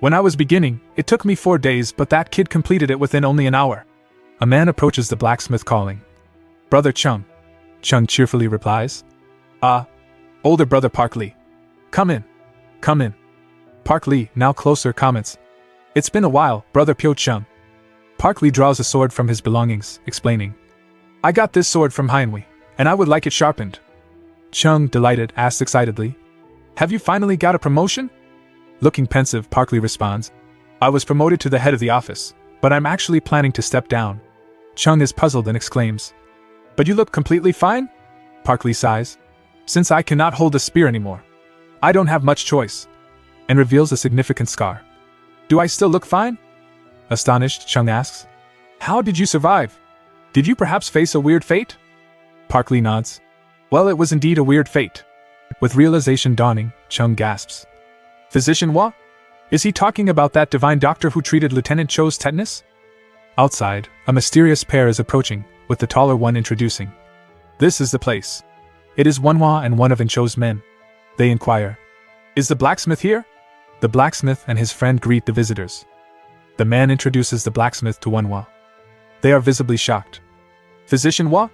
When I was beginning, it took me 4 days, but that kid completed it within only an hour. A man approaches the blacksmith calling. Brother Chung. Chung cheerfully replies. Older brother Park Lee. Come in. Come in. Park Lee, now closer, comments. It's been a while, brother Pyo Chung. Park Lee draws a sword from his belongings, explaining. I got this sword from Heinwei, and I would like it sharpened. Chung, delighted, asks excitedly. Have you finally got a promotion? Looking pensive, Park Lee responds. I was promoted to the head of the office, but I'm actually planning to step down. Chung is puzzled and exclaims. But you look completely fine? Park Lee sighs. Since I cannot hold a spear anymore, I don't have much choice. And reveals a significant scar. Do I still look fine? Astonished, Chung asks. How did you survive? Did you perhaps face a weird fate? Park Lee nods. Well, it was indeed a weird fate. With realization dawning, Chung gasps. Physician Wa? Is he talking about that divine doctor who treated Lieutenant Cho's tetanus? Outside, a mysterious pair is approaching, with the taller one introducing. This is the place. It is Manhwa and one of Incho's men. They inquire. Is the blacksmith here? The blacksmith and his friend greet the visitors. The man introduces the blacksmith to Manhwa. They are visibly shocked. Physician Wa?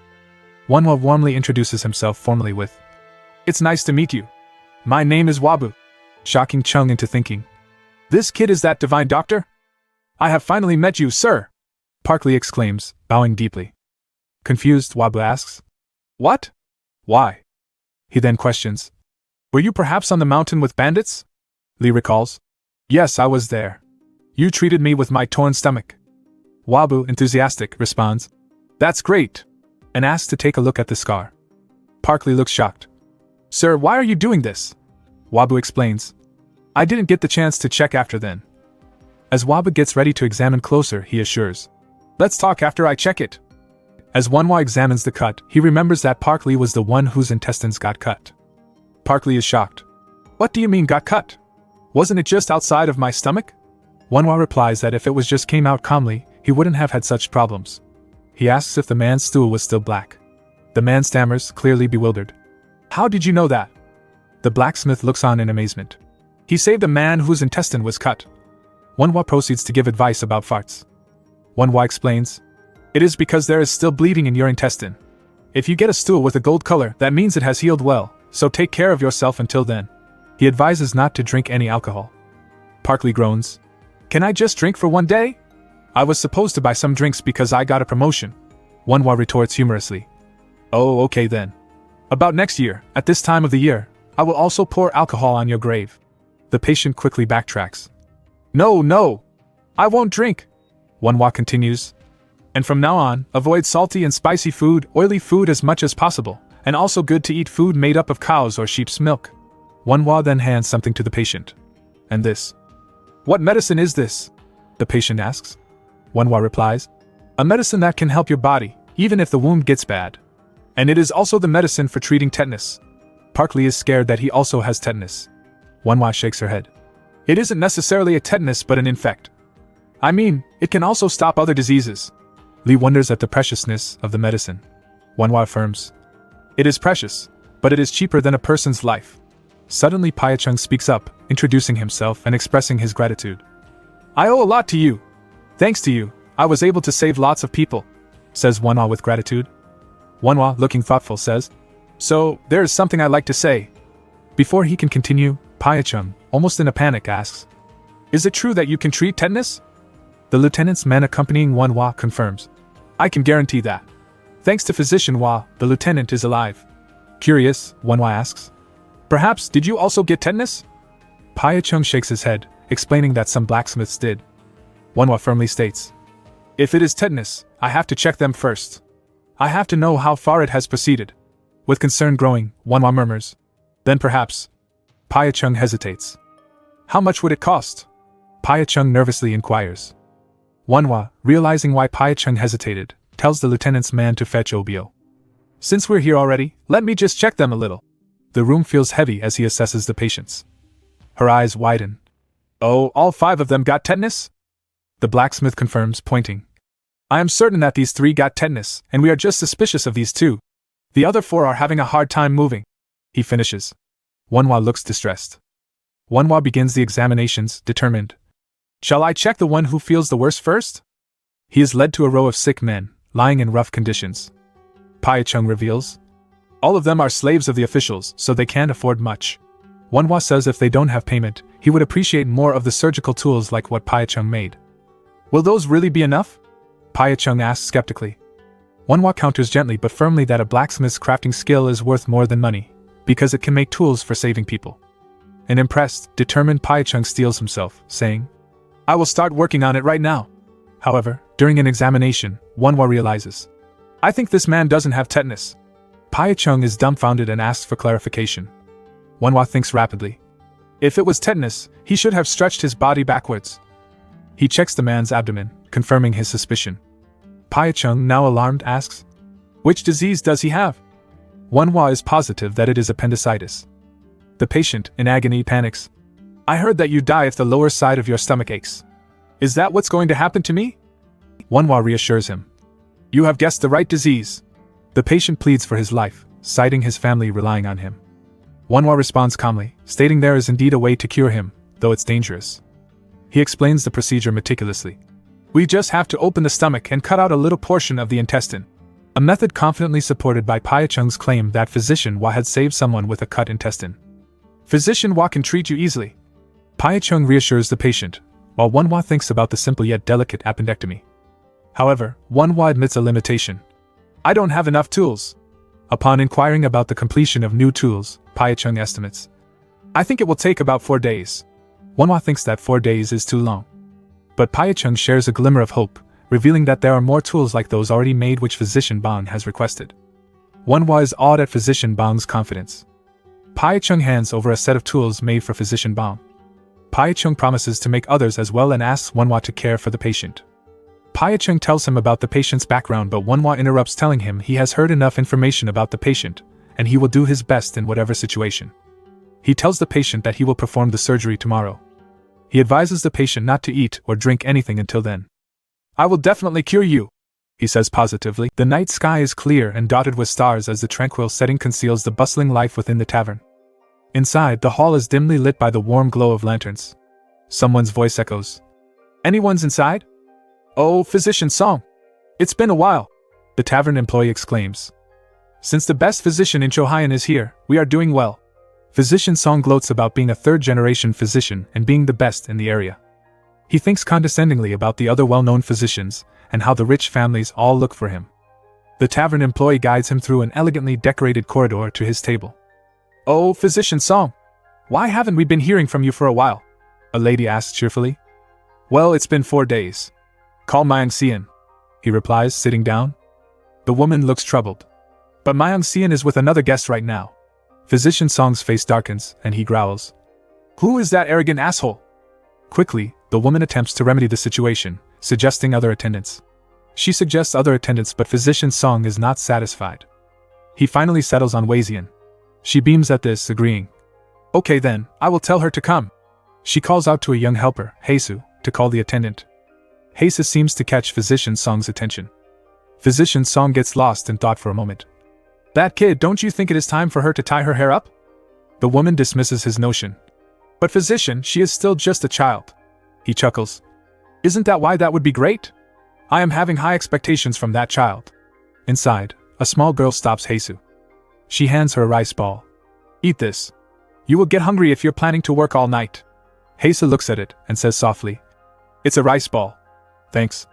Manhwa warmly introduces himself formally with. It's nice to meet you. My name is Wabu. Shocking Chung into thinking. This kid is that divine doctor? I have finally met you, sir! Park Lee exclaims, bowing deeply. Confused, Wabu asks. What? Why? He then questions. Were you perhaps on the mountain with bandits? Lee recalls. Yes, I was there. You treated me with my torn stomach. Wabu, enthusiastic, responds. That's great! And asks to take a look at the scar. Park Lee looks shocked. Sir, why are you doing this? Wabu explains. I didn't get the chance to check after then. As Wabu gets ready to examine closer, he assures. Let's talk after I check it. As Manhwa examines the cut, he remembers that Park Lee was the one whose intestines got cut. Park Lee is shocked. What do you mean got cut? Wasn't it just outside of my stomach? Manhwa replies that if it was just came out calmly, he wouldn't have had such problems. He asks if the man's stool was still black. The man stammers, clearly bewildered. How did you know that? The blacksmith looks on in amazement. He saved a man whose intestine was cut. Wanhua proceeds to give advice about farts. Wanhua explains, "It is because there is still bleeding in your intestine. If you get a stool with a gold color, that means it has healed well, so take care of yourself until then." He advises not to drink any alcohol. Parkley groans, "Can I just drink for one day? I was supposed to buy some drinks because I got a promotion." Wanhua retorts humorously, "Oh, okay then. About next year, at this time of the year, I will also pour alcohol on your grave." The patient quickly backtracks. No, I won't drink." Wanhua continues, "And from now on, avoid salty and spicy food, oily food as much as possible, and also good to eat food made up of cows or sheep's milk." Wanhua then hands something to the patient. "And this? What medicine is this?" the patient asks. Wanhua replies, "A medicine that can help your body, even if the wound gets bad. And it is also the medicine for treating tetanus." Parkley is scared that he also has tetanus. Wanhua shakes her head. "It isn't necessarily a tetanus but an infect. I mean, it can also stop other diseases." Lee wonders at the preciousness of the medicine. Wanhua affirms, "It is precious, but it is cheaper than a person's life." Suddenly Payachung speaks up, introducing himself and expressing his gratitude. "I owe a lot to you. Thanks to you, I was able to save lots of people," says Wanhua with gratitude. Wanhua, looking thoughtful, says, "So, there is something I'd like to say." Before he can continue, Payachung, almost in a panic, asks, "Is it true that you can treat tetanus?" The lieutenant's man accompanying Wanhua confirms, "I can guarantee that. Thanks to Physician Hua, the lieutenant is alive." Curious, Wanhua asks, "Perhaps did you also get tetanus?" Payachung shakes his head, explaining that some blacksmiths did. Wanhua firmly states, "If it is tetanus, I have to check them first. I have to know how far it has proceeded." With concern growing, Wanhua murmurs, "Then perhaps." Payachung hesitates. "How much would it cost?" Payachung nervously inquires. Wanhua, realizing why Payachung hesitated, tells the lieutenant's man to fetch Obio. "Since we're here already, let me just check them a little." The room feels heavy as he assesses the patients. Her eyes widen. "Oh, all 5 of them got tetanus?" The blacksmith confirms, pointing. "I am certain that these 3 got tetanus, and we are just suspicious of these 2. The other 4 are having a hard time moving." He finishes. Wanhua looks distressed. Wanhua begins the examinations, determined. "Shall I check the one who feels the worst first?" He is led to a row of sick men, lying in rough conditions. Payachung reveals, "All of them are slaves of the officials, so they can't afford much." Wanhua says if they don't have payment, he would appreciate more of the surgical tools like what Payachung made. "Will those really be enough?" Payachung asks skeptically. Wanhua counters gently but firmly that a blacksmith's crafting skill is worth more than money, because it can make tools for saving people. An impressed, determined Payachung steels himself, saying, "I will start working on it right now." However, during an examination, Wanhua realizes, "I think this man doesn't have tetanus." Payachung is dumbfounded and asks for clarification. Wanhua thinks rapidly. If it was tetanus, he should have stretched his body backwards. He checks the man's abdomen, confirming his suspicion. Payachung, now alarmed, asks, "Which disease does he have?" Wanhua is positive that it is appendicitis. The patient, in agony, panics. "I heard that you die if the lower side of your stomach aches. Is that what's going to happen to me?" Wanhua reassures him. "You have guessed the right disease." The patient pleads for his life, citing his family relying on him. Wanhua responds calmly, stating there is indeed a way to cure him, though it's dangerous. He explains the procedure meticulously. "We just have to open the stomach and cut out a little portion of the intestine." A method confidently supported by Payachung's claim that Physician Hua had saved someone with a cut intestine. "Physician Hua can treat you easily." Payachung reassures the patient, while Wanhua thinks about the simple yet delicate appendectomy. However, Wanhua admits a limitation. "I don't have enough tools." Upon inquiring about the completion of new tools, Payachung estimates, "I think it will take about 4 days." Wanhua thinks that 4 days is too long. But Payachung shares a glimmer of hope, revealing that there are more tools like those already made which Physician Bang has requested. Wanhua is awed at Physician Bang's confidence. Payachung hands over a set of tools made for Physician Bang. Payachung promises to make others as well and asks Wanhua to care for the patient. Payachung tells him about the patient's background, but Wanhua interrupts, telling him he has heard enough information about the patient, and he will do his best in whatever situation. He tells the patient that he will perform the surgery tomorrow. He advises the patient not to eat or drink anything until then. "I will definitely cure you," he says positively. The night sky is clear and dotted with stars as the tranquil setting conceals the bustling life within the tavern. Inside, the hall is dimly lit by the warm glow of lanterns. Someone's voice echoes, Anyone's inside? Oh, Physician Song. It's been a while, the tavern employee exclaims. Since the best physician in Chohyan is here, we are doing well. Physician Song gloats about being a third-generation physician and being the best in the area. He thinks condescendingly about the other well-known physicians and how the rich families all look for him. The tavern employee guides him through an elegantly decorated corridor to his table. Oh, Physician Song, why haven't we been hearing from you for a while? A lady asks cheerfully. Well, it's been 4 days. Call Myung Sian, he replies, sitting down. The woman looks troubled. But Myung Sian is with another guest right now. Physician Song's face darkens, and he growls. Who is that arrogant asshole? Quickly, the woman attempts to remedy the situation, suggesting other attendants. She suggests other attendants, but Physician Song is not satisfied. He finally settles on Wei Zian. She beams at this, agreeing. Okay then, I will tell her to come. She calls out to a young helper, Heisu, to call the attendant. Heisu seems to catch Physician Song's attention. Physician Song gets lost in thought for a moment. That kid, don't you think it is time for her to tie her hair up? The woman dismisses his notion. But physician, she is still just a child. He chuckles. Isn't that why that would be great? I am having high expectations from that child. Inside, a small girl stops Heisu. She hands her a rice ball. Eat this. You will get hungry if you're planning to work all night. Heisu looks at it and says softly. It's a rice ball. Thanks.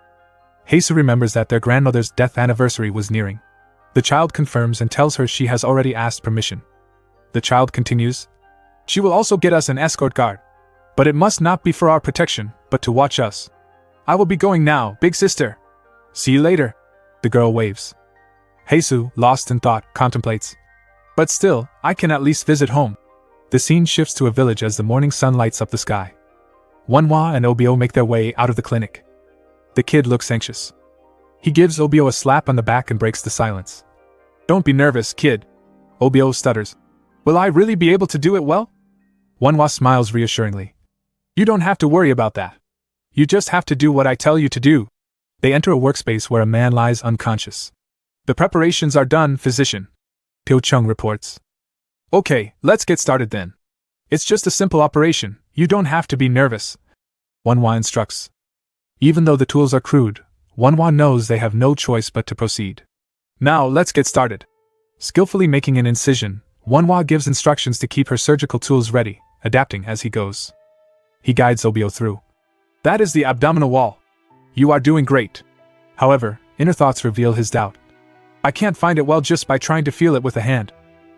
Heisu remembers that their grandmother's death anniversary was nearing. The child confirms and tells her she has already asked permission. The child continues. She will also get us an escort guard. But it must not be for our protection, but to watch us. I will be going now, big sister. See you later. The girl waves. Heisu, lost in thought, contemplates. But still, I can at least visit home. The scene shifts to a village as the morning sun lights up the sky. Wonhwa and Obio make their way out of the clinic. The kid looks anxious. He gives Obio a slap on the back and breaks the silence. Don't be nervous, kid. Obio stutters. Will I really be able to do it well? Wonhwa smiles reassuringly. You don't have to worry about that. You just have to do what I tell you to do. They enter a workspace where a man lies unconscious. The preparations are done, physician. Pyo Chung reports. Okay, let's get started then. It's just a simple operation, you don't have to be nervous. Wonhwa instructs. Even though the tools are crude, Wonhwa knows they have no choice but to proceed. Now let's get started. Skillfully making an incision, Wonhwa gives instructions to keep her surgical tools ready, adapting as he goes. He guides Obio through. That is the abdominal wall. You are doing great. However, inner thoughts reveal his doubt. I can't find it well just by trying to feel it with a hand.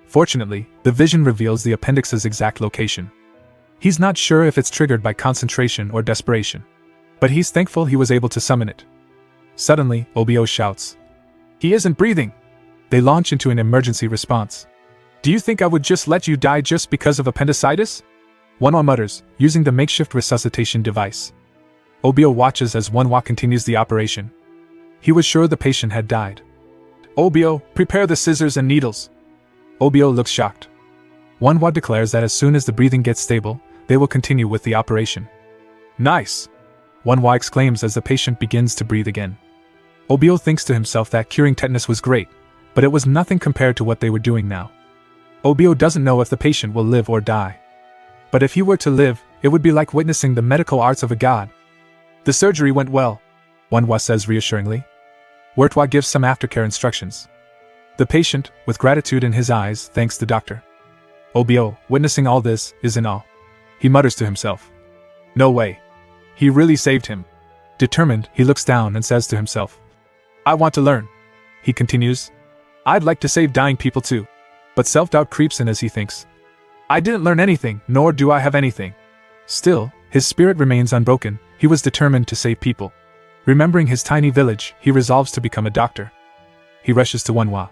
Fortunately, the vision reveals the appendix's exact location. He's not sure if it's triggered by concentration or desperation. But he's thankful he was able to summon it. Suddenly, Obio shouts. He isn't breathing! They launch into an emergency response. Do you think I would just let you die just because of appendicitis? Wonhwa mutters, using the makeshift resuscitation device. Obio watches as Wonhwa continues the operation. He was sure the patient had died. Obio, prepare the scissors and needles. Obio looks shocked. Wonhwa declares that as soon as the breathing gets stable, they will continue with the operation. Nice! Wonhwa exclaims as the patient begins to breathe again. Obio thinks to himself that curing tetanus was great, but it was nothing compared to what they were doing now. Obio doesn't know if the patient will live or die. But if he were to live, it would be like witnessing the medical arts of a god. The surgery went well, Wonhwa says reassuringly. Wertwa gives some aftercare instructions. The patient, with gratitude in his eyes, thanks the doctor. Obio, witnessing all this, is in awe. He mutters to himself. No way. He really saved him. Determined, he looks down and says to himself. I want to learn. He continues. I'd like to save dying people too. But self-doubt creeps in as he thinks. I didn't learn anything, nor do I have anything. Still, his spirit remains unbroken. He was determined to save people. Remembering his tiny village, he resolves to become a doctor. He rushes to Wonhwa.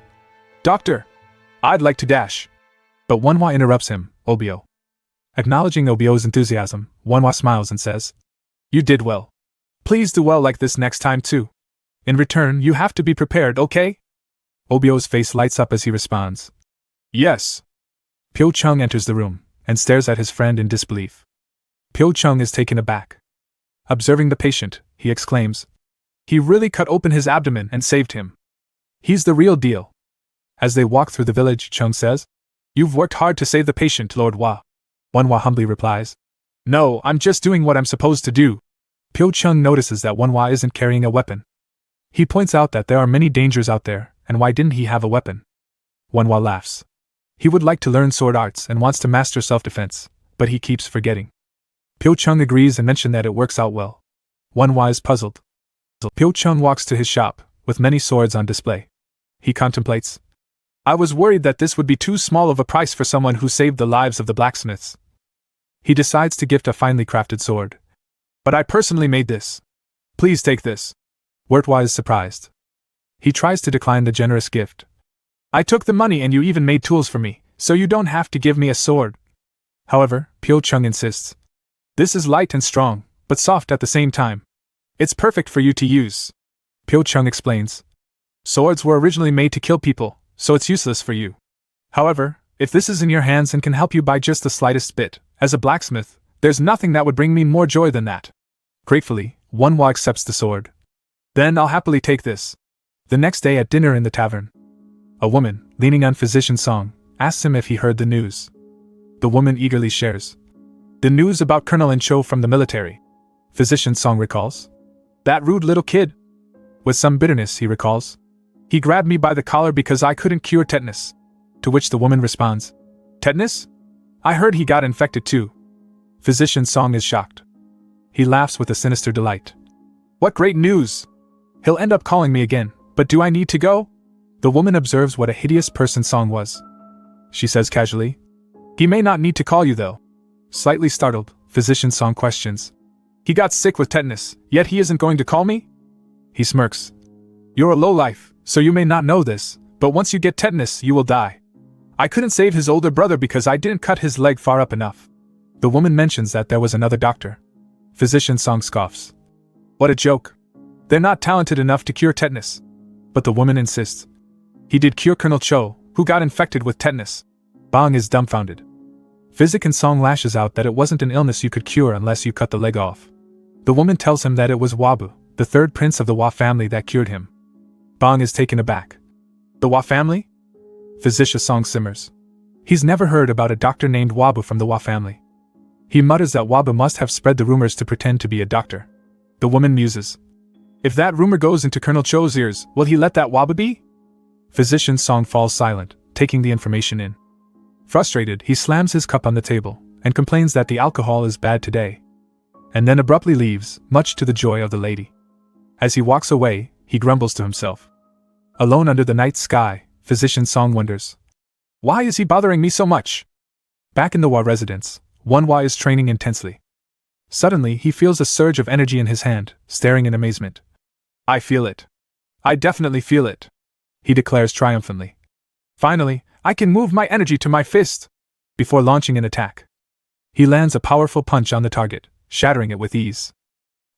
Doctor! I'd like to dash. But Wonhwa interrupts him, Obio. Acknowledging Obio's enthusiasm, Wonhwa smiles and says, You did well. Please do well like this next time too. In return, you have to be prepared, okay? Obio's face lights up as he responds. Yes. Pyo Chung enters the room, and stares at his friend in disbelief. Pyo Chung is taken aback. Observing the patient, he exclaims. He really cut open his abdomen and saved him. He's the real deal. As they walk through the village, Chung says, You've worked hard to save the patient, Lord Hua. Wonhwa humbly replies, No, I'm just doing what I'm supposed to do. Pyo Chung notices that Wonhwa isn't carrying a weapon. He points out that there are many dangers out there, and why didn't he have a weapon? Wonhwa laughs. He would like to learn sword arts and wants to master self-defense, but he keeps forgetting. Pyo Chung agrees and mentions that it works out well. Wonhwa is puzzled. Pyo Chung walks to his shop, with many swords on display. He contemplates. I was worried that this would be too small of a price for someone who saved the lives of the blacksmiths. He decides to gift a finely crafted sword. But I personally made this. Please take this. Wonhwa is surprised. He tries to decline the generous gift. I took the money and you even made tools for me, so you don't have to give me a sword. However, Pyo Chung insists. This is light and strong, but soft at the same time. It's perfect for you to use. Pyo Chung explains. Swords were originally made to kill people, so it's useless for you. However, if this is in your hands and can help you by just the slightest bit, as a blacksmith, there's nothing that would bring me more joy than that. Gratefully, Wonhwa accepts the sword. Then I'll happily take this. The next day at dinner in the tavern, a woman, leaning on Physician Song, asks him if he heard the news. The woman eagerly shares. The news about Colonel Encho from the military. Physician Song recalls. That rude little kid. With some bitterness, he recalls. He grabbed me by the collar because I couldn't cure tetanus. To which the woman responds. Tetanus? I heard he got infected too. Physician Song is shocked. He laughs with a sinister delight. What great news! He'll end up calling me again, but do I need to go? The woman observes what a hideous person Song was. She says casually. He may not need to call you though. Slightly startled, Physician Song questions. He got sick with tetanus, yet he isn't going to call me? He smirks. You're a lowlife, so you may not know this, but once you get tetanus, you will die. I couldn't save his older brother because I didn't cut his leg far up enough. The woman mentions that there was another doctor. Physician Song scoffs. What a joke. They're not talented enough to cure tetanus. But the woman insists. He did cure Colonel Cho, who got infected with tetanus. Bong is dumbfounded. Physician Song lashes out that it wasn't an illness you could cure unless you cut the leg off. The woman tells him that it was Wabu, the third prince of the Wa family, that cured him. Bong is taken aback. The Wa family? Physician Song simmers. He's never heard about a doctor named Wabu from the Wa family. He mutters that Wabu must have spread the rumors to pretend to be a doctor. The woman muses. If that rumor goes into Colonel Cho's ears, will he let that Wabu be? Physician Song falls silent, taking the information in. Frustrated, he slams his cup on the table, and complains that the alcohol is bad today. And then abruptly leaves, much to the joy of the lady. As he walks away, he grumbles to himself. Alone under the night sky, Physician Song wonders. Why is he bothering me so much? Back in the Wa residence, Wonhwa is training intensely. Suddenly, he feels a surge of energy in his hand, staring in amazement. I feel it. I definitely feel it. He declares triumphantly. Finally, I can move my energy to my fist! Before launching an attack. He lands a powerful punch on the target, shattering it with ease.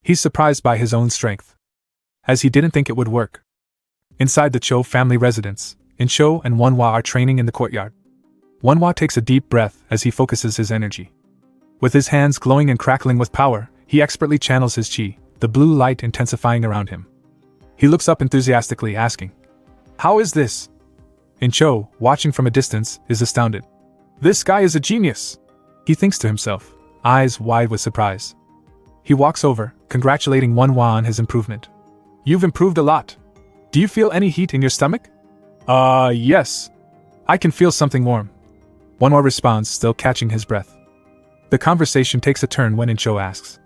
He's surprised by his own strength. As he didn't think it would work. Inside the Cho family residence, Encho and Wonhwa are training in the courtyard. Wonhwa takes a deep breath as he focuses his energy. With his hands glowing and crackling with power, he expertly channels his chi, the blue light intensifying around him. He looks up enthusiastically, asking, How is this? Encho, watching from a distance, is astounded. This guy is a genius! He thinks to himself, eyes wide with surprise. He walks over, congratulating Wonhwa on his improvement. You've improved a lot. Do you feel any heat in your stomach? Yes. I can feel something warm. Wonhwa responds, still catching his breath. The conversation takes a turn when Encho asks,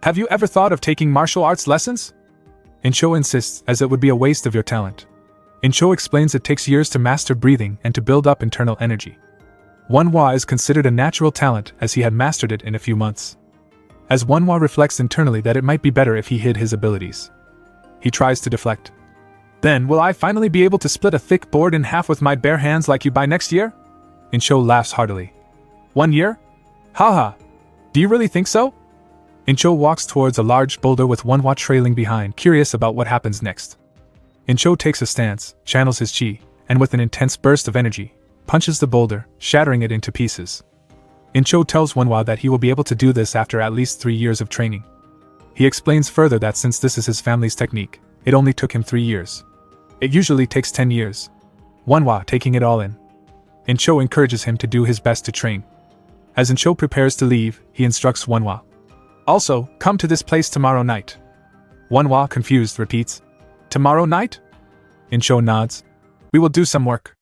Have you ever thought of taking martial arts lessons? Encho insists, as it would be a waste of your talent. Encho explains it takes years to master breathing and to build up internal energy. Wonhwa is considered a natural talent as he had mastered it in a few months. As Wonhwa reflects internally that it might be better if he hid his abilities. He tries to deflect. Then will I finally be able to split a thick board in half with my bare hands like you by next year? Encho laughs heartily. 1 year? Haha. Do you really think so? Encho walks towards a large boulder with Wonhwa trailing behind, curious about what happens next. Encho takes a stance, channels his chi, and with an intense burst of energy, punches the boulder, shattering it into pieces. Encho tells Wonhwa that he will be able to do this after at least 3 years of training. He explains further that since this is his family's technique, it only took him 3 years. It usually takes 10 years. Wonhwa taking it all in. Encho encourages him to do his best to train. As Encho prepares to leave, he instructs Wonhwa. Also, come to this place tomorrow night. Wanhua, confused, repeats. Tomorrow night? Incho nods. We will do some work.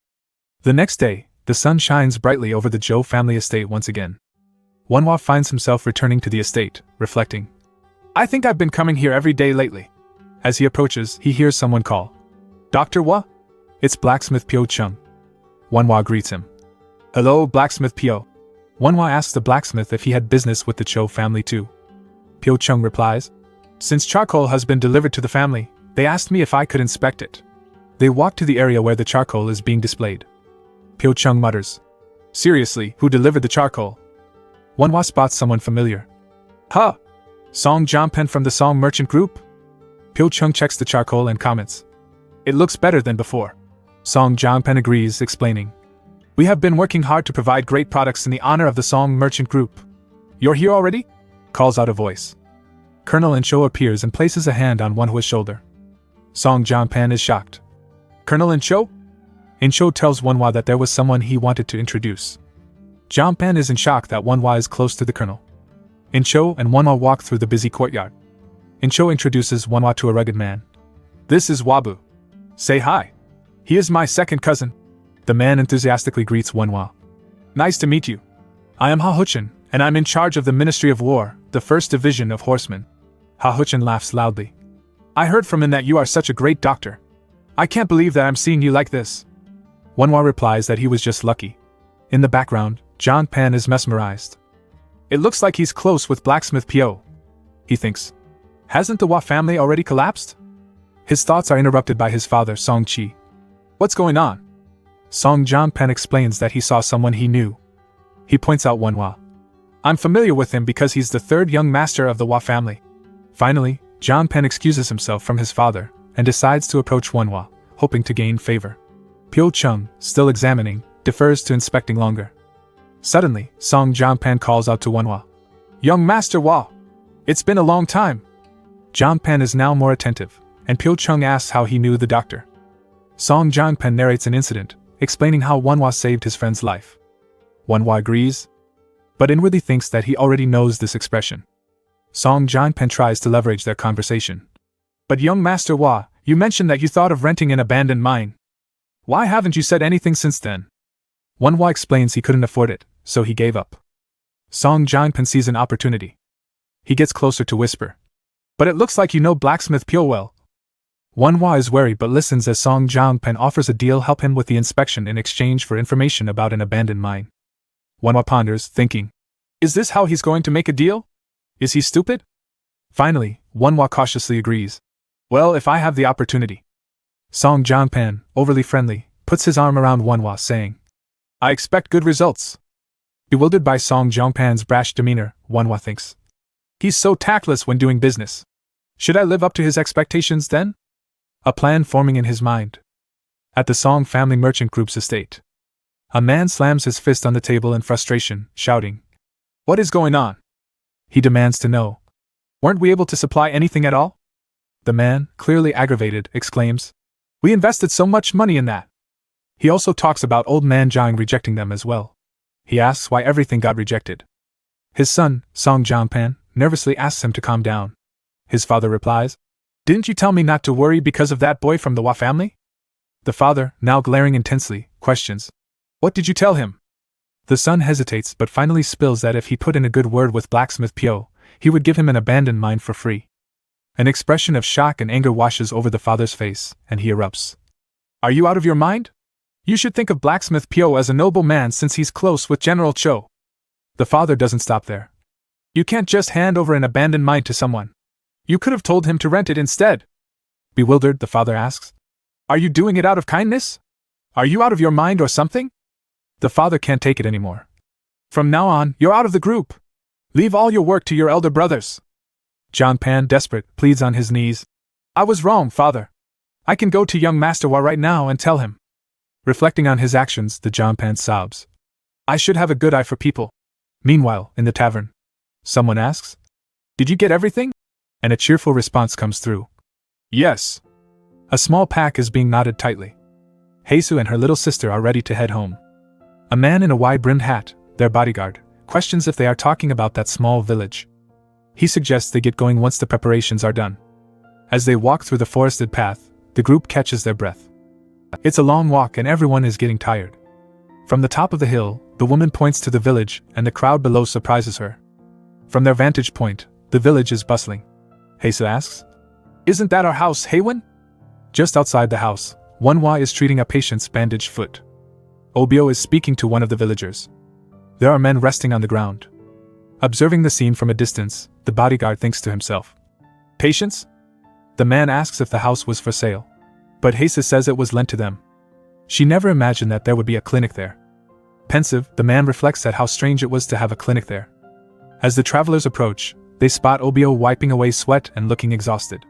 The next day, the sun shines brightly over the Zhou family estate once again. Wanhua finds himself returning to the estate, reflecting. I think I've been coming here every day lately. As he approaches, he hears someone call. Dr. Hua? It's blacksmith Pio Chung. Wanhua greets him. Hello, blacksmith Pio. Wanhua asks the blacksmith if he had business with the Zhou family too. Pio Chung replies. Since charcoal has been delivered to the family, they asked me if I could inspect it. They walk to the area where the charcoal is being displayed. Pio Chung mutters. Seriously, who delivered the charcoal? Wanhua spots someone familiar. Huh! Song Jongpen from the Song Merchant Group? Pio Chung checks the charcoal and comments. It looks better than before. Song Jongpen agrees, explaining. We have been working hard to provide great products in the honor of the Song Merchant Group. You're here already? Calls out a voice. Colonel Incho appears and places a hand on Wanhua's shoulder. Song Jongpen is shocked. Colonel Incho? Incho tells Wanhua that there was someone he wanted to introduce. Jongpen is in shock that Wanhua is close to the colonel. Incho and Wanhua walk through the busy courtyard. Incho introduces Wanhua to a rugged man. This is Wabu. Say hi. He is my second cousin. The man enthusiastically greets Wanhua. Nice to meet you. I am Ha Huchin, and I'm in charge of the Ministry of War, the 1st Division of Horsemen. Ha Huchin laughs loudly. I heard from him that you are such a great doctor. I can't believe that I'm seeing you like this. Wanhua replies that he was just lucky. In the background, Jongpen is mesmerized. It looks like he's close with blacksmith Pio. He thinks. Hasn't the Hua family already collapsed? His thoughts are interrupted by his father, Song Qi. What's going on? Song Jongpen explains that he saw someone he knew. He points out Wanhua. I'm familiar with him because he's the 3rd young master of the Hua family. Finally, Jongpen excuses himself from his father and decides to approach Wanhua, hoping to gain favor. Pio Chung, still examining, defers to inspecting longer. Suddenly, Song Jongpen calls out to Wanhua. Young Master Hua! It's been a long time! Jongpen is now more attentive, and Pio Chung asks how he knew the doctor. Song Jongpen narrates an incident, explaining how Wanhua saved his friend's life. Wanhua agrees, but inwardly thinks that he already knows this expression. Song Jongpen tries to leverage their conversation. But young Master Hua, you mentioned that you thought of renting an abandoned mine. Why haven't you said anything since then? Wanhua explains he couldn't afford it, so he gave up. Song Jongpen sees an opportunity. He gets closer to whisper. But it looks like you know blacksmith Pio well. Wanhua is wary but listens as Song Jongpen offers a deal help him with the inspection in exchange for information about an abandoned mine. Wanhua ponders, thinking. Is this how he's going to make a deal? Is he stupid? Finally, Wanhua cautiously agrees. Well, if I have the opportunity. Song Jongpen, overly friendly, puts his arm around Wanhua, saying, I expect good results. Bewildered by Song Jongpen's brash demeanor, Wanhua thinks. He's so tactless when doing business. Should I live up to his expectations then? A plan forming in his mind. At the Song family merchant group's estate. A man slams his fist on the table in frustration, shouting. What is going on? He demands to know. Weren't we able to supply anything at all? The man, clearly aggravated, exclaims. We invested so much money in that. He also talks about old man Zhang rejecting them as well. He asks why everything got rejected. His son, Song Jongpen, nervously asks him to calm down. His father replies, Didn't you tell me not to worry because of that boy from the Hua family? The father, now glaring intensely, questions, What did you tell him? The son hesitates but finally spills that if he put in a good word with blacksmith Pio, he would give him an abandoned mine for free. An expression of shock and anger washes over the father's face, and he erupts. Are you out of your mind? You should think of blacksmith Pio as a noble man since he's close with General Cho. The father doesn't stop there. You can't just hand over an abandoned mine to someone. You could have told him to rent it instead. Bewildered, the father asks, Are you doing it out of kindness? Are you out of your mind or something? The father can't take it anymore. From now on, you're out of the group. Leave all your work to your elder brothers. Jongpen, desperate, pleads on his knees. I was wrong, father. I can go to young Master Hua right now and tell him. Reflecting on his actions, the Jongpen sobs. I should have a good eye for people. Meanwhile, in the tavern, someone asks, Did you get everything? And a cheerful response comes through. Yes. A small pack is being knotted tightly. Heisu and her little sister are ready to head home. A man in a wide-brimmed hat, their bodyguard, questions if they are talking about that small village. He suggests they get going once the preparations are done. As they walk through the forested path, the group catches their breath. It's a long walk and everyone is getting tired. From the top of the hill, the woman points to the village and the crowd below surprises her. From their vantage point, the village is bustling. Heisa asks, "Isn't that our house, Haywin?" Just outside the house, Manhwa is treating a patient's bandaged foot. Obio is speaking to one of the villagers. There are men resting on the ground. Observing the scene from a distance, the bodyguard thinks to himself, "Patients?" The man asks if the house was for sale. But Heisa says it was lent to them. She never imagined that there would be a clinic there. Pensive, the man reflects at how strange it was to have a clinic there. As the travelers approach, they spot Obio wiping away sweat and looking exhausted.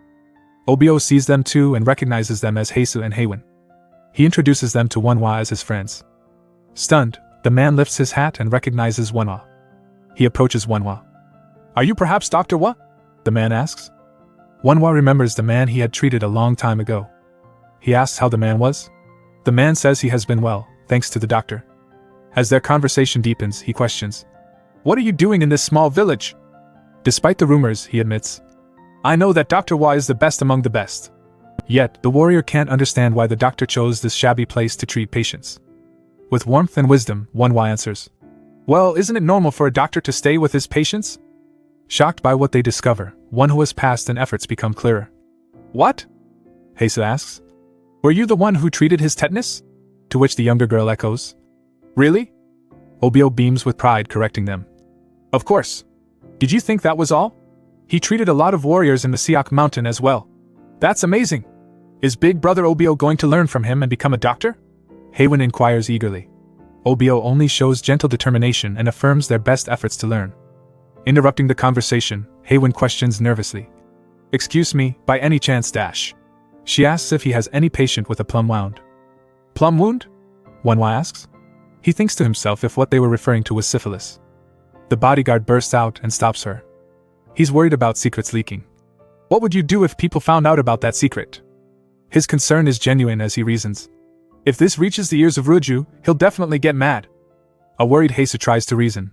Obio sees them too and recognizes them as Heisu and Haywin. He introduces them to Manhwa as his friends. Stunned, the man lifts his hat and recognizes Manhwa. He approaches Manhwa. "Are you perhaps Dr. Wa?" the man asks. Manhwa remembers the man he had treated a long time ago. He asks how the man was. The man says he has been well, thanks to the doctor. As their conversation deepens, he questions, "What are you doing in this small village?" Despite the rumors, he admits, "I know that Dr. Wa is the best among the best." Yet, the warrior can't understand why the doctor chose this shabby place to treat patients. With warmth and wisdom, Manhwa answers, "Well, isn't it normal for a doctor to stay with his patients?" Shocked by what they discover, Manhwa's past and efforts become clearer. "What?" Heisa asks. "Were you the one who treated his tetanus?" To which the younger girl echoes, "Really?" Obio beams with pride, correcting them. "Of course. Did you think that was all? He treated a lot of warriors in the Siak mountain as well. That's amazing. Is Big Brother Obio going to learn from him and become a doctor?" Haywin inquires eagerly. Obio only shows gentle determination and affirms their best efforts to learn. Interrupting the conversation, Haywin questions nervously, "Excuse me, by any chance dash?" She asks if he has any patient with a plum wound. "Plum wound?" Manhwa asks. He thinks to himself if what they were referring to was syphilis. The bodyguard bursts out and stops her. He's worried about secrets leaking. What would you do if people found out about that secret? His concern is genuine as he reasons. If this reaches the ears of Ruju, he'll definitely get mad. A worried Heisa tries to reason.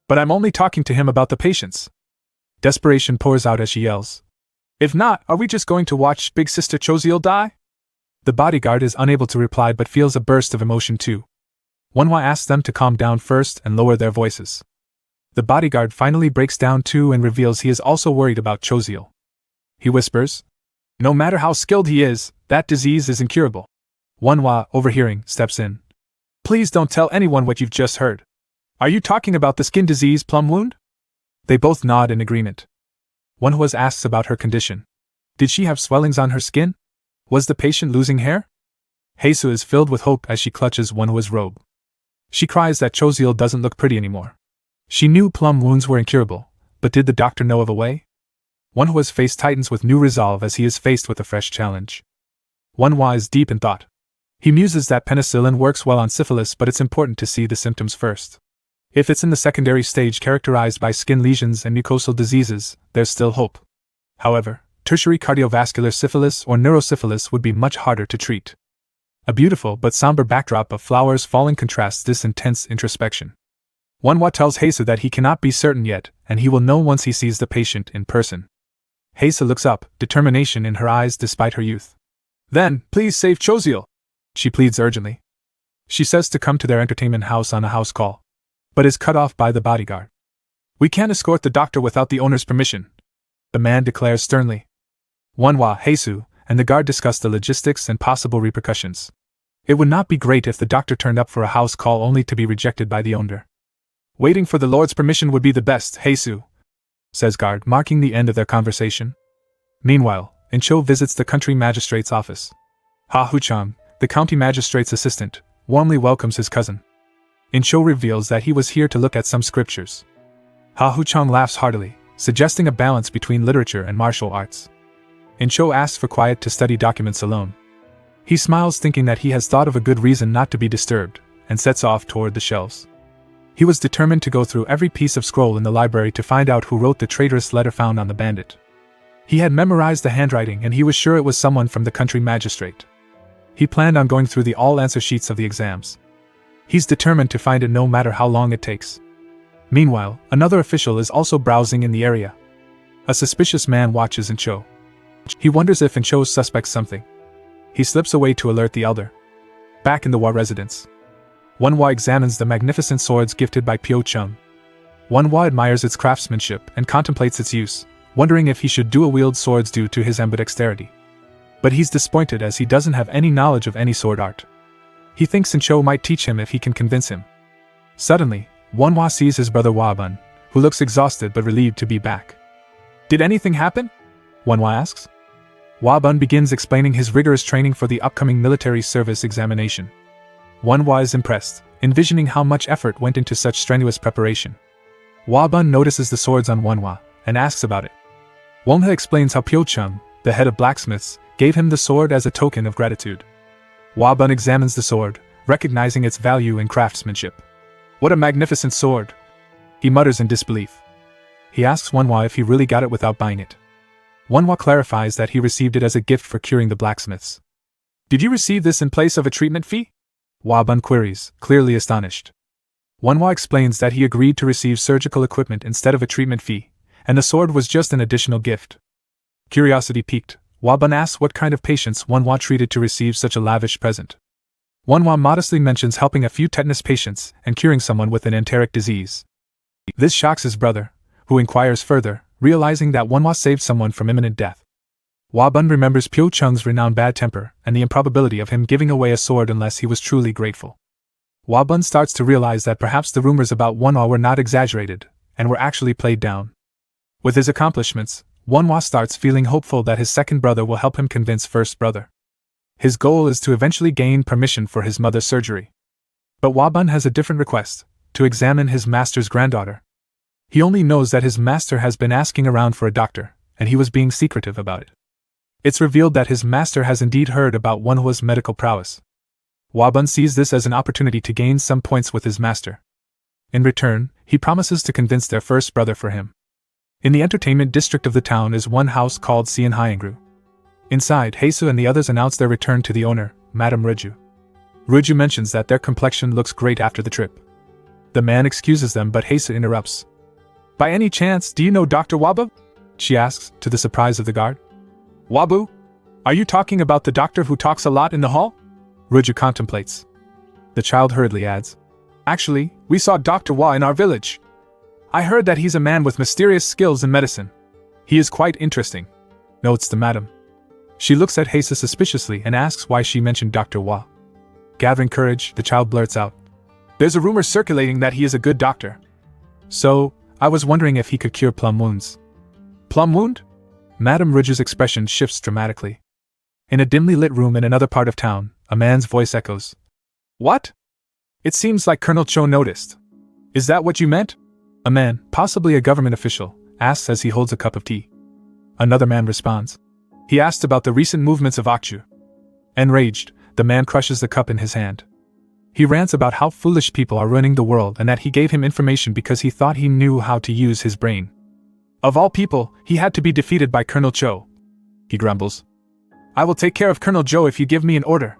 "But I'm only talking to him about the patients." Desperation pours out as she yells, "If not, are we just going to watch Big Sister Choziel die?" The bodyguard is unable to reply but feels a burst of emotion too. Manhwa asks them to calm down first and lower their voices. The bodyguard finally breaks down too and reveals he is also worried about Choziel. He whispers, "No matter how skilled he is, that disease is incurable." Manhwa, overhearing, steps in. "Please don't tell anyone what you've just heard. Are you talking about the skin disease plum wound?" They both nod in agreement. Manhwa asks about her condition. Did she have swellings on her skin? Was the patient losing hair? Heisu is filled with hope as she clutches Manhwa's robe. She cries that Choziel doesn't look pretty anymore. She knew plum wounds were incurable, but did the doctor know of a way? Manhwa's face tightens with new resolve as he is faced with a fresh challenge. Manhwa is deep in thought. He muses that penicillin works well on syphilis, but it's important to see the symptoms first. If it's in the secondary stage characterized by skin lesions and mucosal diseases, there's still hope. However, tertiary cardiovascular syphilis or neurosyphilis would be much harder to treat. A beautiful but somber backdrop of flowers falling contrasts this intense introspection. Manhwa tells Heisa that he cannot be certain yet, and he will know once he sees the patient in person. Heisa looks up, determination in her eyes despite her youth. "Then, please save Choziel," she pleads urgently. She says to come to their entertainment house on a house call, but is cut off by the bodyguard. "We can't escort the doctor without the owner's permission," the man declares sternly. Manhwa, Heisu, and the guard discuss the logistics and possible repercussions. It would not be great if the doctor turned up for a house call only to be rejected by the owner. "Waiting for the Lord's permission would be the best, Heisu," says guard, marking the end of their conversation. Meanwhile, Incho visits the country magistrate's office. Ha Huchang, the county magistrate's assistant, warmly welcomes his cousin. Incho reveals that he was here to look at some scriptures. Ha Huchang laughs heartily, suggesting a balance between literature and martial arts. Incho asks for quiet to study documents alone. He smiles, thinking that he has thought of a good reason not to be disturbed, and sets off toward the shelves. He was determined to go through every piece of scroll in the library to find out who wrote the traitorous letter found on the bandit. He had memorized the handwriting and he was sure it was someone from the country magistrate. He planned on going through the all-answer sheets of the exams. He's determined to find it no matter how long it takes. Meanwhile, another official is also browsing in the area. A suspicious man watches Incho. He wonders if Incho suspects something. He slips away to alert the elder. Back in the Hua residence, Wanhua examines the magnificent swords gifted by Pyo Chung. Wanhua admires its craftsmanship and contemplates its use, wondering if he should dual-wield swords due to his ambidexterity. But he's disappointed as he doesn't have any knowledge of any sword art. He thinks Incho might teach him if he can convince him. Suddenly, Wanhua sees his brother Wabun, who looks exhausted but relieved to be back. Did anything happen? Wanhua asks. Wabun begins explaining his rigorous training for the upcoming military service examination. Wanhua is impressed, envisioning how much effort went into such strenuous preparation. Wabun notices the swords on Wanhua and asks about it. Wanhua explains how Pyo Chung, the head of blacksmiths, gave him the sword as a token of gratitude. Wabun examines the sword, recognizing its value and craftsmanship. What a magnificent sword! He mutters in disbelief. He asks Wanhua if he really got it without buying it. Wanhua clarifies that he received it as a gift for curing the blacksmiths. Did you receive this in place of a treatment fee? Wabun queries, clearly astonished. Wanhua explains that he agreed to receive surgical equipment instead of a treatment fee, and the sword was just an additional gift. Curiosity piqued, Wabun asks what kind of patients Wanhua treated to receive such a lavish present. Wanhua modestly mentions helping a few tetanus patients and curing someone with an enteric disease. This shocks his brother, who inquires further, realizing that Wanhua saved someone from imminent death. Wabun remembers Pyo Chung's renowned bad temper and the improbability of him giving away a sword unless he was truly grateful. Wabun starts to realize that perhaps the rumors about Wanhua were not exaggerated, and were actually played down. With his accomplishments, Wanhua starts feeling hopeful that his second brother will help him convince first brother. His goal is to eventually gain permission for his mother's surgery. But Wabun has a different request, to examine his master's granddaughter. He only knows that his master has been asking around for a doctor, and he was being secretive about it. It's revealed that his master has indeed heard about Wanhua's medical prowess. Wabun sees this as an opportunity to gain some points with his master. In return, he promises to convince their first brother for him. In the entertainment district of the town is one house called Sian Hyangru. Inside, Heisu and the others announce their return to the owner, Madame Reju. Reju mentions that their complexion looks great after the trip. The man excuses them, but Heisu interrupts. By any chance, do you know Dr. Wabu? She asks, to the surprise of the guard. Wabu? Are you talking about the doctor who talks a lot in the hall? Reju contemplates. The child hurriedly adds. Actually, we saw Dr. Wa in our village. I heard that he's a man with mysterious skills in medicine. He is quite interesting, notes the madam. She looks at Heisu suspiciously and asks why she mentioned Dr. Wa. Gathering courage, the child blurts out. There's a rumor circulating that he is a good doctor. So, I was wondering if he could cure plum wounds. Plum wound? Madame Reju's expression shifts dramatically. In a dimly lit room in another part of town, a man's voice echoes. What? It seems like Colonel Cho noticed. Is that what you meant? A man, possibly a government official, asks as he holds a cup of tea. Another man responds. He asked about the recent movements of Akju. Enraged, the man crushes the cup in his hand. He rants about how foolish people are ruining the world and that he gave him information because he thought he knew how to use his brain. Of all people, he had to be defeated by Colonel Cho. He grumbles. I will take care of Colonel Cho if you give me an order,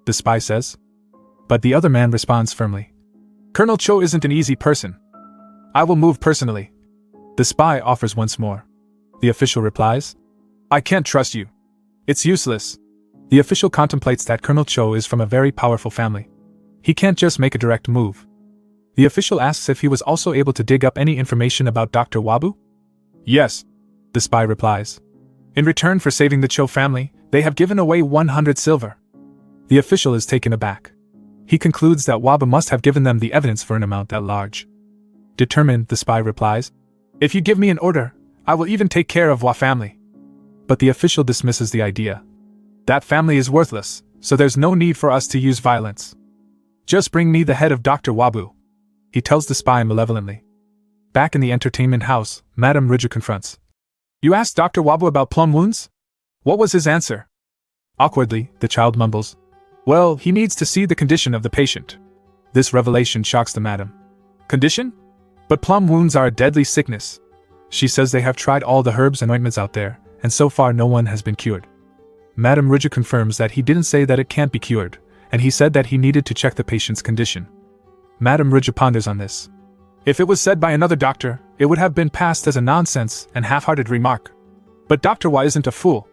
the spy says. But the other man responds firmly. Colonel Cho isn't an easy person. I will move personally. The spy offers once more. The official replies. I can't trust you. It's useless. The official contemplates that Colonel Cho is from a very powerful family. He can't just make a direct move. The official asks if he was also able to dig up any information about Dr. Wabu? Yes, the spy replies. In return for saving the Cho family, they have given away 100 silver. The official is taken aback. He concludes that Wabu must have given them the evidence for an amount that large. Determined, the spy replies. If you give me an order, I will even take care of Wa family. But the official dismisses the idea. That family is worthless, so there's no need for us to use violence. Just bring me the head of Dr. Wabu, he tells the spy malevolently. Back in the entertainment house, Madame Reju confronts. You asked Dr. Wabu about plum wounds? What was his answer? Awkwardly, the child mumbles. Well, he needs to see the condition of the patient. This revelation shocks the madam. Condition? But plum wounds are a deadly sickness. She says they have tried all the herbs and ointments out there, and so far no one has been cured. Madame Reju confirms that he didn't say that it can't be cured, and he said that he needed to check the patient's condition. Madame Reju ponders on this. If it was said by another doctor, it would have been passed as a nonsense and half-hearted remark. But Dr. Hua isn't a fool.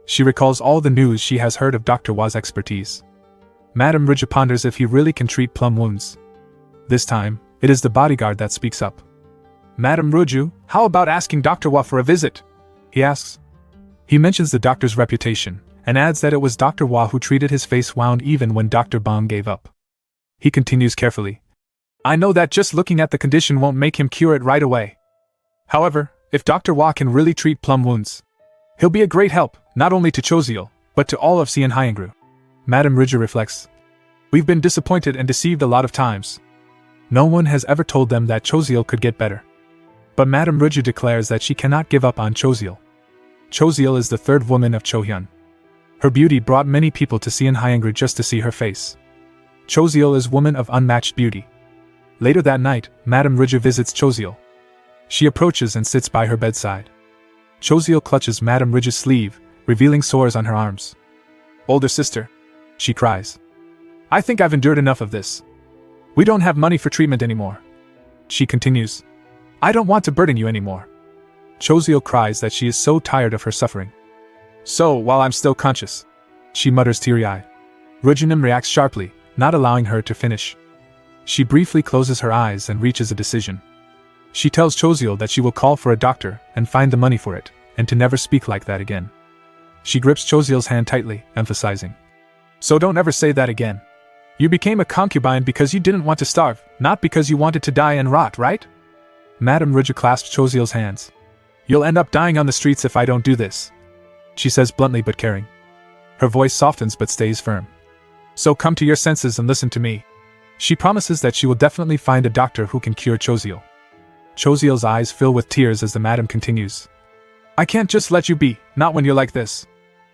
She recalls all the news she has heard of Dr. Hua's expertise. Madame Ridge ponders if he really can treat plum wounds. This time, it is the bodyguard that speaks up. Madame Ruju, how about asking Dr. Hua for a visit? He asks. He mentions the doctor's reputation, and adds that it was Dr. Hua who treated his face wound even when Dr. Bong gave up. He continues carefully. I know that just looking at the condition won't make him cure it right away. However, if Dr. Hua can really treat plum wounds, he'll be a great help, not only to Choziel, but to all of Xianhaiyangru. Madame Ridge reflects. We've been disappointed and deceived a lot of times. No one has ever told them that Choziel could get better. But Madame Ridge declares that she cannot give up on Choziel. Choziel is the third woman of Chohyun. Her beauty brought many people to Xianhaiyangru just to see her face. Choziel is woman of unmatched beauty. Later that night, Madame Ridge visits Choziel. She approaches and sits by her bedside. Choziel clutches Madame Ridge's sleeve, revealing sores on her arms. Older sister, she cries. I think I've endured enough of this. We don't have money for treatment anymore. She continues. I don't want to burden you anymore. Choziel cries that she is so tired of her suffering. So, while I'm still conscious, she mutters teary-eyed. Rujunim reacts sharply, not allowing her to finish. She briefly closes her eyes and reaches a decision. She tells Choziel that she will call for a doctor and find the money for it, and to never speak like that again. She grips Choziel's hand tightly, emphasizing. So don't ever say that again. You became a concubine because you didn't want to starve, not because you wanted to die and rot, right? Madame Ridge clasps Choziel's hands. You'll end up dying on the streets if I don't do this, she says bluntly but caring. Her voice softens but stays firm. So come to your senses and listen to me. She promises that she will definitely find a doctor who can cure Choziel. Choziel's eyes fill with tears as the madam continues. I can't just let you be, not when you're like this.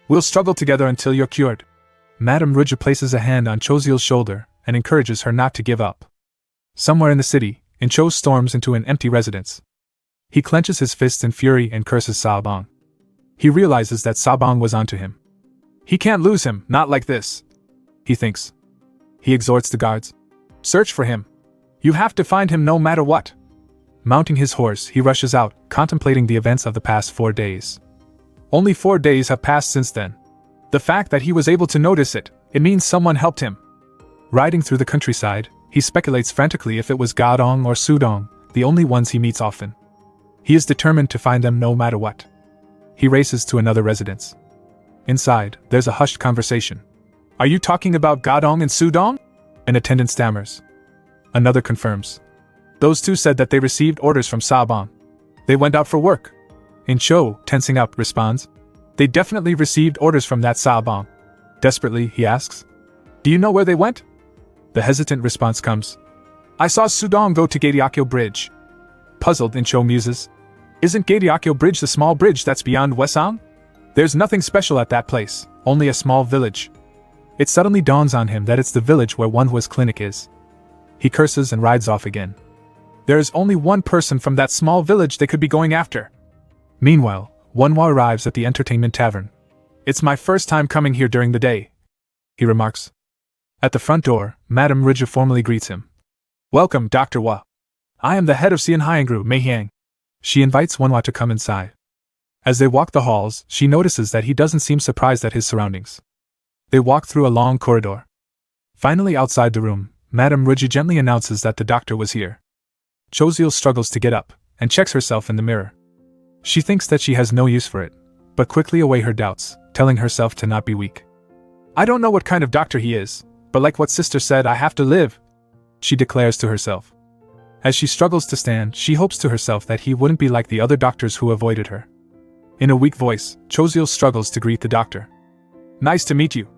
We'll struggle together until you're cured. Madame Ridge places a hand on Choziel's shoulder and encourages her not to give up. Somewhere in the city, Cho storms into an empty residence. He clenches his fists in fury and curses Sabong. He realizes that Sabong was onto him. He can't lose him, not like this, he thinks. He exhorts the guards. Search for him. You have to find him no matter what. Mounting his horse, he rushes out, contemplating the events of the past 4 days. Only 4 days have passed since then. The fact that he was able to notice it means someone helped him. Riding through the countryside, he speculates frantically if it was Gadong or Sudong, the only ones he meets often. He is determined to find them no matter what. He races to another residence. Inside, there's a hushed conversation. Are you talking about Gadong and Sudong? An attendant stammers. Another confirms. Those two said that they received orders from Sabong. They went out for work. Cho, tensing up, responds. They definitely received orders from that Sabong. Desperately, he asks. Do you know where they went? The hesitant response comes. I saw Sudong go to Gatiakyo Bridge. Puzzled, Cho muses. Isn't Gatiakyo Bridge the small bridge that's beyond Wesang? There's nothing special at that place, only a small village. It suddenly dawns on him that it's the village where Wanhua's clinic is. He curses and rides off again. There is only one person from that small village they could be going after. Meanwhile, Wanhua arrives at the entertainment tavern. It's my first time coming here during the day, he remarks. At the front door, Madame Ridge formally greets him. Welcome, Dr. Hua. I am the head of Xianhaiyangru, Meihyang. She invites Wanhua to come inside. As they walk the halls, she notices that he doesn't seem surprised at his surroundings. They walk through a long corridor. Finally outside the room, Madame Ridge gently announces that the doctor was here. Choziel struggles to get up, and checks herself in the mirror. She thinks that she has no use for it, but quickly away her doubts, telling herself to not be weak. I don't know what kind of doctor he is, but like what sister said, I have to live, she declares to herself. As she struggles to stand, she hopes to herself that he wouldn't be like the other doctors who avoided her. In a weak voice, Choziel struggles to greet the doctor. Nice to meet you.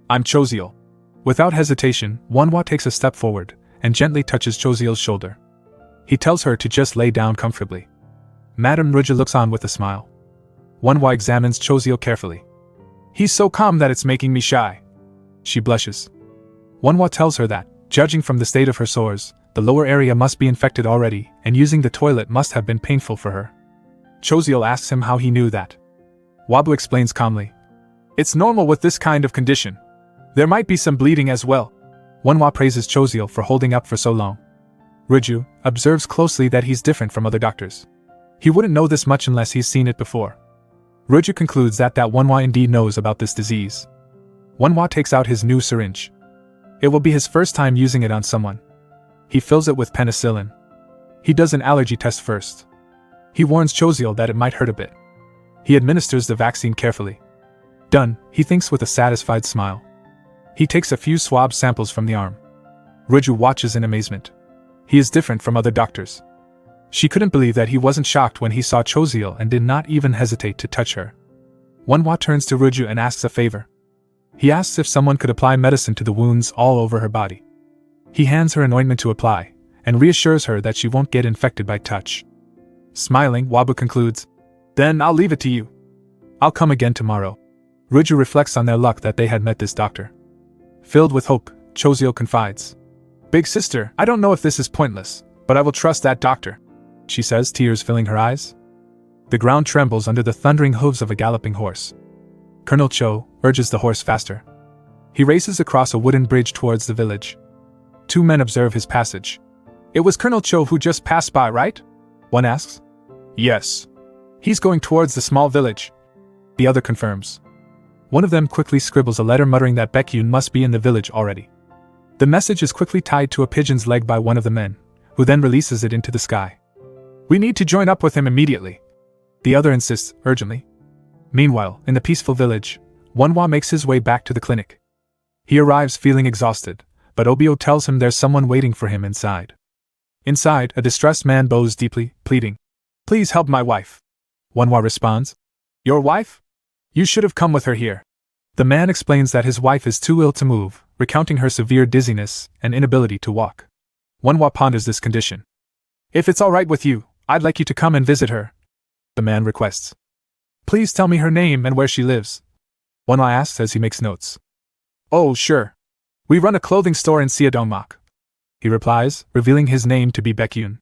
I'm Choziel. Without hesitation, Wanhua takes a step forward, and gently touches Choziel's shoulder. He tells her to just lay down comfortably. Madame Ridge looks on with a smile. Wanhua examines Choziel carefully. He's so calm that it's making me shy. She blushes. Wanhua tells her that, judging from the state of her sores, the lower area must be infected already, and using the toilet must have been painful for her. Choziel asks him how he knew that. Wabu explains calmly. It's normal with this kind of condition. There might be some bleeding as well. Wanhua praises Choziel for holding up for so long. Ruju observes closely that he's different from other doctors. He wouldn't know this much unless he's seen it before. Ruju concludes that Wonhwa indeed knows about this disease. Wonhwa takes out his new syringe. It will be his first time using it on someone. He fills it with penicillin. He does an allergy test first. He warns Choziel that it might hurt a bit. He administers the vaccine carefully. Done, he thinks with a satisfied smile. He takes a few swab samples from the arm. Ruju watches in amazement. He is different from other doctors. She couldn't believe that he wasn't shocked when he saw Choziel and did not even hesitate to touch her. Wonhwa turns to Ruju and asks a favor. He asks if someone could apply medicine to the wounds all over her body. He hands her an ointment to apply, and reassures her that she won't get infected by touch. Smiling, Wabu concludes, "Then I'll leave it to you. I'll come again tomorrow." Ruju reflects on their luck that they had met this doctor. Filled with hope, Choziel confides, "Big sister, I don't know if this is pointless, but I will trust that doctor," she says, tears filling her eyes. The ground trembles under the thundering hooves of a galloping horse. Colonel Cho urges the horse faster. He races across a wooden bridge towards the village. Two men observe his passage. "It was Colonel Cho who just passed by, right?" one asks. "Yes. He's going towards the small village," the other confirms. One of them quickly scribbles a letter muttering that Baekhyun must be in the village already. The message is quickly tied to a pigeon's leg by one of the men, who then releases it into the sky. "We need to join up with him immediately," the other insists, urgently. Meanwhile, in the peaceful village, Wonhwa makes his way back to the clinic. He arrives feeling exhausted, but Obio tells him there's someone waiting for him inside. Inside, a distressed man bows deeply, pleading, "Please help my wife." Wonhwa responds, "Your wife? You should have come with her here." The man explains that his wife is too ill to move, recounting her severe dizziness and inability to walk. Wonhwa ponders this condition. "If it's all right with you, I'd like you to come and visit her," the man requests. "Please tell me her name and where she lives," Wonhwa asks as he makes notes. "Oh, sure. We run a clothing store in Seodongmak," he replies, revealing his name to be Baekhyun.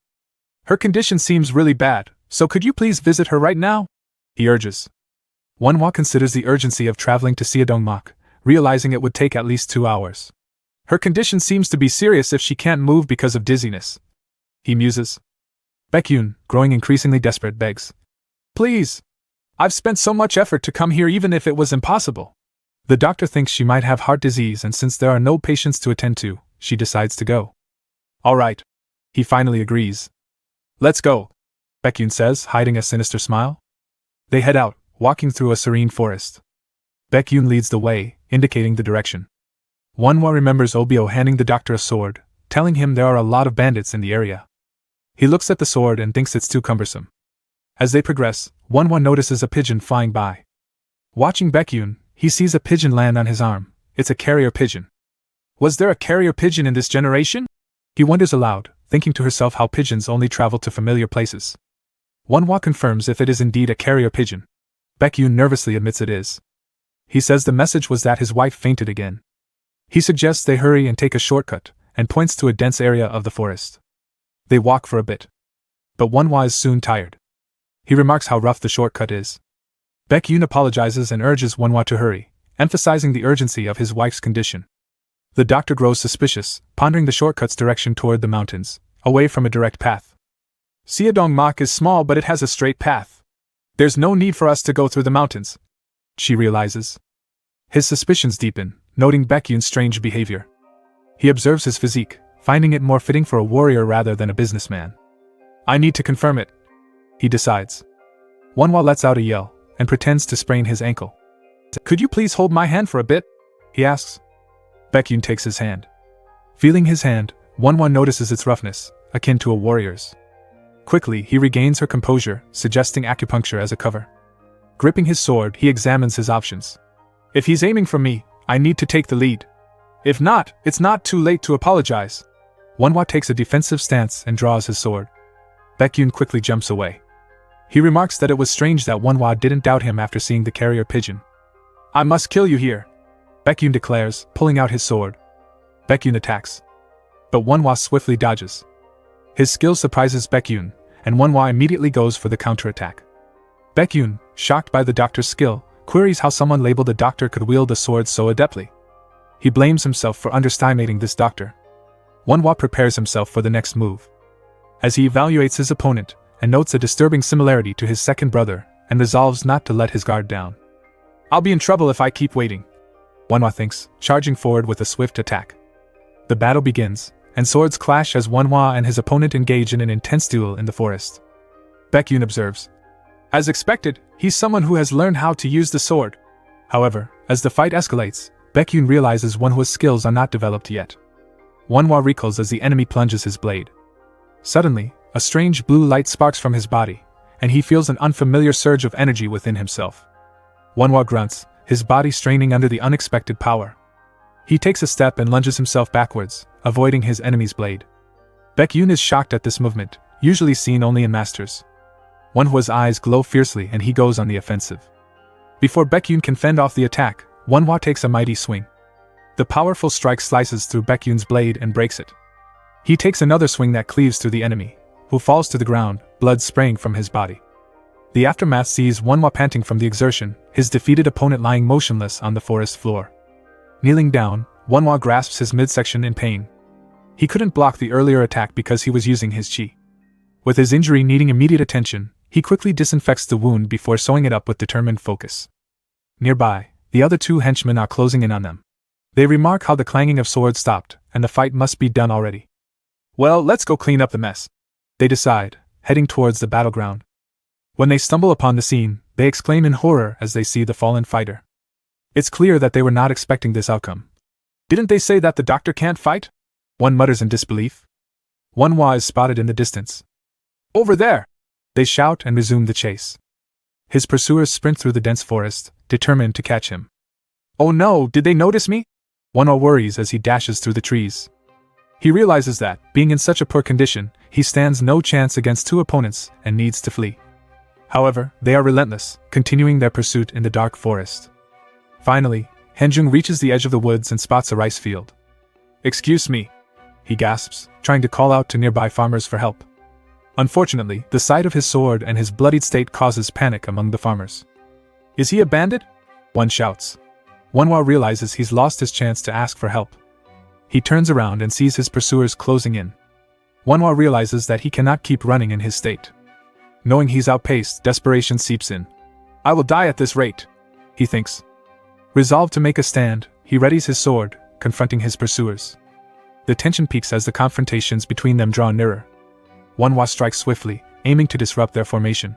"Her condition seems really bad, so could you please visit her right now?" he urges. Wonhwa considers the urgency of traveling to Seodongmak, realizing it would take at least 2 hours. Her condition seems to be serious if she can't move because of dizziness, he muses. Baekhyun, growing increasingly desperate, begs, "Please! I've spent so much effort to come here even if it was impossible." The doctor thinks she might have heart disease, and since there are no patients to attend to, she decides to go. "All right," he finally agrees. "Let's go," Baekhyun says, hiding a sinister smile. They head out, walking through a serene forest. Baekhyun leads the way, indicating the direction. Wonhwa remembers Obio handing the doctor a sword, telling him there are a lot of bandits in the area. He looks at the sword and thinks it's too cumbersome. As they progress, Wonhwa notices a pigeon flying by. Watching Baekhyun, he sees a pigeon land on his arm. It's a carrier pigeon. Was there a carrier pigeon in this generation? He wonders aloud, thinking to herself how pigeons only travel to familiar places. Wonhwa confirms if it is indeed a carrier pigeon. Baekhyun nervously admits it is. He says the message was that his wife fainted again. He suggests they hurry and take a shortcut, and points to a dense area of the forest. They walk for a bit. But Wonhwa is soon tired. He remarks how rough the shortcut is. Baekhyun apologizes and urges Wonhwa to hurry, emphasizing the urgency of his wife's condition. The doctor grows suspicious, pondering the shortcut's direction toward the mountains, away from a direct path. "Seodongmak is small, but it has a straight path. There's no need for us to go through the mountains," she realizes. His suspicions deepen, noting Baekhyun's strange behavior. He observes his physique, finding it more fitting for a warrior rather than a businessman. "I need to confirm it," he decides. Wonhwa lets out a yell, and pretends to sprain his ankle. "Could you please hold my hand for a bit?" he asks. Baekhyun takes his hand. Feeling his hand, Wonhwa notices its roughness, akin to a warrior's. Quickly, he regains her composure, suggesting acupuncture as a cover. Gripping his sword, he examines his options. "If he's aiming for me, I need to take the lead. If not, it's not too late to apologize." Wonhwa takes a defensive stance and draws his sword. Baekhyun quickly jumps away. He remarks that it was strange that Wonhwa didn't doubt him after seeing the carrier pigeon. "I must kill you here," Baekhyun declares, pulling out his sword. Baekhyun attacks. But Wonhwa swiftly dodges. His skill surprises Baekhyun, and Wonhwa immediately goes for the counterattack. Baekhyun, shocked by the doctor's skill, queries how someone labeled a doctor could wield a sword so adeptly. He blames himself for underestimating this doctor. Wonhwa prepares himself for the next move. as he evaluates his opponent and notes a disturbing similarity to his second brother and resolves not to let his guard down. I'll be in trouble if I keep waiting, Wanhwa thinks, charging forward with a swift attack. The battle begins, and swords clash as Wanhwa and his opponent engage in an intense duel in the forest. Baekhyun observes. As expected, he's someone who has learned how to use the sword. However, as the fight escalates, Baekhyun realizes Wanhwa's skills are not developed yet. Wanhwa recoils as the enemy plunges his blade. Suddenly, a strange blue light sparks from his body, and he feels an unfamiliar surge of energy within himself. Wanhwa grunts, his body straining under the unexpected power. He takes a step and lunges himself backwards, avoiding his enemy's blade. Baekhyun is shocked at this movement, usually seen only in masters. Wanhwa's eyes glow fiercely and he goes on the offensive. Before Baekhyun can fend off the attack, Wanhwa takes a mighty swing. The powerful strike slices through Baekhyun's blade and breaks it. He takes another swing that cleaves through the enemy, who falls to the ground, blood spraying from his body. The aftermath sees Wanhwa panting from the exertion, his defeated opponent lying motionless on the forest floor. Kneeling down, Wanhwa grasps his midsection in pain. He couldn't block the earlier attack because he was using his chi. With his injury needing immediate attention, he quickly disinfects the wound before sewing it up with determined focus. Nearby, the other two henchmen are closing in on them. They remark how the clanging of swords stopped, and the fight must be done already. Well, let's go clean up the mess, they decide, heading towards the battleground. When they stumble upon the scene, they exclaim in horror as they see the fallen fighter. It's clear that they were not expecting this outcome. Didn't they say that the doctor can't fight? One mutters in disbelief. Wanhwa is spotted in the distance. Over there! They shout and resume the chase. His pursuers sprint through the dense forest, determined to catch him. Oh no, did they notice me? Wanhwa worries as he dashes through the trees. He realizes that, being in such a poor condition, he stands no chance against two opponents and needs to flee. However, they are relentless, continuing their pursuit in the dark forest. Finally, Henjung reaches the edge of the woods and spots a rice field. Excuse me, he gasps, trying to call out to nearby farmers for help. Unfortunately, the sight of his sword and his bloodied state causes panic among the farmers. Is he a bandit? One shouts. Wanhwa realizes he's lost his chance to ask for help. He turns around and sees his pursuers closing in. Wanhwa realizes that he cannot keep running in his state. Knowing he's outpaced, desperation seeps in. I will die at this rate, he thinks. Resolved to make a stand, he readies his sword, confronting his pursuers. The tension peaks as the confrontations between them draw nearer. Wanhwa strikes swiftly, aiming to disrupt their formation.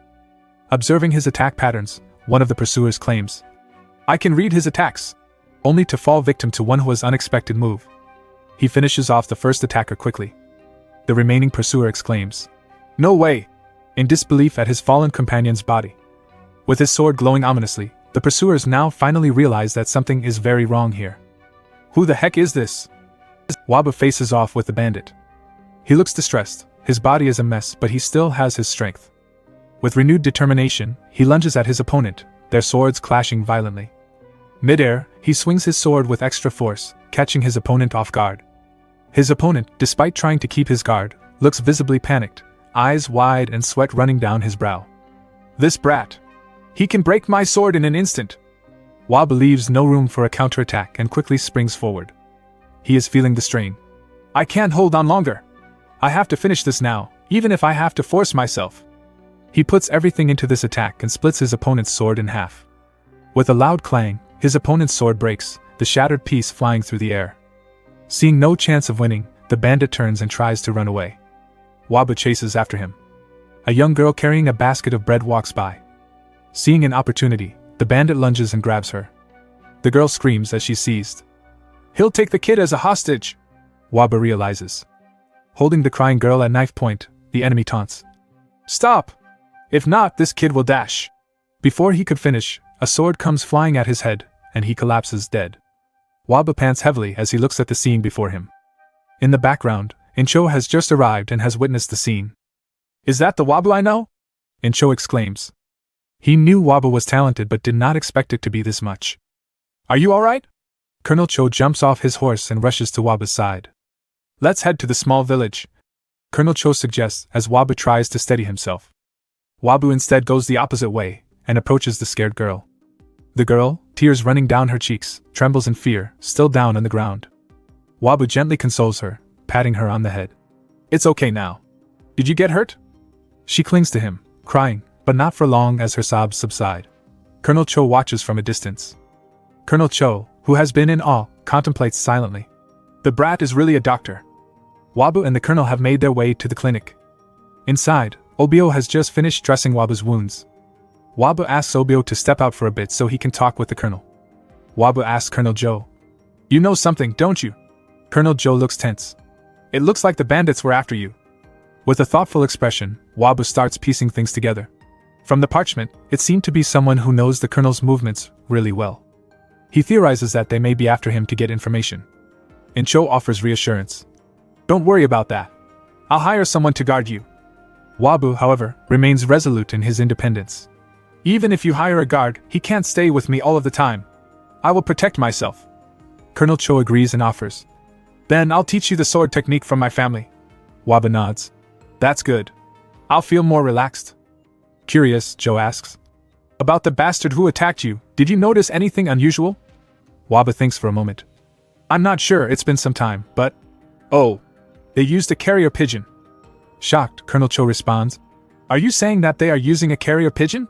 Observing his attack patterns, one of the pursuers claims, I can read his attacks, only to fall victim to Wanhwa's unexpected move. He finishes off the first attacker quickly. The remaining pursuer exclaims, No way! In disbelief at his fallen companion's body. With his sword glowing ominously, the pursuers now finally realize that something is very wrong here. Who the heck is this? Waba faces off with the bandit. He looks distressed, his body is a mess but he still has his strength. With renewed determination, he lunges at his opponent, their swords clashing violently. Mid-air, he swings his sword with extra force, catching his opponent off guard. His opponent, despite trying to keep his guard, looks visibly panicked, eyes wide and sweat running down his brow. This brat! He can break my sword in an instant! Waba leaves no room for a counterattack and quickly springs forward. He is feeling the strain. I can't hold on longer! I have to finish this now, even if I have to force myself. He puts everything into this attack and splits his opponent's sword in half. With a loud clang, his opponent's sword breaks, the shattered piece flying through the air. Seeing no chance of winning, the bandit turns and tries to run away. Waba chases after him. A young girl carrying a basket of bread walks by. Seeing an opportunity, the bandit lunges and grabs her. The girl screams as she's seized. He'll take the kid as a hostage, Waba realizes. Holding the crying girl at knife point, the enemy taunts. Stop! If not, this kid will dash. Before he could finish, a sword comes flying at his head, and he collapses dead. Waba pants heavily as he looks at the scene before him. In the background, Incho has just arrived and has witnessed the scene. Is that the Waba I know? Incho exclaims. He knew Waba was talented but did not expect it to be this much. Are you alright? Colonel Cho jumps off his horse and rushes to Waba's side. Let's head to the small village, Colonel Cho suggests as Waba tries to steady himself. Wabu instead goes the opposite way and approaches the scared girl. The girl, tears running down her cheeks, trembles in fear, still down on the ground. Wabu gently consoles her, patting her on the head. It's okay now. Did you get hurt? She clings to him, crying, but not for long as her sobs subside. Colonel Cho watches from a distance. Colonel Cho, who has been in awe, contemplates silently. The brat is really a doctor. Wabu and the colonel have made their way to the clinic. Inside, Obio has just finished dressing Wabu's wounds. Wabu asks Obio to step out for a bit so he can talk with the colonel. Wabu asks Colonel Joe. You know something, don't you? Colonel Joe looks tense. It looks like the bandits were after you. With a thoughtful expression, Wabu starts piecing things together. From the parchment, it seemed to be someone who knows the colonel's movements really well. He theorizes that they may be after him to get information. And Cho offers reassurance. Don't worry about that. I'll hire someone to guard you. Wabu, however, remains resolute in his independence. Even if you hire a guard, he can't stay with me all of the time. I will protect myself. Colonel Cho agrees and offers. Then I'll teach you the sword technique from my family. Wabu nods. That's good. I'll feel more relaxed. Curious, Joe asks. About the bastard who attacked you, did you notice anything unusual? Wabu thinks for a moment. I'm not sure, it's been some time, but... Oh. They used a carrier pigeon. Shocked, Colonel Cho responds. Are you saying that they are using a carrier pigeon?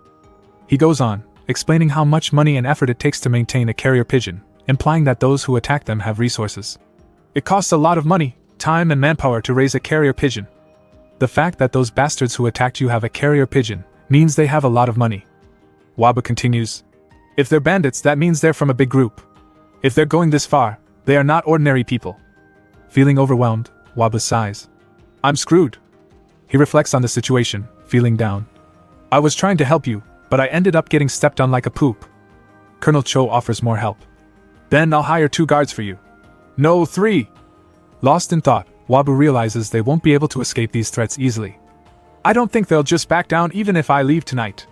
He goes on, explaining how much money and effort it takes to maintain a carrier pigeon, implying that those who attack them have resources. It costs a lot of money, time and manpower to raise a carrier pigeon. The fact that those bastards who attacked you have a carrier pigeon means they have a lot of money. Wabu continues. If they're bandits, that means they're from a big group. If they're going this far, they are not ordinary people. Feeling overwhelmed, Wabu sighs. I'm screwed. He reflects on the situation, feeling down. I was trying to help you, but I ended up getting stepped on like a poop. Colonel Cho offers more help. Then I'll hire 2 guards for you. No, 3. Lost in thought, Wabu realizes they won't be able to escape these threats easily. I don't think they'll just back down even if I leave tonight.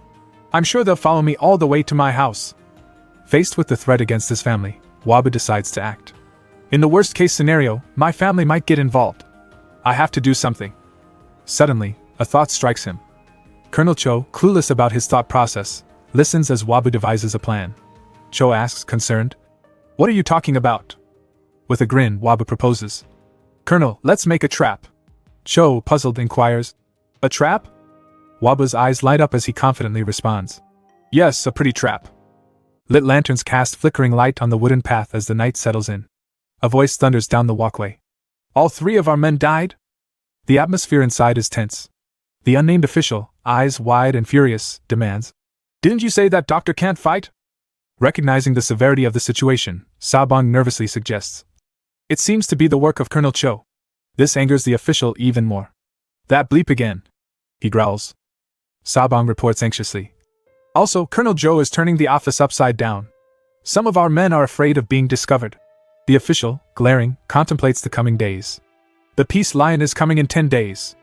I'm sure they'll follow me all the way to my house. Faced with the threat against his family, Wabu decides to act. In the worst case scenario, my family might get involved. I have to do something. Suddenly, a thought strikes him. Colonel Cho, clueless about his thought process, listens as Wabu devises a plan. Cho asks, concerned, What are you talking about? With a grin, Wabu proposes. Colonel, let's make a trap. Cho, puzzled, inquires, A trap? Wabu's eyes light up as he confidently responds. Yes, a pretty trap. Lit lanterns cast flickering light on the wooden path as the night settles in. A voice thunders down the walkway. All 3 of our men died? The atmosphere inside is tense. The unnamed official, eyes wide and furious, demands, Didn't you say that doctor can't fight? Recognizing the severity of the situation, Sabong nervously suggests. It seems to be the work of Colonel Cho. This angers the official even more. That bleep again. He growls. Sabong reports anxiously. Also, Colonel Joe is turning the office upside down. Some of our men are afraid of being discovered. The official, glaring, contemplates the coming days. The Peace Lion is coming in 10 days.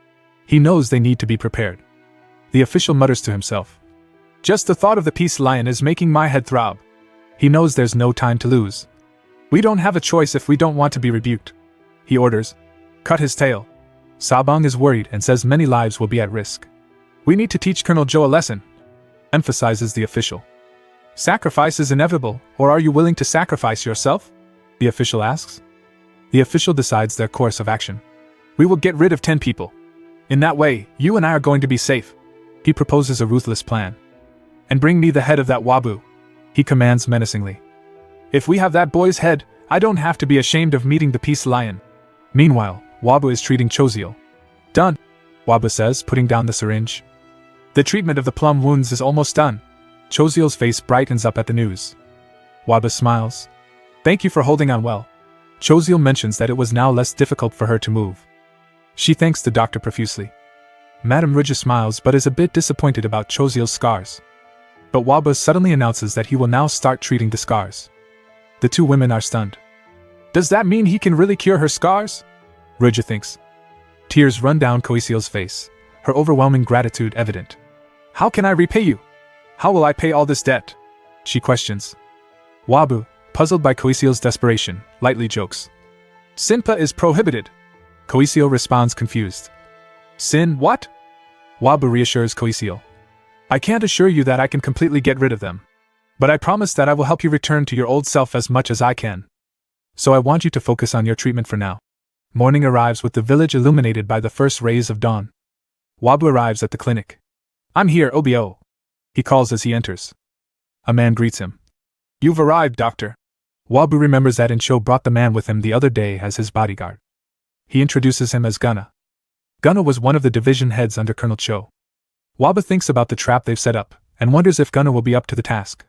He knows they need to be prepared. The official mutters to himself. Just the thought of the Peace Lion is making my head throb. He knows there's no time to lose. We don't have a choice if we don't want to be rebuked. He orders. Cut his tail. Sabong is worried and says many lives will be at risk. We need to teach Colonel Joe a lesson, emphasizes the official. Sacrifice is inevitable, or are you willing to sacrifice yourself? The official asks. The official decides their course of action. We will get rid of 10 people. In that way, you and I are going to be safe. He proposes a ruthless plan. And bring me the head of that Wabu, he commands menacingly. If we have that boy's head, I don't have to be ashamed of meeting the Peace Lion. Meanwhile, Wabu is treating Choziel. Done, Wabu says, putting down the syringe. The treatment of the plum wounds is almost done. Choziel's face brightens up at the news. Wabu smiles. Thank you for holding on well. Choziel mentions that it was now less difficult for her to move. She thanks the doctor profusely. Madame Ruja smiles but is a bit disappointed about Choziel's scars. But Wabu suddenly announces that he will now start treating the scars. The 2 women are stunned. Does that mean he can really cure her scars? Ruja thinks. Tears run down Koisiel's face, her overwhelming gratitude evident. How can I repay you? How will I pay all this debt? She questions. Wabu, puzzled by Koisiel's desperation, lightly jokes. Sinpa is prohibited. Koisiel responds confused. Sin what? Wabu reassures Koisiel. I can't assure you that I can completely get rid of them. But I promise that I will help you return to your old self as much as I can. So I want you to focus on your treatment for now. Morning arrives with the village illuminated by the first rays of dawn. Wabu arrives at the clinic. "I'm here, OBO," he calls as he enters. A man greets him. "You've arrived, doctor." Wabu remembers that Incho brought the man with him the other day as his bodyguard. He introduces him as Gunna. Gunna was one of the division heads under Colonel Cho. Wabu thinks about the trap they've set up, and wonders if Gunna will be up to the task.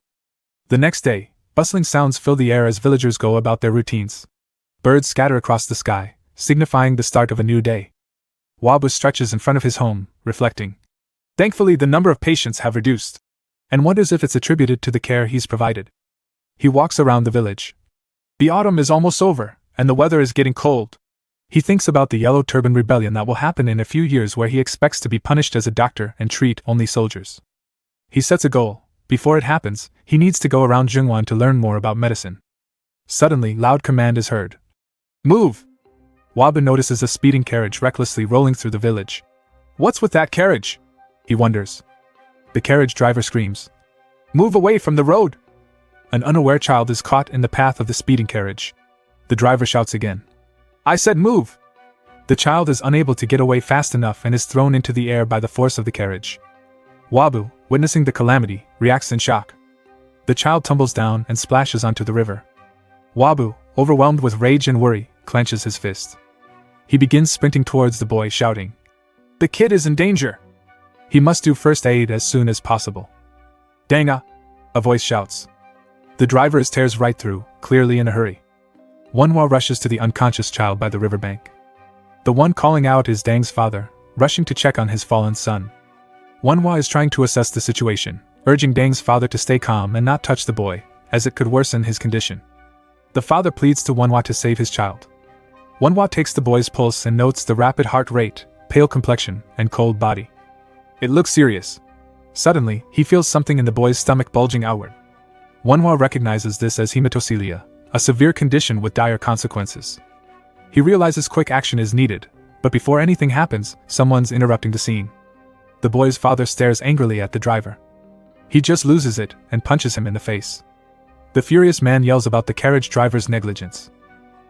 The next day, bustling sounds fill the air as villagers go about their routines. Birds scatter across the sky, signifying the start of a new day. Wabu stretches in front of his home, reflecting. Thankfully, the number of patients have reduced, and wonders if it's attributed to the care he's provided. He walks around the village. The autumn is almost over, and the weather is getting cold. He thinks about the Yellow Turban Rebellion that will happen in a few years, where he expects to be punished as a doctor and treat only soldiers. He sets a goal. Before it happens, he needs to go around Jungwon to learn more about medicine. Suddenly, loud command is heard. "Move!" Wabu notices a speeding carriage recklessly rolling through the village. "What's with that carriage?" he wonders. The carriage driver screams, "Move away from the road!" An unaware child is caught in the path of the speeding carriage. The driver shouts again, "I said move!" The child is unable to get away fast enough and is thrown into the air by the force of the carriage. Wabu, witnessing the calamity, reacts in shock. The child tumbles down and splashes onto the river. Wabu, overwhelmed with rage and worry, clenches his fist. He begins sprinting towards the boy, shouting, "The kid is in danger! He must do first aid as soon as possible." "Danga!" a voice shouts. The driver tears right through, clearly in a hurry. Wonhwa rushes to the unconscious child by the riverbank. The one calling out is Dang's father, rushing to check on his fallen son. Wonhwa is trying to assess the situation, urging Dang's father to stay calm and not touch the boy, as it could worsen his condition. The father pleads to Wonhwa to save his child. Wonhwa takes the boy's pulse and notes the rapid heart rate, pale complexion, and cold body. It looks serious. Suddenly, he feels something in the boy's stomach bulging outward. Wonhwa recognizes this as hematophilia, a severe condition with dire consequences. He realizes quick action is needed, but before anything happens, someone's interrupting the scene. The boy's father stares angrily at the driver. He just loses it and punches him in the face. The furious man yells about the carriage driver's negligence.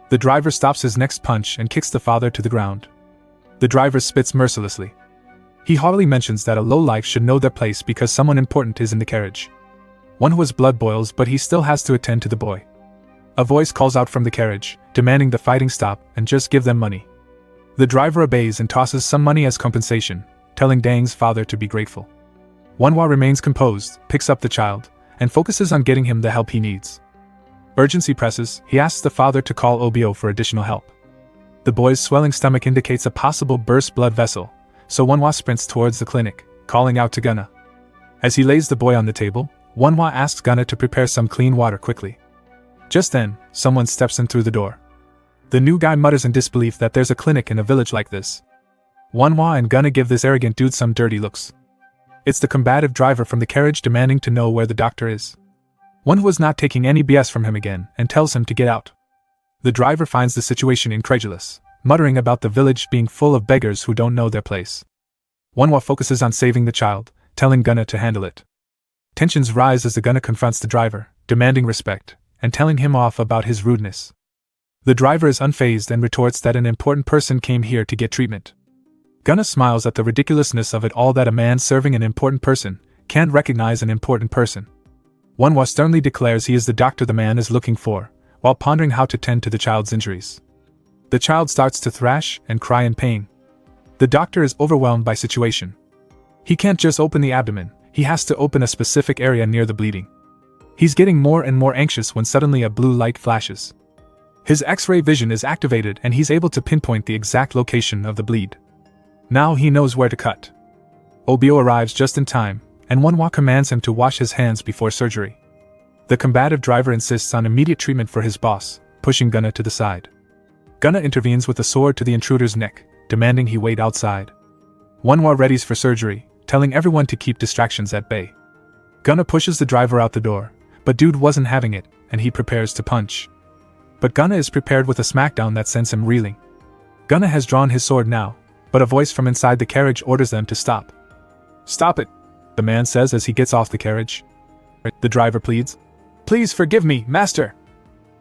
The driver stops his next punch and kicks the father to the ground. The driver spits mercilessly. He haughtily mentions that a lowlife should know their place because someone important is in the carriage. Wonhwa's blood boils, but he still has to attend to the boy. A voice calls out from the carriage, demanding the fighting stop and just give them money. The driver obeys and tosses some money as compensation, telling Dang's father to be grateful. Wonhwa remains composed, picks up the child, and focuses on getting him the help he needs. Urgency presses, he asks the father to call OBO for additional help. The boy's swelling stomach indicates a possible burst blood vessel, so Wonhwa sprints towards the clinic, calling out to Gunna. As he lays the boy on the table, Wonhwa asks Gunna to prepare some clean water quickly. Just then, someone steps in through the door. The new guy mutters in disbelief that there's a clinic in a village like this. Wonhwa and Gunna give this arrogant dude some dirty looks. It's the combative driver from the carriage demanding to know where the doctor is. Wonhwa's not taking any BS from him again and tells him to get out. The driver finds the situation incredulous, muttering about the village being full of beggars who don't know their place. Wonhwa focuses on saving the child, telling Gunna to handle it. Tensions rise as the Gunna confronts the driver, demanding respect, and telling him off about his rudeness. The driver is unfazed and retorts that an important person came here to get treatment. Gunna smiles at the ridiculousness of it all, that a man serving an important person can't recognize an important person. Wonhwa sternly declares he is the doctor the man is looking for, while pondering how to tend to the child's injuries. The child starts to thrash and cry in pain. The doctor is overwhelmed by the situation. He can't just open the abdomen, he has to open a specific area near the bleeding. He's getting more and more anxious when suddenly a blue light flashes. His X-ray vision is activated and he's able to pinpoint the exact location of the bleed. Now he knows where to cut. OBO arrives just in time, and Wonhwa commands him to wash his hands before surgery. The combative driver insists on immediate treatment for his boss, pushing Gunna to the side. Gunna intervenes with a sword to the intruder's neck, demanding he wait outside. Wonhwa readies for surgery, telling everyone to keep distractions at bay. Gunna pushes the driver out the door, but dude wasn't having it, and he prepares to punch. But Gunna is prepared with a smackdown that sends him reeling. Gunna has drawn his sword now, but a voice from inside the carriage orders them to stop. "Stop it," the man says as he gets off the carriage. The driver pleads, "Please forgive me, master."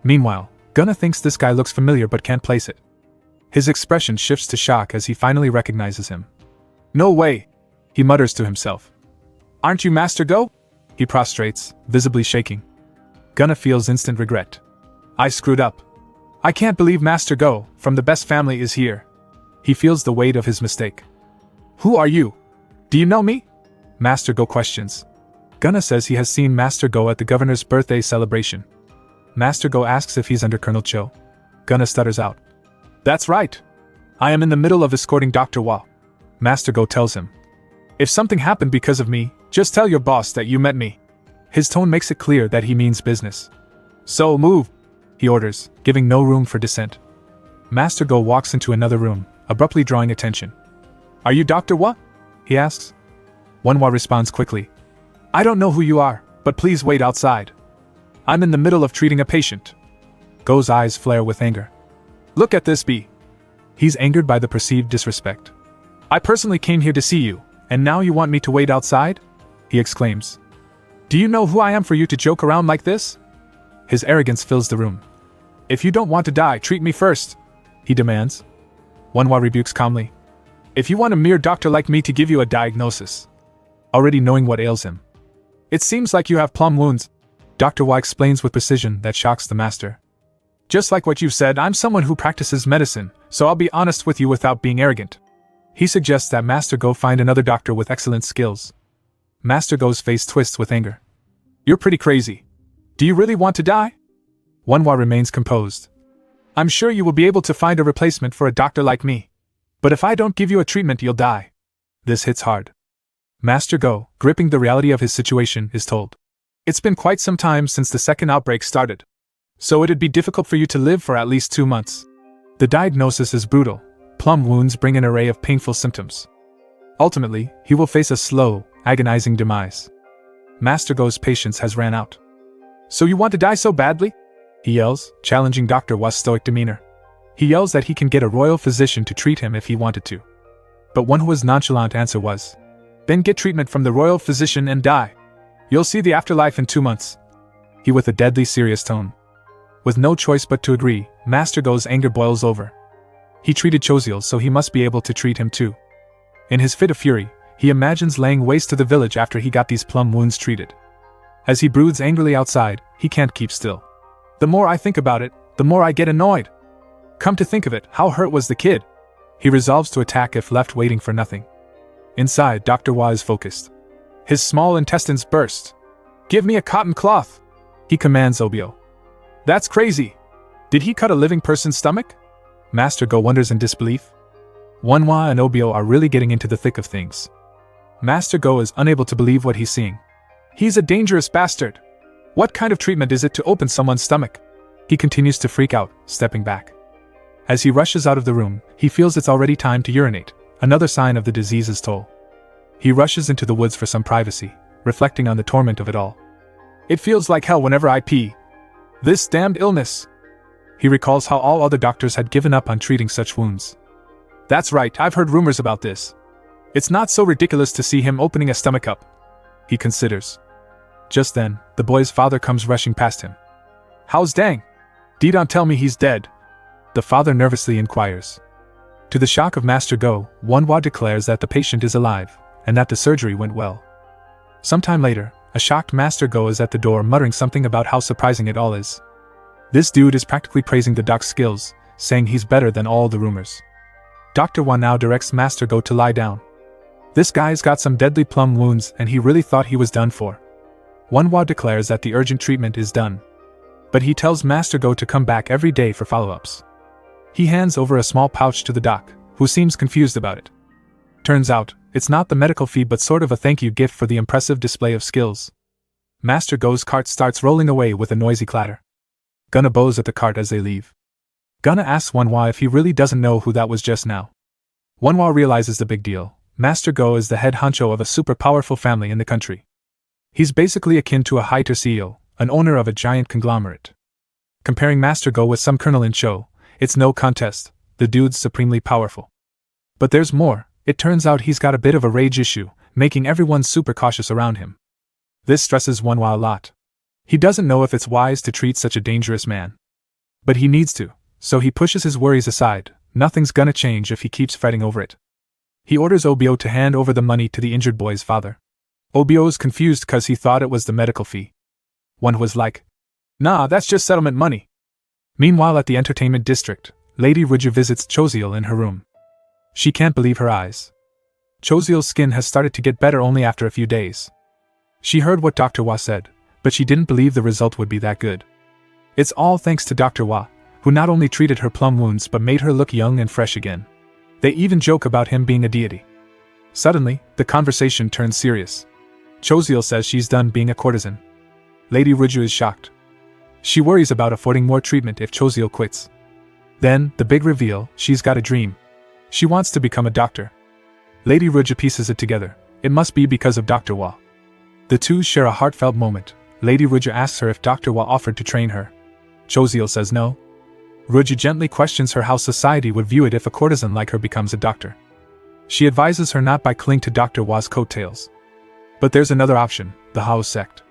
Meanwhile, Gunna thinks this guy looks familiar but can't place it. His expression shifts to shock as he finally recognizes him. No way! He mutters to himself. Aren't you Master Go? He prostrates, visibly shaking. Gunna feels instant regret. I screwed up. I can't believe Master Go, from the best family, is here. He feels the weight of his mistake. Who are you? Do you know me? Master Go questions. Gunna says he has seen Master Go at the governor's birthday celebration. Master Go asks if he's under Colonel Cho. Gunna stutters out. That's right. I am in the middle of escorting Dr. Wa. Master Go tells him. If something happened because of me, just tell your boss that you met me. His tone makes it clear that he means business. So move, he orders, giving no room for dissent. Master Go walks into another room, abruptly drawing attention. Are you Dr. Wa? He asks. Wonhwa responds quickly. I don't know who you are, but please wait outside. I'm in the middle of treating a patient. Go's eyes flare with anger. Look at this bee. He's angered by the perceived disrespect. I personally came here to see you, and now you want me to wait outside? He exclaims. Do you know who I am for you to joke around like this? His arrogance fills the room. If you don't want to die, treat me first, he demands. Wonhwa rebukes calmly. If you want a mere doctor like me to give you a diagnosis. Already knowing what ails him. It seems like you have plum wounds. Dr. Wa explains with precision that shocks the master. Just like what you've said, I'm someone who practices medicine, so I'll be honest with you without being arrogant. He suggests that Master Go find another doctor with excellent skills. Master Go's face twists with anger. You're pretty crazy. Do you really want to die? Wonhwa remains composed. I'm sure you will be able to find a replacement for a doctor like me. But if I don't give you a treatment, you'll die. This hits hard. Master Go, gripping the reality of his situation, is told. It's been quite some time since the second outbreak started. So it'd be difficult for you to live for at least 2 months. The diagnosis is brutal. Plum wounds bring an array of painful symptoms. Ultimately, he will face a slow, agonizing demise. Master Go's patience has ran out. So you want to die so badly? He yells, challenging Dr. Wa's stoic demeanor. He yells that he can get a royal physician to treat him if he wanted to. But Wonhwa's nonchalant answer was, then get treatment from the royal physician and die. You'll see the afterlife in 2 months. He with a deadly serious tone. With no choice but to agree, Master Go's anger boils over. He treated Choziel, so he must be able to treat him too. In his fit of fury, he imagines laying waste to the village after he got these plum wounds treated. As he broods angrily outside, he can't keep still. The more I think about it, the more I get annoyed. Come to think of it, how hurt was the kid? He resolves to attack if left waiting for nothing. Inside, Dr. Wa is focused. His small intestines burst. Give me a cotton cloth, he commands Obio. That's crazy. Did he cut a living person's stomach? Master Go wonders in disbelief. Wonhwa and Obio are really getting into the thick of things. Master Go is unable to believe what he's seeing. He's a dangerous bastard. What kind of treatment is it to open someone's stomach? He continues to freak out, stepping back. As he rushes out of the room, he feels it's already time to urinate, another sign of the disease's toll. He rushes into the woods for some privacy, reflecting on the torment of it all. It feels like hell whenever I pee. This damned illness. He recalls how all other doctors had given up on treating such wounds. That's right, I've heard rumors about this. It's not so ridiculous to see him opening a stomach up. He considers. Just then, the boy's father comes rushing past him. How's Dang? Dee don't tell me he's dead. The father nervously inquires. To the shock of Master Go, Wonhwa declares that the patient is alive, and that the surgery went well. Sometime later, a shocked Master Go is at the door muttering something about how surprising it all is. This dude is practically praising the doc's skills, saying he's better than all the rumors. Dr. Wa now directs Master Go to lie down. This guy's got some deadly plum wounds and he really thought he was done for. Wonhwa declares that the urgent treatment is done. But he tells Master Go to come back every day for follow-ups. He hands over a small pouch to the doc, who seems confused about it. Turns out, it's not the medical fee but sort of a thank you gift for the impressive display of skills. Master Go's cart starts rolling away with a noisy clatter. Gunna bows at the cart as they leave. Gunna asks Wonhwa if he really doesn't know who that was just now. Wonhwa realizes the big deal. Master Go is the head honcho of a super powerful family in the country. He's basically akin to a high-tier CEO, an owner of a giant conglomerate. Comparing Master Go with some colonel in Cho, it's no contest, the dude's supremely powerful. But there's more. It turns out he's got a bit of a rage issue, making everyone super cautious around him. This stresses Wonhwa a lot. He doesn't know if it's wise to treat such a dangerous man. But he needs to, so he pushes his worries aside. Nothing's gonna change if he keeps fretting over it. He orders Obio to hand over the money to the injured boy's father. Obio is confused cause he thought it was the medical fee. One was like, "Nah, that's just settlement money." Meanwhile at the entertainment district, Lady Ruju visits Choziel in her room. She can't believe her eyes. Choziel's skin has started to get better only after a few days. She heard what Dr. Wa said, but she didn't believe the result would be that good. It's all thanks to Dr. Wa, who not only treated her plum wounds but made her look young and fresh again. They even joke about him being a deity. Suddenly, the conversation turns serious. Choziel says she's done being a courtesan. Lady Ruju is shocked. She worries about affording more treatment if Choziel quits. Then, the big reveal, she's got a dream. She wants to become a doctor. Lady Ruju pieces it together. It must be because of Dr. Wa. The two share a heartfelt moment. Lady Ruju asks her if Dr. Wa offered to train her. Choziel says no. Ruju gently questions her how society would view it if a courtesan like her becomes a doctor. She advises her not by clinging to Dr. Wa's coattails. But there's another option, the Hao sect.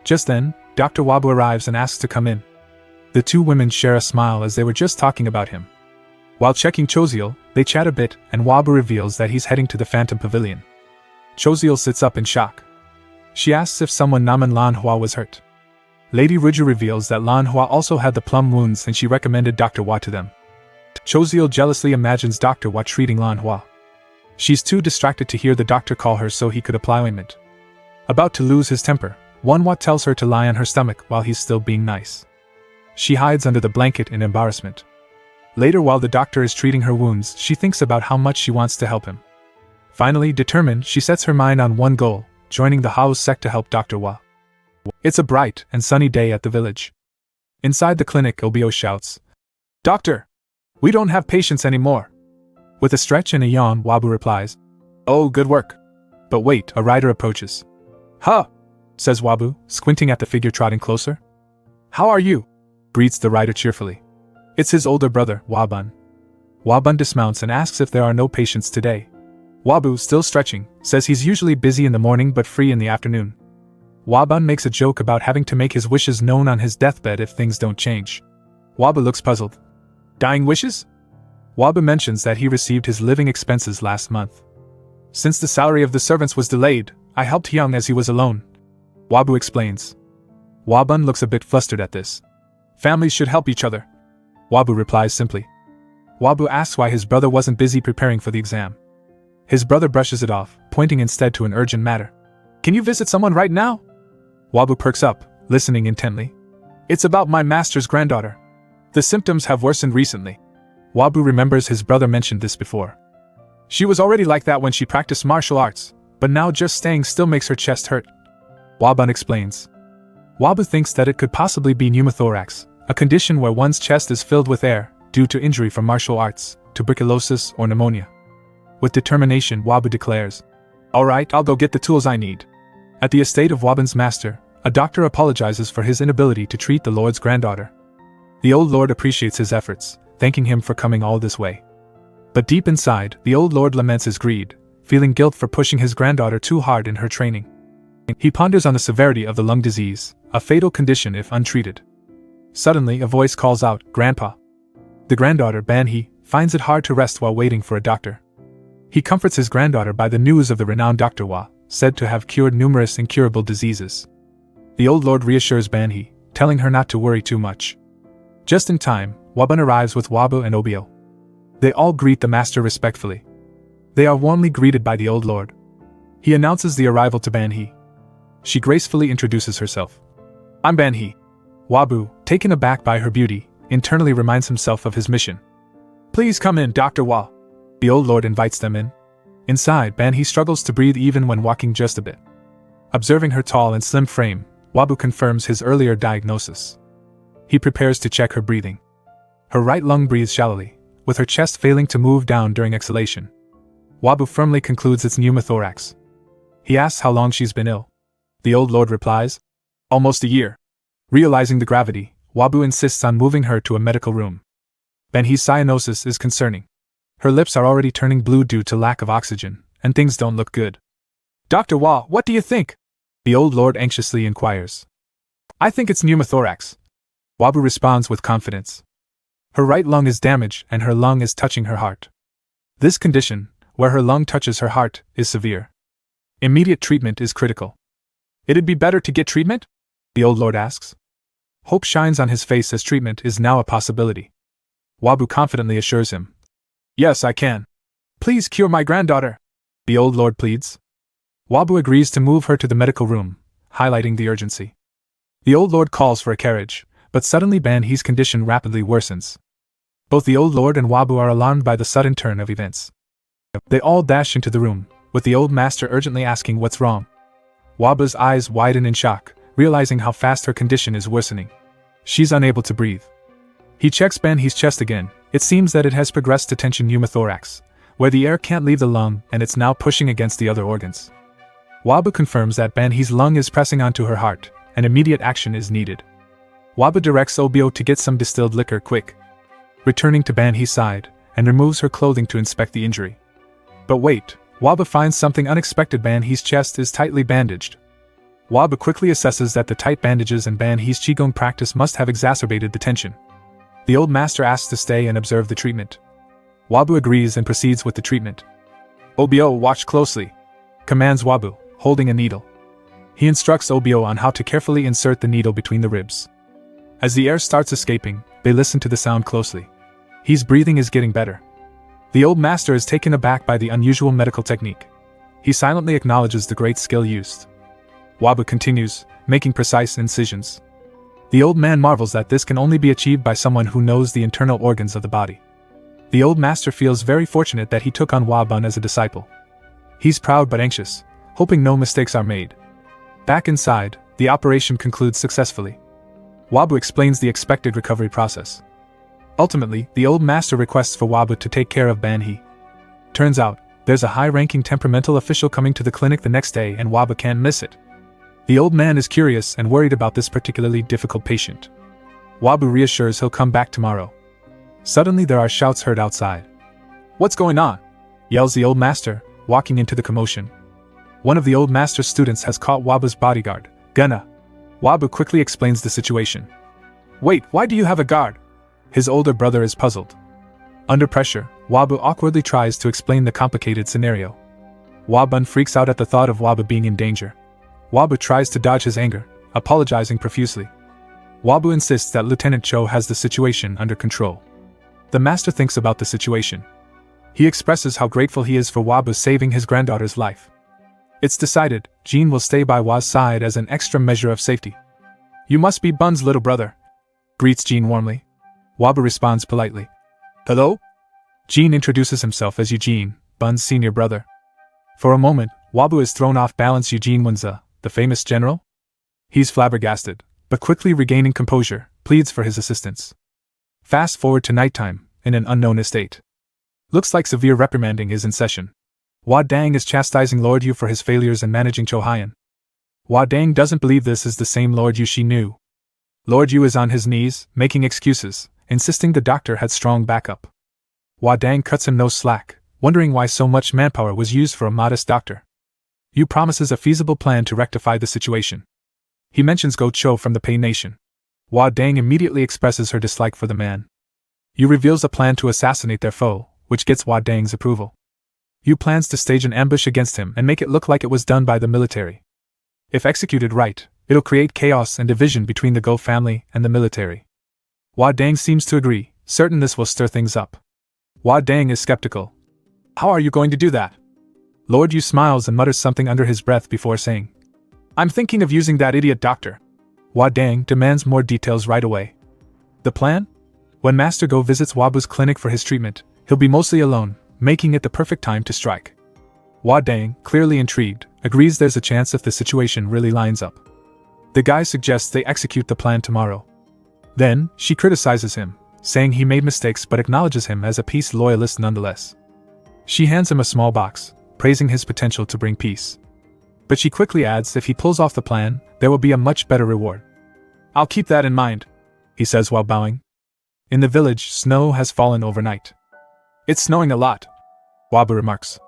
Just then, Dr. Wabu arrives and asks to come in. The two women share a smile as they were just talking about him. While checking Choziel, they chat a bit and Wabu reveals that he's heading to the Phantom Pavilion. Choziel sits up in shock. She asks if someone named Lan Hua was hurt. Lady Ruju reveals that Lan Hua also had the plum wounds and she recommended Dr. Wa to them. Choziel jealously imagines Dr. Wa treating Lan Hua. She's too distracted to hear the doctor call her so he could apply ointment. About to lose his temper, Wanhua tells her to lie on her stomach while he's still being nice. She hides under the blanket in embarrassment. Later, while the doctor is treating her wounds, she thinks about how much she wants to help him. Finally, determined, she sets her mind on one goal, joining the Hao sect to help Dr. Wa. It's a bright and sunny day at the village. Inside the clinic, Obio shouts, "Doctor! We don't have patients anymore." With a stretch and a yawn, Wabu replies, "Oh, good work." But wait, a rider approaches. "Huh," says Wabu, squinting at the figure trotting closer. "How are you?" greets the rider cheerfully. It's his older brother, Wabun. Wabun dismounts and asks if there are no patients today. Wabu, still stretching, says he's usually busy in the morning but free in the afternoon. Wabun makes a joke about having to make his wishes known on his deathbed if things don't change. Wabu looks puzzled. "Dying wishes?" Wabu mentions that he received his living expenses last month. "Since the salary of the servants was delayed, I helped Hyung as he was alone," Wabu explains. Wabun looks a bit flustered at this. "Families should help each other," Wabu replies simply. Wabu asks why his brother wasn't busy preparing for the exam. His brother brushes it off, pointing instead to an urgent matter. "Can you visit someone right now?" Wabu perks up, listening intently. "It's about my master's granddaughter. The symptoms have worsened recently." Wabu remembers his brother mentioned this before. "She was already like that when she practiced martial arts, but now just staying still makes her chest hurt," Wabun explains. Wabu thinks that it could possibly be pneumothorax, a condition where one's chest is filled with air, due to injury from martial arts, tuberculosis, or pneumonia. With determination, Wabu declares, "Alright, I'll go get the tools I need." At the estate of Wabun's master, a doctor apologizes for his inability to treat the Lord's granddaughter. The old Lord appreciates his efforts, thanking him for coming all this way. But deep inside, the old Lord laments his greed, feeling guilt for pushing his granddaughter too hard in her training. He ponders on the severity of the lung disease, a fatal condition if untreated. Suddenly, a voice calls out, "Grandpa." The granddaughter, Banhee, finds it hard to rest while waiting for a doctor. He comforts his granddaughter by the news of the renowned Dr. Wa, said to have cured numerous incurable diseases. The old lord reassures Banhee, telling her not to worry too much. Just in time, Wabun arrives with Wabu and Obio. They all greet the master respectfully. They are warmly greeted by the old lord. He announces the arrival to Banhee. She gracefully introduces herself. "I'm Banhee." Wabu, taken aback by her beauty, internally reminds himself of his mission. "Please come in, Dr. Wa." The old lord invites them in. Inside, Banhee struggles to breathe even when walking just a bit. Observing her tall and slim frame, Wabu confirms his earlier diagnosis. He prepares to check her breathing. Her right lung breathes shallowly, with her chest failing to move down during exhalation. Wabu firmly concludes it's pneumothorax. He asks how long she's been ill. The old lord replies, "Almost a year." Realizing the gravity, Wabu insists on moving her to a medical room. Banhee's cyanosis is concerning. Her lips are already turning blue due to lack of oxygen, and things don't look good. "Dr. Wa, what do you think?" the old lord anxiously inquires. "I think it's pneumothorax," Wabu responds with confidence. Her right lung is damaged and her lung is touching her heart. This condition, where her lung touches her heart, is severe. Immediate treatment is critical. It'd be better to get treatment? The old lord asks. Hope shines on his face as treatment is now a possibility. Wabu confidently assures him. Yes, I can. Please cure my granddaughter, the old lord pleads. Wabu agrees to move her to the medical room, highlighting the urgency. The old lord calls for a carriage, but suddenly Banhee's condition rapidly worsens. Both the old lord and Wabu are alarmed by the sudden turn of events. They all dash into the room, with the old master urgently asking what's wrong. Wabu's eyes widen in shock, realizing how fast her condition is worsening. She's unable to breathe. He checks Banhee's chest again. It seems that it has progressed to tension pneumothorax, where the air can't leave the lung and it's now pushing against the other organs. Wabu confirms that Banhee's lung is pressing onto her heart, and immediate action is needed. Wabu directs Obio to get some distilled liquor quick, returning to Banhee's side, and removes her clothing to inspect the injury. But wait, Wabu finds something unexpected. Banhee's chest is tightly bandaged. Wabu quickly assesses that the tight bandages and Banhee's qigong practice must have exacerbated the tension. The old master asks to stay and observe the treatment. Wabu agrees and proceeds with the treatment. Obio, watch closely, commands Wabu, holding a needle. He instructs Obio on how to carefully insert the needle between the ribs. As the air starts escaping, they listen to the sound closely. His breathing is getting better. The old master is taken aback by the unusual medical technique. He silently acknowledges the great skill used. Wabu continues, making precise incisions. The old man marvels that this can only be achieved by someone who knows the internal organs of the body. The old master feels very fortunate that he took on Wabun as a disciple. He's proud but anxious, hoping no mistakes are made. Back inside, the operation concludes successfully. Wabu explains the expected recovery process. Ultimately, the old master requests for Wabu to take care of Banhee. Turns out, there's a high-ranking temperamental official coming to the clinic the next day and Wabu can't miss it. The old man is curious and worried about this particularly difficult patient. Wabu reassures he'll come back tomorrow. Suddenly there are shouts heard outside. What's going on? Yells the old master, walking into the commotion. One of the old master's students has caught Wabu's bodyguard, Gunna. Wabu quickly explains the situation. Wait, why do you have a guard? His older brother is puzzled. Under pressure, Wabu awkwardly tries to explain the complicated scenario. Wabun freaks out at the thought of Wabu being in danger. Wabu tries to dodge his anger, apologizing profusely. Wabu insists that Lieutenant Cho has the situation under control. The master thinks about the situation. He expresses how grateful he is for Wabu saving his granddaughter's life. It's decided, Jean will stay by Wa's side as an extra measure of safety. You must be Bun's little brother, greets Jean warmly. Wabu responds politely. Hello? Jean introduces himself as Eugene, Bun's senior brother. For a moment, Wabu is thrown off balance. Eugene Wenza, the famous general? He's flabbergasted, but quickly regaining composure, pleads for his assistance. Fast forward to nighttime, in an unknown estate. Looks like severe reprimanding is in session. Wa Dang is chastising Lord Yu for his failures in managing Chohayan. Wa Dang doesn't believe this is the same Lord Yu she knew. Lord Yu is on his knees, making excuses, insisting the doctor had strong backup. Wa Dang cuts him no slack, wondering why so much manpower was used for a modest doctor. Yu promises a feasible plan to rectify the situation. He mentions Go Cho from the Pei Nation. Wa Dang immediately expresses her dislike for the man. Yu reveals a plan to assassinate their foe, which gets Wa Dang's approval. Yu plans to stage an ambush against him and make it look like it was done by the military. If executed right, it'll create chaos and division between the Go family and the military. Wa Dang seems to agree, certain this will stir things up. Wa Dang is skeptical. How are you going to do that? Lord Yu smiles and mutters something under his breath before saying, I'm thinking of using that idiot doctor. Wa Dang demands more details right away. The plan? When Master Go visits Wabu's clinic for his treatment, he'll be mostly alone, making it the perfect time to strike. Wa Dang, clearly intrigued, agrees there's a chance if the situation really lines up. The guy suggests they execute the plan tomorrow. Then, she criticizes him, saying he made mistakes but acknowledges him as a peace loyalist nonetheless. She hands him a small box, praising his potential to bring peace. But she quickly adds if he pulls off the plan, there will be a much better reward. I'll keep that in mind, he says while bowing. In the village, snow has fallen overnight. It's snowing a lot, Wabu remarks.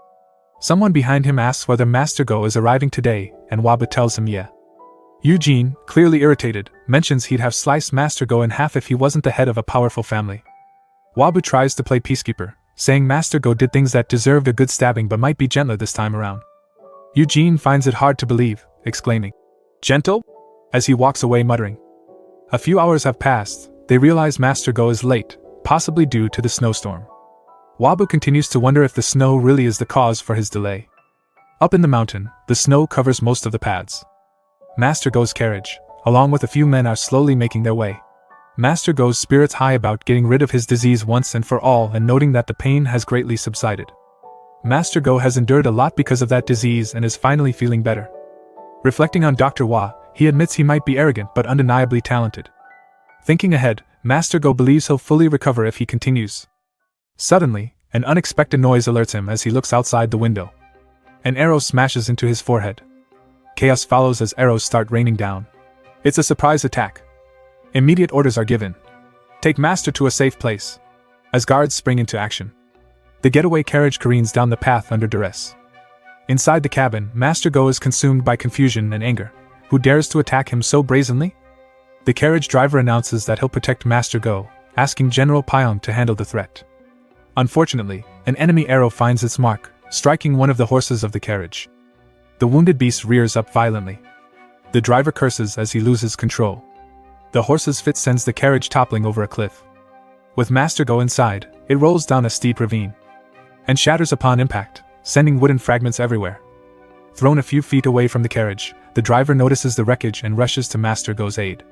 Someone behind him asks whether Master Go is arriving today, and Wabu tells him yeah. Eugene, clearly irritated, mentions he'd have sliced Master Go in half if he wasn't the head of a powerful family. Wabu tries to play peacekeeper, saying Master Go did things that deserved a good stabbing but might be gentler this time around. Eugene finds it hard to believe, exclaiming, "Gentle?" as he walks away muttering. A few hours have passed. They realize Master Go is late, possibly due to the snowstorm. Wabu continues to wonder if the snow really is the cause for his delay. Up in the mountain, the snow covers most of the paths. Master Go's carriage, along with a few men, are slowly making their way. Master Go's spirits high about getting rid of his disease once and for all and noting that the pain has greatly subsided. Master Go has endured a lot because of that disease and is finally feeling better. Reflecting on Dr. Hua, he admits he might be arrogant but undeniably talented. Thinking ahead, Master Go believes he'll fully recover if he continues. Suddenly, an unexpected noise alerts him as he looks outside the window. An arrow smashes into his forehead. Chaos follows as arrows start raining down. It's a surprise attack. Immediate orders are given. Take Master to a safe place. As guards spring into action. The getaway carriage careens down the path under duress. Inside the cabin, Master Go is consumed by confusion and anger. Who dares to attack him so brazenly? The carriage driver announces that he'll protect Master Go, asking General Pyong to handle the threat. Unfortunately, an enemy arrow finds its mark, striking one of the horses of the carriage. The wounded beast rears up violently. The driver curses as he loses control. The horse's fit sends the carriage toppling over a cliff. With Master Go inside, it rolls down a steep ravine and shatters upon impact, sending wooden fragments everywhere. Thrown a few feet away from the carriage, the driver notices the wreckage and rushes to Master Go's aid.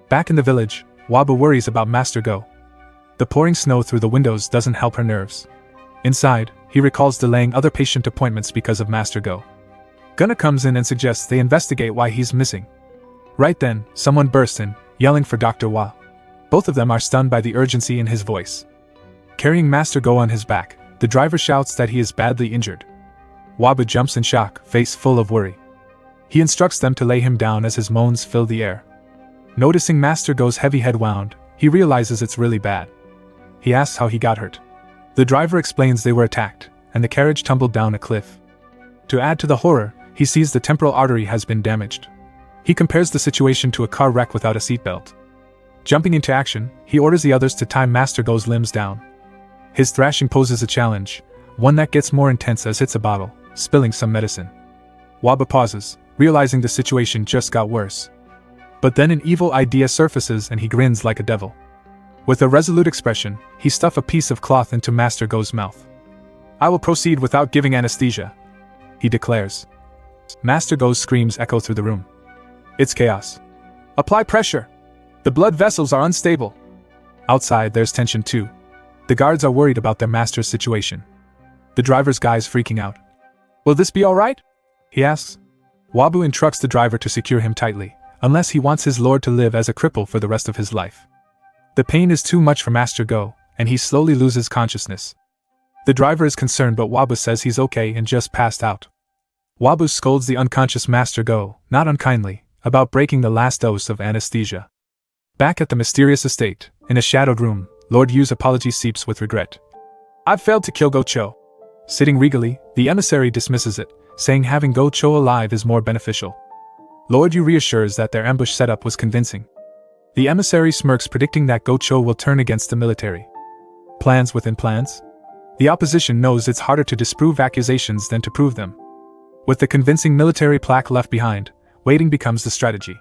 Back in the village, Wabu worries about Master Go. The pouring snow through the windows doesn't help her nerves. Inside, he recalls delaying other patient appointments because of Master Go. Gunna comes in and suggests they investigate why he's missing. Right then, someone bursts in, yelling for Dr. Hua. Both of them are stunned by the urgency in his voice. Carrying Master Go on his back, the driver shouts that he is badly injured. Wabu jumps in shock, face full of worry. He instructs them to lay him down as his moans fill the air. Noticing Master Go's heavy head wound, he realizes it's really bad. He asks how he got hurt. The driver explains they were attacked, and the carriage tumbled down a cliff. To add to the horror, he sees the temporal artery has been damaged. He compares the situation to a car wreck without a seatbelt. Jumping into action, he orders the others to tie Master Go's limbs down. His thrashing poses a challenge, one that gets more intense as hits a bottle, spilling some medicine. Waba pauses, realizing the situation just got worse. But then an evil idea surfaces and he grins like a devil. With a resolute expression, he stuffs a piece of cloth into Master Go's mouth. "I will proceed without giving anesthesia," he declares. Master Go's screams echo through the room. It's chaos. "Apply pressure! The blood vessels are unstable." Outside, there's tension too. The guards are worried about their master's situation. The driver's guy is freaking out. "Will this be alright?" he asks. Wabu instructs the driver to secure him tightly, unless he wants his lord to live as a cripple for the rest of his life. The pain is too much for Master Go, and he slowly loses consciousness. The driver is concerned, but Wabu says he's okay and just passed out. Wabu scolds the unconscious Master Go, not unkindly, about breaking the last dose of anesthesia. Back at the mysterious estate, in a shadowed room, Lord Yu's apology seeps with regret. "I've failed to kill Go Cho." Sitting regally, the emissary dismisses it, saying having Go Cho alive is more beneficial. Lord Yu reassures that their ambush setup was convincing. The emissary smirks, predicting that Go Cho will turn against the military. Plans within plans? The opposition knows it's harder to disprove accusations than to prove them. With the convincing military plaque left behind, waiting becomes the strategy.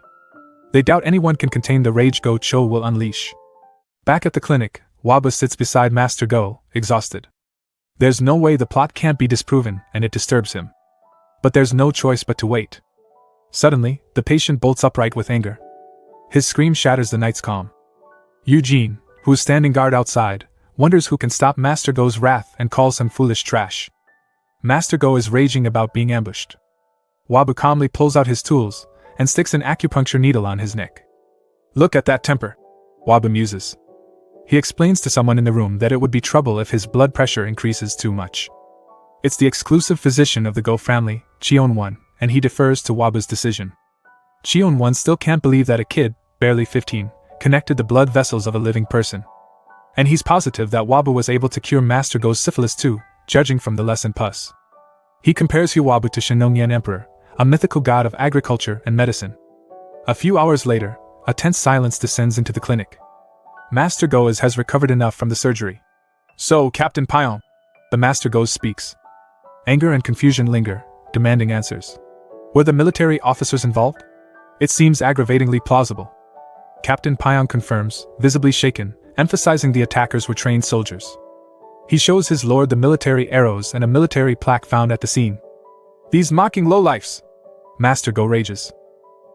They doubt anyone can contain the rage Go Cho will unleash. Back at the clinic, Waba sits beside Master Go, exhausted. There's no way the plot can't be disproven, and it disturbs him. But there's no choice but to wait. Suddenly, the patient bolts upright with anger. His scream shatters the night's calm. Eugene, who is standing guard outside, wonders who can stop Master Go's wrath and calls him foolish trash. Master Go is raging about being ambushed. Wabu calmly pulls out his tools and sticks an acupuncture needle on his neck. "Look at that temper," Wabu muses. He explains to someone in the room that it would be trouble if his blood pressure increases too much. It's the exclusive physician of the Go family, Cheon-won, and he defers to Wabu's decision. Cheon-won still can't believe that a kid, barely 15, connected the blood vessels of a living person. And he's positive that Wabu was able to cure Master Go's syphilis too, judging from the lesson pus. He compares Wabu to Shinongnyan Emperor, a mythical god of agriculture and medicine. A few hours later, a tense silence descends into the clinic. Master Go has recovered enough from the surgery. So, Captain Payon, the Master Ghost speaks. Anger and confusion linger, demanding answers. Were the military officers involved? It seems aggravatingly plausible. Captain Payon confirms, visibly shaken, emphasizing the attackers were trained soldiers. He shows his lord the military arrows and a military plaque found at the scene. These mocking lowlifes! Master Go rages.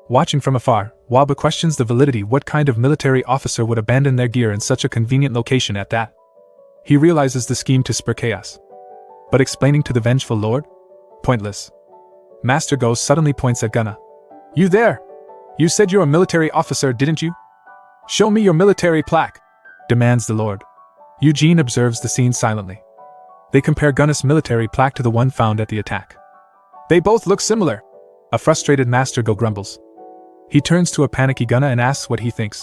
Watching from afar, Waba questions the validity. What kind of military officer would abandon their gear in such a convenient location at that? He realizes the scheme to spur chaos. But explaining to the vengeful lord? Pointless. Master Go suddenly points at Gunna. You there! You said you're a military officer, didn't you? Show me your military plaque, demands the lord. Eugene observes the scene silently. They compare Gunna's military plaque to the one found at the attack. They both look similar, a frustrated Master Go grumbles. He turns to a panicky Gunna and asks what he thinks.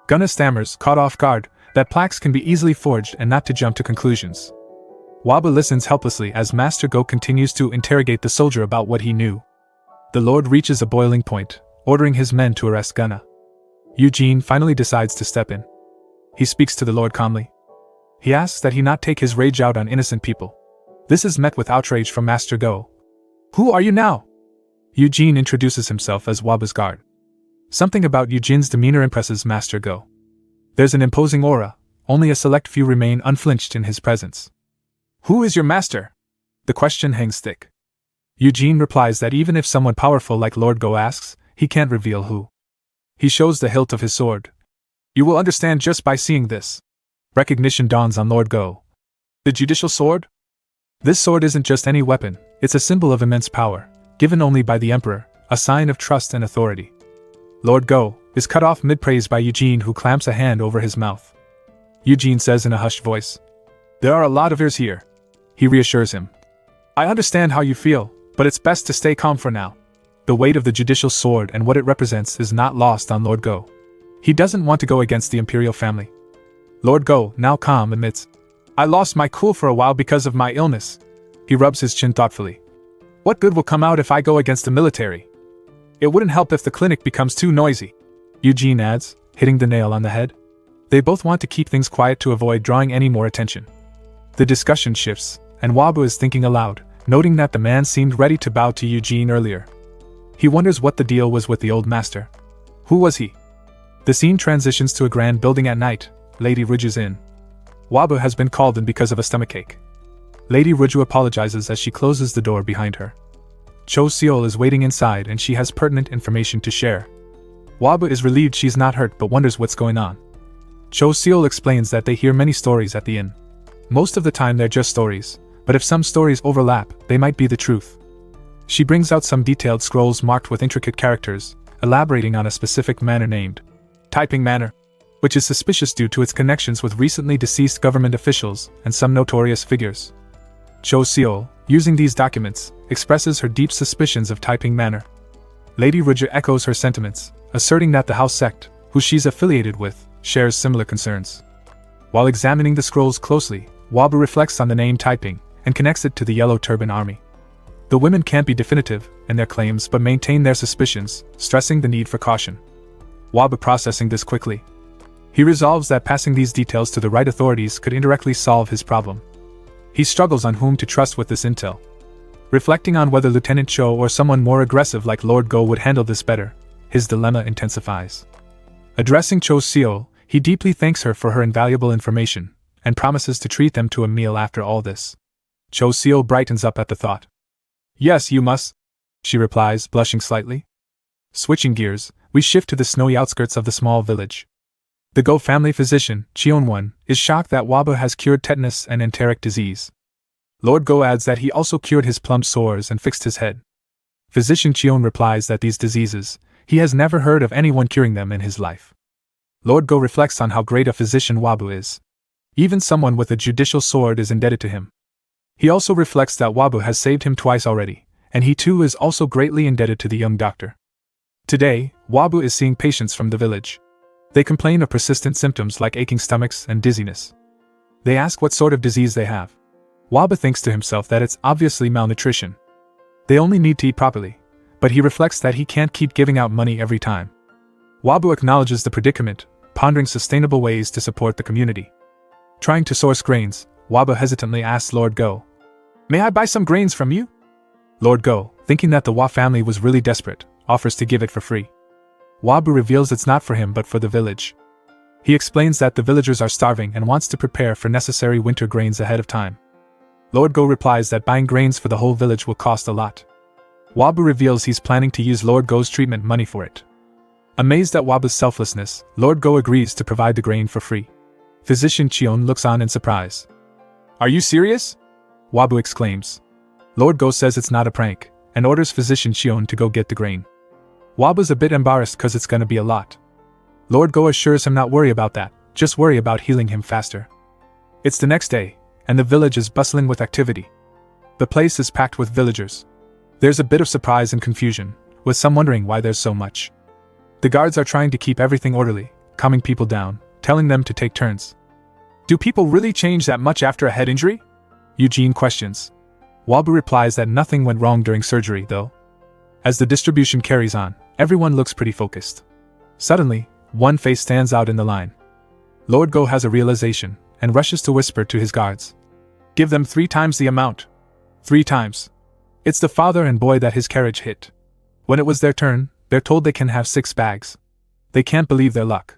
Gunna stammers, caught off guard, that plaques can be easily forged and not to jump to conclusions. Waba listens helplessly as Master Go continues to interrogate the soldier about what he knew. The lord reaches a boiling point, ordering his men to arrest Gunna. Eugene finally decides to step in. He speaks to the lord calmly. He asks that he not take his rage out on innocent people. This is met with outrage from Master Go. Who are you now? Eugene introduces himself as Waba's guard. Something about Eugene's demeanor impresses Master Go. There's an imposing aura, only a select few remain unflinched in his presence. Who is your master? The question hangs thick. Eugene replies that even if someone powerful like Lord Go asks, he can't reveal who. He shows the hilt of his sword. You will understand just by seeing this. Recognition dawns on Lord Go. The judicial sword? This sword isn't just any weapon, it's a symbol of immense power, given only by the Emperor, a sign of trust and authority. Lord Go is cut off mid-praise by Eugene, who clamps a hand over his mouth. Eugene says in a hushed voice, There are a lot of ears here. He reassures him. I understand how you feel, but it's best to stay calm for now. The weight of the judicial sword and what it represents is not lost on Lord Go. He doesn't want to go against the imperial family. Lord Go, now calm, admits, I lost my cool for a while because of my illness. He rubs his chin thoughtfully. What good will come out if I go against the military? It wouldn't help if the clinic becomes too noisy. Eugene adds, hitting the nail on the head. They both want to keep things quiet to avoid drawing any more attention. The discussion shifts, and Wabu is thinking aloud, noting that the man seemed ready to bow to Eugene earlier. He wonders what the deal was with the old master. Who was he? The scene transitions to a grand building at night. Lady Ruju's inn. Wabu has been called in because of a stomachache. Lady Ruju apologizes as she closes the door behind her. Cho Seol is waiting inside and she has pertinent information to share. Wabu is relieved she's not hurt but wonders what's going on. Cho Seol explains that they hear many stories at the inn. Most of the time they're just stories, but if some stories overlap, they might be the truth. She brings out some detailed scrolls marked with intricate characters, elaborating on a specific manor named Typing Manor, which is suspicious due to its connections with recently deceased government officials and some notorious figures. Cho Seol, using these documents, expresses her deep suspicions of Typing Manor. Lady Ruja echoes her sentiments, asserting that the house sect, who she's affiliated with, shares similar concerns. While examining the scrolls closely, Wabu reflects on the name Typing and connects it to the Yellow Turban Army. The women can't be definitive in their claims but maintain their suspicions, stressing the need for caution. Wabu processing this quickly. He resolves that passing these details to the right authorities could indirectly solve his problem. He struggles on whom to trust with this intel. Reflecting on whether Lieutenant Cho or someone more aggressive like Lord Go would handle this better, his dilemma intensifies. Addressing Cho Seol, he deeply thanks her for her invaluable information, and promises to treat them to a meal after all this. Cho Seol brightens up at the thought. Yes, you must, she replies, blushing slightly. Switching gears, we shift to the snowy outskirts of the small village. The Go family physician, Cheon-won, is shocked that Wabu has cured tetanus and enteric disease. Lord Go adds that he also cured his plump sores and fixed his head. Physician Cheon replies that these diseases, he has never heard of anyone curing them in his life. Lord Go reflects on how great a physician Wabu is. Even someone with a judicial sword is indebted to him. He also reflects that Wabu has saved him twice already, and he too is also greatly indebted to the young doctor. Today, Wabu is seeing patients from the village. They complain of persistent symptoms like aching stomachs and dizziness. They ask what sort of disease they have. Wabu thinks to himself that it's obviously malnutrition. They only need to eat properly, but he reflects that he can't keep giving out money every time. Wabu acknowledges the predicament, pondering sustainable ways to support the community. Trying to source grains, Waba hesitantly asks Lord Go, "May I buy some grains from you?" Lord Go, thinking that the Wa family was really desperate, offers to give it for free. Wabu reveals it's not for him but for the village. He explains that the villagers are starving and wants to prepare for necessary winter grains ahead of time. Lord Go replies that buying grains for the whole village will cost a lot. Wabu reveals he's planning to use Lord Go's treatment money for it. Amazed at Wabu's selflessness, Lord Go agrees to provide the grain for free. Physician Chion looks on in surprise. "Are you serious?" Wabu exclaims. Lord Go says it's not a prank, and orders Physician Chion to go get the grain. Wabu's a bit embarrassed cause it's gonna be a lot. Lord Go assures him not worry about that, just worry about healing him faster. It's the next day, and the village is bustling with activity. The place is packed with villagers. There's a bit of surprise and confusion, with some wondering why there's so much. The guards are trying to keep everything orderly, calming people down, telling them to take turns. "Do people really change that much after a head injury?" Eugene questions. Wabu replies that nothing went wrong during surgery, though. As the distribution carries on, everyone looks pretty focused. Suddenly, one face stands out in the line. Lord Go has a realization, and rushes to whisper to his guards. "Give them 3 times the amount." 3 times. It's the father and boy that his carriage hit. When it was their turn, they're told they can have 6 bags. They can't believe their luck.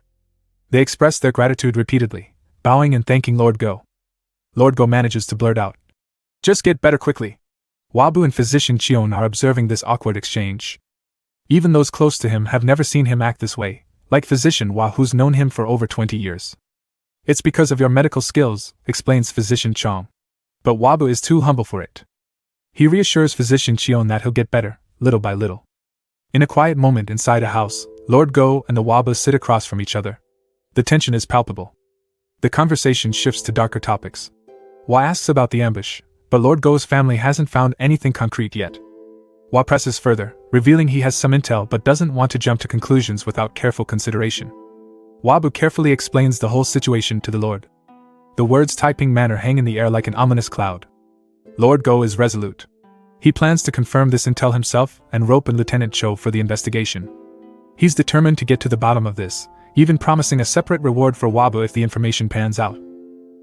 They express their gratitude repeatedly, bowing and thanking Lord Go. Lord Go manages to blurt out, "Just get better quickly." Wabu and Physician Chion are observing this awkward exchange. Even those close to him have never seen him act this way, like Physician Wa, who's known him for over 20 years. "It's because of your medical skills," explains Physician Chong. But Wabu is too humble for it. He reassures Physician Chion that he'll get better, little by little. In a quiet moment inside a house, Lord Go and the Wabu sit across from each other. The tension is palpable. The conversation shifts to darker topics. Wa asks about the ambush, but Lord Go's family hasn't found anything concrete yet. Wa presses further, revealing he has some intel but doesn't want to jump to conclusions without careful consideration. Wabu carefully explains the whole situation to the Lord. The words typing manner hang in the air like an ominous cloud. Lord Go is resolute. He plans to confirm this intel himself and rope in Lieutenant Cho for the investigation. He's determined to get to the bottom of this, even promising a separate reward for Wabu if the information pans out.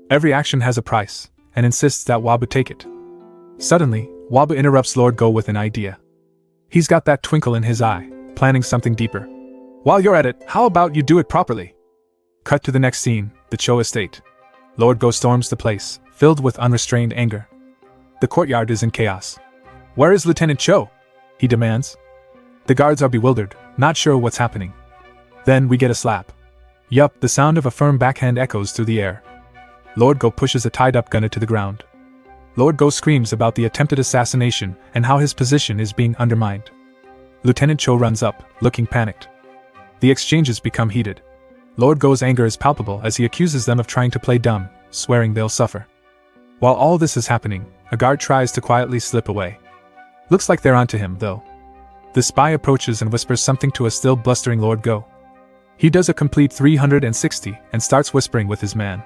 Every action has a price, and insists that Wabu take it. Suddenly, Wabu interrupts Lord Go with an idea. He's got that twinkle in his eye, planning something deeper. "While you're at it, how about you do it properly?" Cut to the next scene, the Cho estate. Lord Go storms the place, filled with unrestrained anger. The courtyard is in chaos. "Where is Lieutenant Cho?" he demands. The guards are bewildered, not sure what's happening. Then we get a slap. Yup, the sound of a firm backhand echoes through the air. Lord Go pushes a tied-up gunner to the ground. Lord Go screams about the attempted assassination and how his position is being undermined. Lieutenant Cho runs up, looking panicked. The exchanges become heated. Lord Go's anger is palpable as he accuses them of trying to play dumb, swearing they'll suffer. While all this is happening, a guard tries to quietly slip away. Looks like they're onto him, though. The spy approaches and whispers something to a still blustering Lord Go. He does a complete 360 and starts whispering with his man.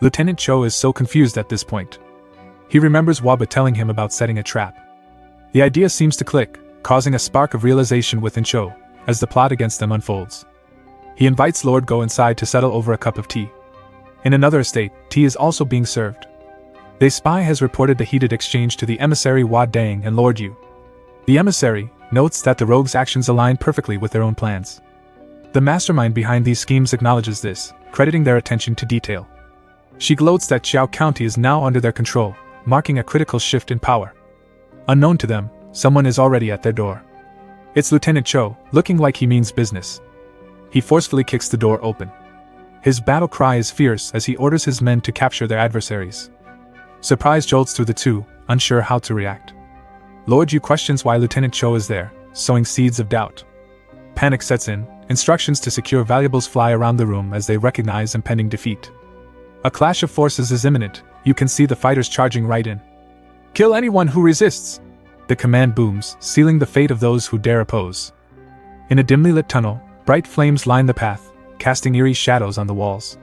Lieutenant Cho is so confused at this point. He remembers Wabu telling him about setting a trap. The idea seems to click, causing a spark of realization within Cho, as the plot against them unfolds. He invites Lord Go inside to settle over a cup of tea. In another estate, tea is also being served. The spy has reported the heated exchange to the emissary Wa Dang and Lord Yu. The emissary notes that the rogues' actions align perfectly with their own plans. The mastermind behind these schemes acknowledges this, crediting their attention to detail. She gloats that Chiao County is now under their control, marking a critical shift in power. Unknown to them, someone is already at their door. It's Lieutenant Cho, looking like he means business. He forcefully kicks the door open. His battle cry is fierce as he orders his men to capture their adversaries. Surprise jolts through the two, unsure how to react. Lord Yu questions why Lieutenant Cho is there, sowing seeds of doubt. Panic sets in, instructions to secure valuables fly around the room as they recognize impending defeat. A clash of forces is imminent, you can see the fighters charging right in. "Kill anyone who resists!" The command booms, sealing the fate of those who dare oppose. In a dimly lit tunnel, bright flames line the path, casting eerie shadows on the walls.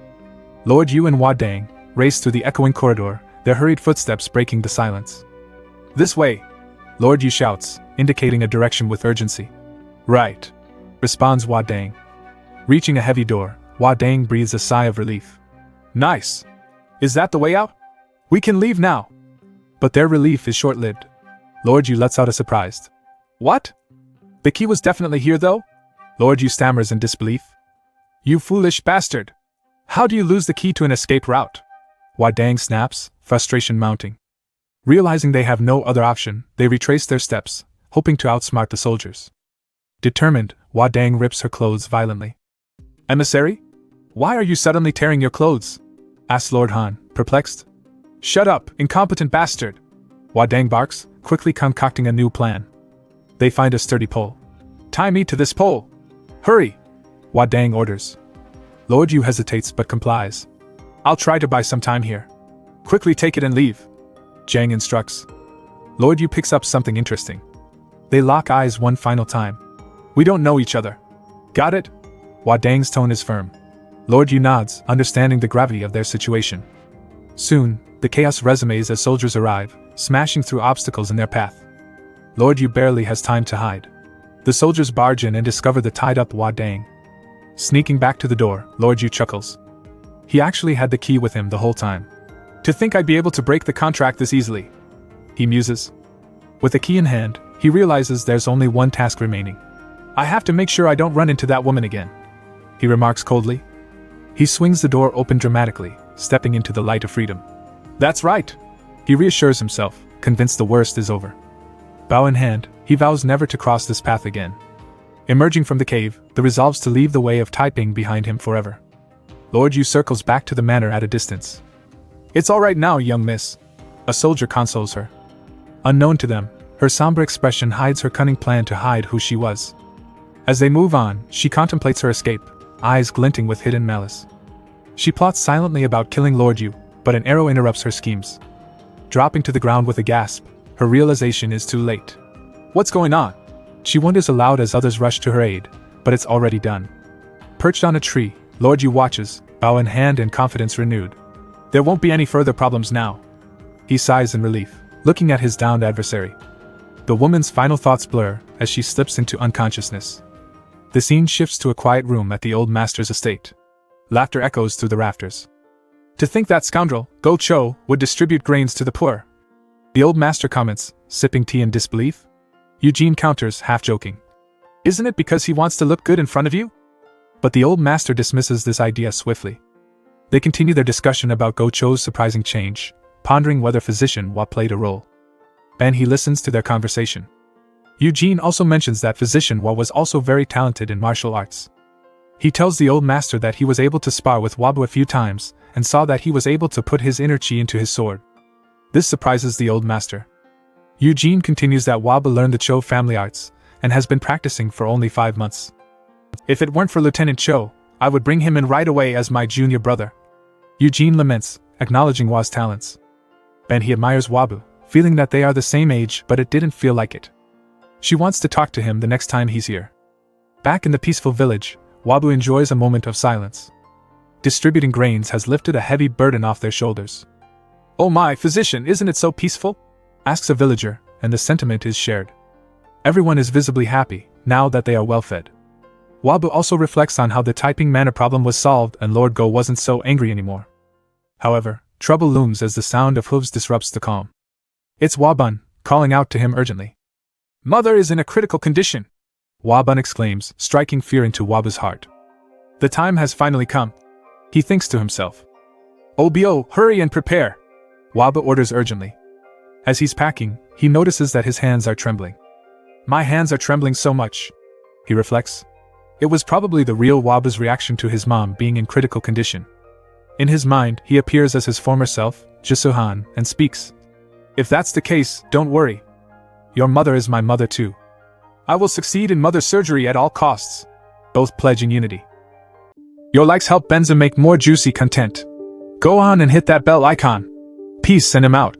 Lord Yu and Wa Dang race through the echoing corridor, their hurried footsteps breaking the silence. "This way!" Lord Yu shouts, indicating a direction with urgency. "Right," responds Wa Dang. Reaching a heavy door, Wa Dang breathes a sigh of relief. "Nice! Is that the way out? We can leave now. But their relief is short-lived. Lord Yu lets out a surprised. What? The key was definitely here though? Lord Yu stammers in disbelief. You foolish bastard! How do you lose the key to an escape route? Wadang snaps, frustration mounting. Realizing they have no other option, they retrace their steps, hoping to outsmart the soldiers. Determined, Wadang rips her clothes violently. Emissary? Why are you suddenly tearing your clothes? Asks Lord Han, perplexed. Shut up, incompetent bastard! Wadang barks, quickly concocting a new plan. They find a sturdy pole. Tie me to this pole! Hurry! Wadang orders. Lord Yu hesitates but complies. I'll try to buy some time here. Quickly take it and leave. Jang instructs. Lord Yu picks up something interesting. They lock eyes one final time. We don't know each other. Got it? Wadang's tone is firm. Lord Yu nods, understanding the gravity of their situation. Soon, the chaos resumes as soldiers arrive, smashing through obstacles in their path. Lord Yu barely has time to hide. The soldiers barge in and discover the tied-up Wadang. Sneaking back to the door, Lord Yu chuckles. He actually had the key with him the whole time. To think I'd be able to break the contract this easily. He muses. With the key in hand, he realizes there's only one task remaining. I have to make sure I don't run into that woman again. He remarks coldly. He swings the door open dramatically, stepping into the light of freedom. That's right! He reassures himself, convinced the worst is over. Bow in hand, he vows never to cross this path again. Emerging from the cave, the resolves to leave the way of typing behind him forever. Lord Yu circles back to the manor at a distance. It's all right now, young miss. A soldier consoles her. Unknown to them, her somber expression hides her cunning plan to hide who she was. As they move on, she contemplates her escape, eyes glinting with hidden malice. She plots silently about killing Lord Yu, but an arrow interrupts her schemes. Dropping to the ground with a gasp, her realization is too late. What's going on? She wonders aloud as others rush to her aid, but it's already done. Perched on a tree, Lord Yu watches, bow in hand and confidence renewed. There won't be any further problems now. He sighs in relief, looking at his downed adversary. The woman's final thoughts blur as she slips into unconsciousness. The scene shifts to a quiet room at the old master's estate. Laughter echoes through the rafters. To think that scoundrel, Go Cho, would distribute grains to the poor. The old master comments, sipping tea in disbelief. Eugene counters, half joking. Isn't it because he wants to look good in front of you? But the old master dismisses this idea swiftly. They continue their discussion about Go Cho's surprising change, pondering whether Physician Hua played a role. Ben he listens to their conversation. Eugene also mentions that Physician Hua was also very talented in martial arts. He tells the old master that he was able to spar with Wabu a few times, and saw that he was able to put his inner chi into his sword. This surprises the old master. Eugene continues that Wabu learned the Cho family arts, and has been practicing for only 5 months. If it weren't for Lieutenant Cho, I would bring him in right away as my junior brother. Eugene laments, acknowledging Hua's talents. Ben he admires Wabu, feeling that they are the same age but it didn't feel like it. She wants to talk to him the next time he's here. Back in the peaceful village, Wabu enjoys a moment of silence. Distributing grains has lifted a heavy burden off their shoulders. Oh my, physician, isn't it so peaceful? Asks a villager, and the sentiment is shared. Everyone is visibly happy, now that they are well fed. Wabu also reflects on how the typing mana problem was solved and Lord Go wasn't so angry anymore. However, trouble looms as the sound of hooves disrupts the calm. It's Wabun, calling out to him urgently. Mother is in a critical condition! Wabun exclaims, striking fear into Wabu's heart. The time has finally come. He thinks to himself. Obio, hurry and prepare! Wabu orders urgently. As he's packing, he notices that his hands are trembling. My hands are trembling so much, he reflects. It was probably the real Wabu's reaction to his mom being in critical condition. In his mind, he appears as his former self, Jisuhan, and speaks. If that's the case, don't worry. Your mother is my mother too. I will succeed in mother surgery at all costs. Both pledging unity. Your likes help Benza make more juicy content. Go on and hit that bell icon. Peace, send him out.